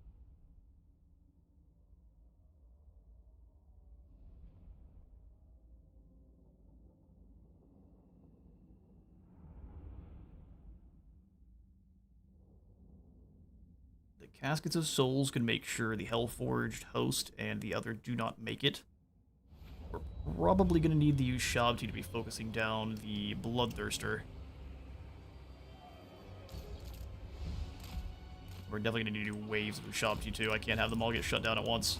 [SPEAKER 1] The Caskets of Souls can make sure the Hellforged host and the other do not make it. We're probably going to need the Ushabti to be focusing down the Bloodthirster. We're definitely going to need to do waves of Ushabti too. I can't have them all get shut down at once.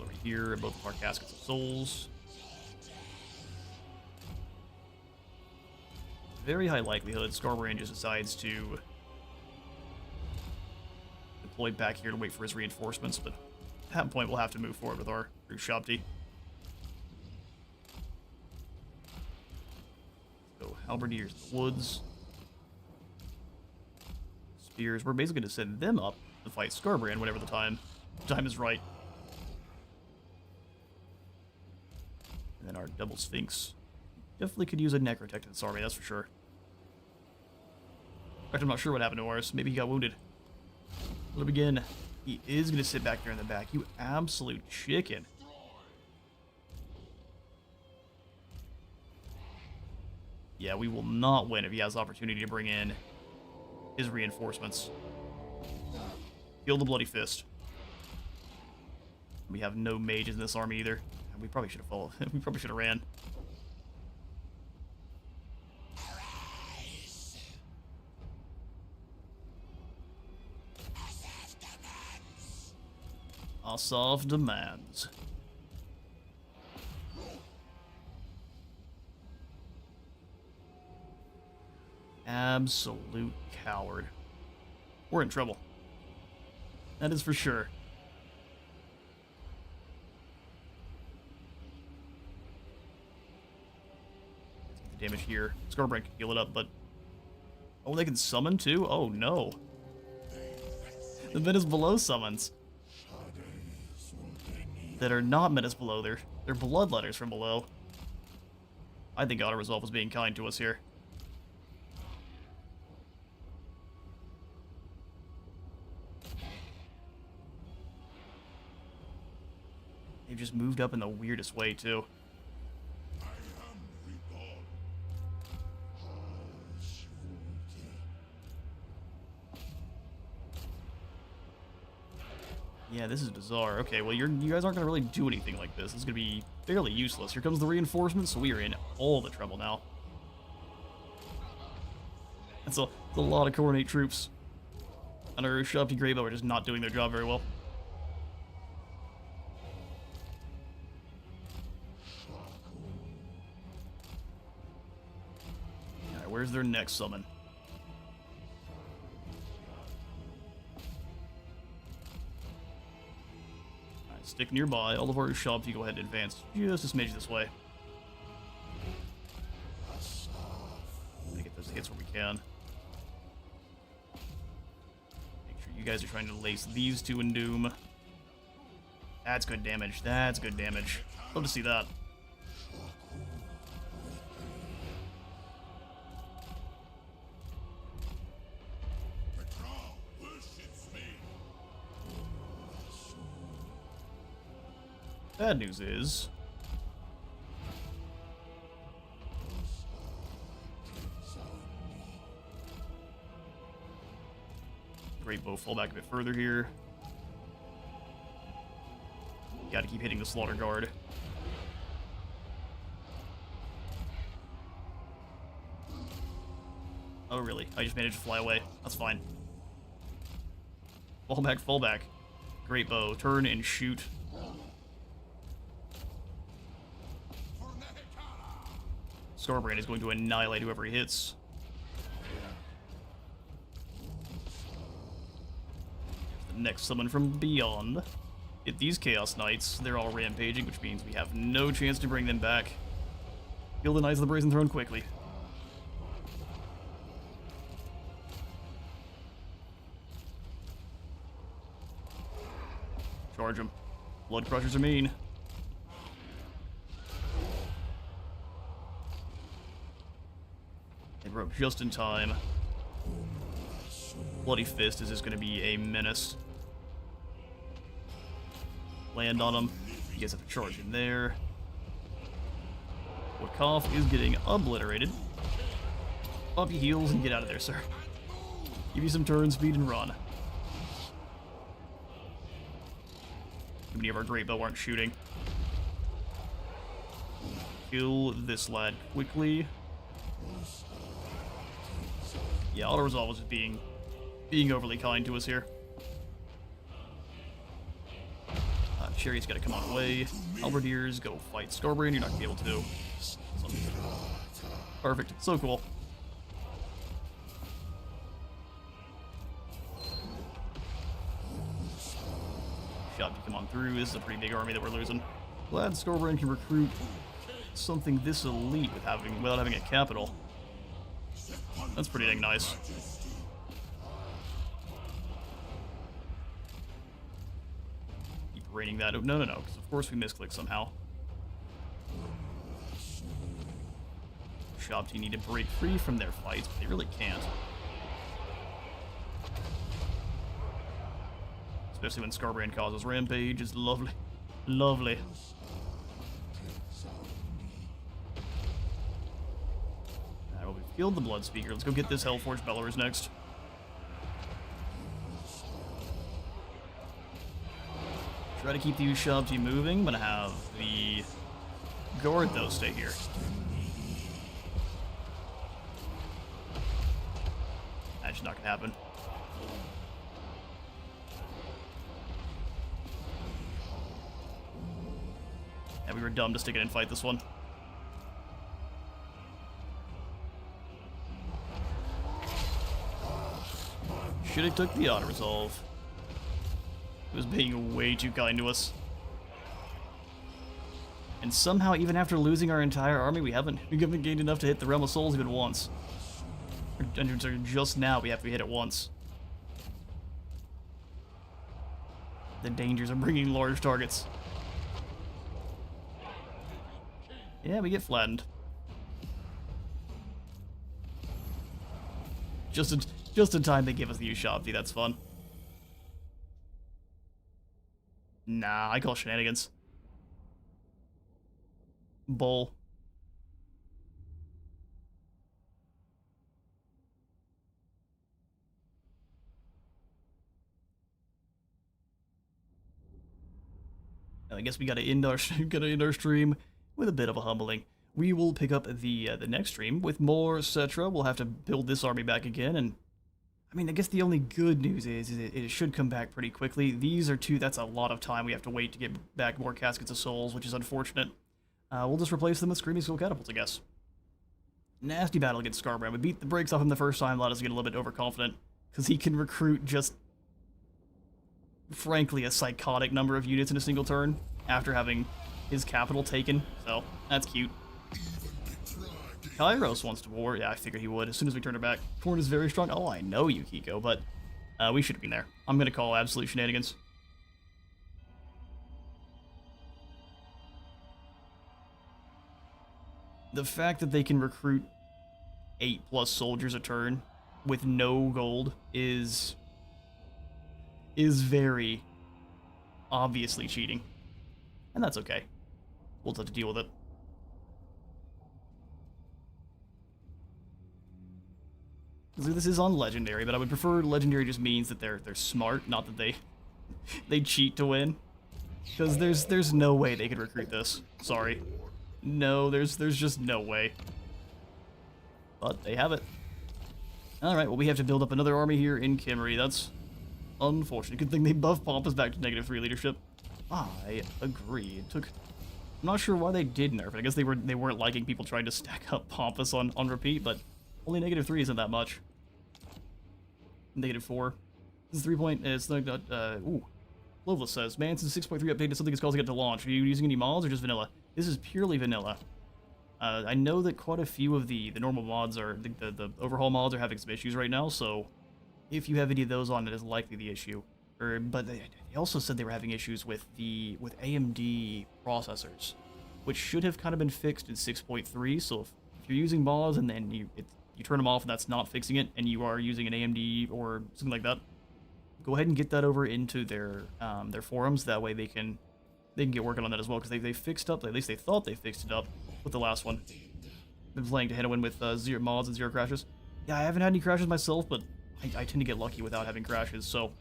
[SPEAKER 1] Over here, both of our Caskets of Souls. Very high likelihood Scarbrand just decides to deploy back here to wait for his reinforcements, but at that point we'll have to move forward with our Ushabti. So Halberdiers in the woods. Spears. We're basically going to send them up to fight Scarbrand whenever the time is right. And then our double Sphinx. Definitely could use a Necrotect in this army, that's for sure. In fact, I'm not sure what happened to ours. Maybe he got wounded. Let him begin. He is going to sit back there in the back. You absolute chicken. Yeah, we will not win if he has the opportunity to bring in his reinforcements. Heal the Bloody Fist. We have no mages in this army either. And we probably should have followed. We probably should have ran. Asaf demands. Absolute coward. We're in trouble. That is for sure. Let's get the damage here. Scarbrand can heal it up, but... Oh, they can summon too? Oh, no. The Menace Below summons. That are not Menace Below. They're Bloodletters from below. I think Auto Resolve was being kind to us here. They've just moved up in the weirdest way, too.
[SPEAKER 2] I am reborn.
[SPEAKER 1] Yeah, this is bizarre. Okay, well, you guys aren't going to really do anything like this. It's going to be fairly useless. Here comes the reinforcements, so we are in all the trouble now. That's a lot of coordinate troops. And our Ushabti Greybow are just not doing their job very well. Alright, where's their next summon? Stick nearby. All of our Ushabti go ahead and advance just a smidge this way. Get those hits where we can. Make sure you guys are trying to lace these two in doom. That's good damage. That's good damage. Love to see that. Bad news is... Greatbow fall back a bit further here. Gotta keep hitting the Slaughter Guard. Oh, really? I just managed to fly away. That's fine. Fall back, fall back. Great bow. Turn and shoot. Scorbrand is going to annihilate whoever he hits. The next summon from beyond. Hit these Chaos Knights. They're all rampaging, which means we have no chance to bring them back. Kill the Knights of the Brazen Throne quickly. Charge them. Blood Crushers are mean. They broke just in time. Bloody Fist is just going to be a menace. Land on him. You guys have to charge in there. Waaagh is getting obliterated. Up your heels and get out of there, sir. Give you some turn speed and run. Too many of our great bow aren't shooting. Kill this lad quickly. Yeah, auto resolve is being overly kind to us here. Cherry's gotta come on away. Halberdiers, go fight Scorbrand. You're not gonna be able to. Perfect. So cool. Shot to come on through. This is a pretty big army that we're losing. Glad Scorbrand can recruit something this elite without having a capital. That's pretty dang nice. Keep raining that. Oh, no, because of course we misclick somehow. Shop team need to break free from their fights, but they really can't. Especially when Scorbrand causes rampage. It's lovely. Lovely. Alright, well, we've killed the Blood Speaker. Let's go get this Hellforged Bellowers next. Try to keep the shop team moving. I'm gonna have the guard, though, stay here. That's not gonna happen. Yeah, we were dumb to stick it and fight this one. Should have took the auto resolve. It was being way too kind to us. And somehow, even after losing our entire army, we haven't gained enough to hit the Realm of Souls even once. And just now, we have to hit it once. The dangers of bringing large targets. Yeah, we get flattened. Just in time they give us the Ushabti, that's fun. Nah, I call shenanigans. Bull. I guess we gotta end our stream with a bit of a humbling. We will pick up the next stream with more Settra. We'll have to build this army back again, and I mean, I guess the only good news is it should come back pretty quickly. These are that's a lot of time we have to wait to get back more Caskets of Souls, which is unfortunate. We'll just replace them with Screaming Skull Catapults, I guess. Nasty battle against Scorbrand. We beat the brakes off him the first time, allowed us to get a little bit overconfident, because he can recruit just, frankly, a psychotic number of units in a single turn after having his capital taken, so that's cute. Kairos wants to war. Yeah, I figured he would as soon as we turn her back. Corn is very strong. Oh, I know you, Kiko, but we should have been there. I'm going to call absolute shenanigans. The fact that they can recruit 8+ soldiers a turn with no gold is very obviously cheating. And that's okay. We'll have to deal with it. This is on Legendary, but I would prefer Legendary just means that they're smart, not that they cheat to win. Because there's no way they could recruit this. Sorry. No, there's just no way. But they have it. Alright, well, we have to build up another army here in Kimmery. That's unfortunate. Good thing they buffed Pompous back to -3 leadership. I agree. I'm not sure why they did nerf it. I guess they weren't liking people trying to stack up Pompous on repeat, but only -3 isn't that much. -4. This is 3 point. It's like ooh. Loveless says, man, since 6.3 updated, something is causing it to launch. Are you using any mods or just vanilla? This is purely vanilla. I know that quite a few of the normal mods are the overhaul mods are having some issues right now. So if you have any of those on, it is likely the issue. But they also said they were having issues with AMD processors, which should have kind of been fixed in 6.3. So if you're using mods and then you turn them off and that's not fixing it, and you are using an AMD or something like that, go ahead and get that over into their forums. That way they can get working on that as well, because they fixed up, at least they thought they fixed it up with the last one. Been playing to win with 0 mods and 0 crashes. Yeah, I haven't had any crashes myself, but I tend to get lucky without having crashes, so.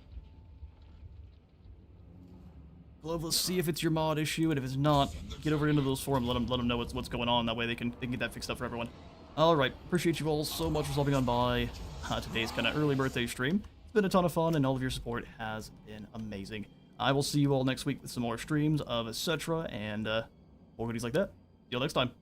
[SPEAKER 1] Glove, let's see if it's your mod issue, and if it's not, get over into those forums, let them know what's going on. That way they can get that fixed up for everyone. Alright, appreciate you all so much for stopping on by today's kind of early birthday stream. It's been a ton of fun, and all of your support has been amazing. I will see you all next week with some more streams of Settra and more goodies like that. See you all next time.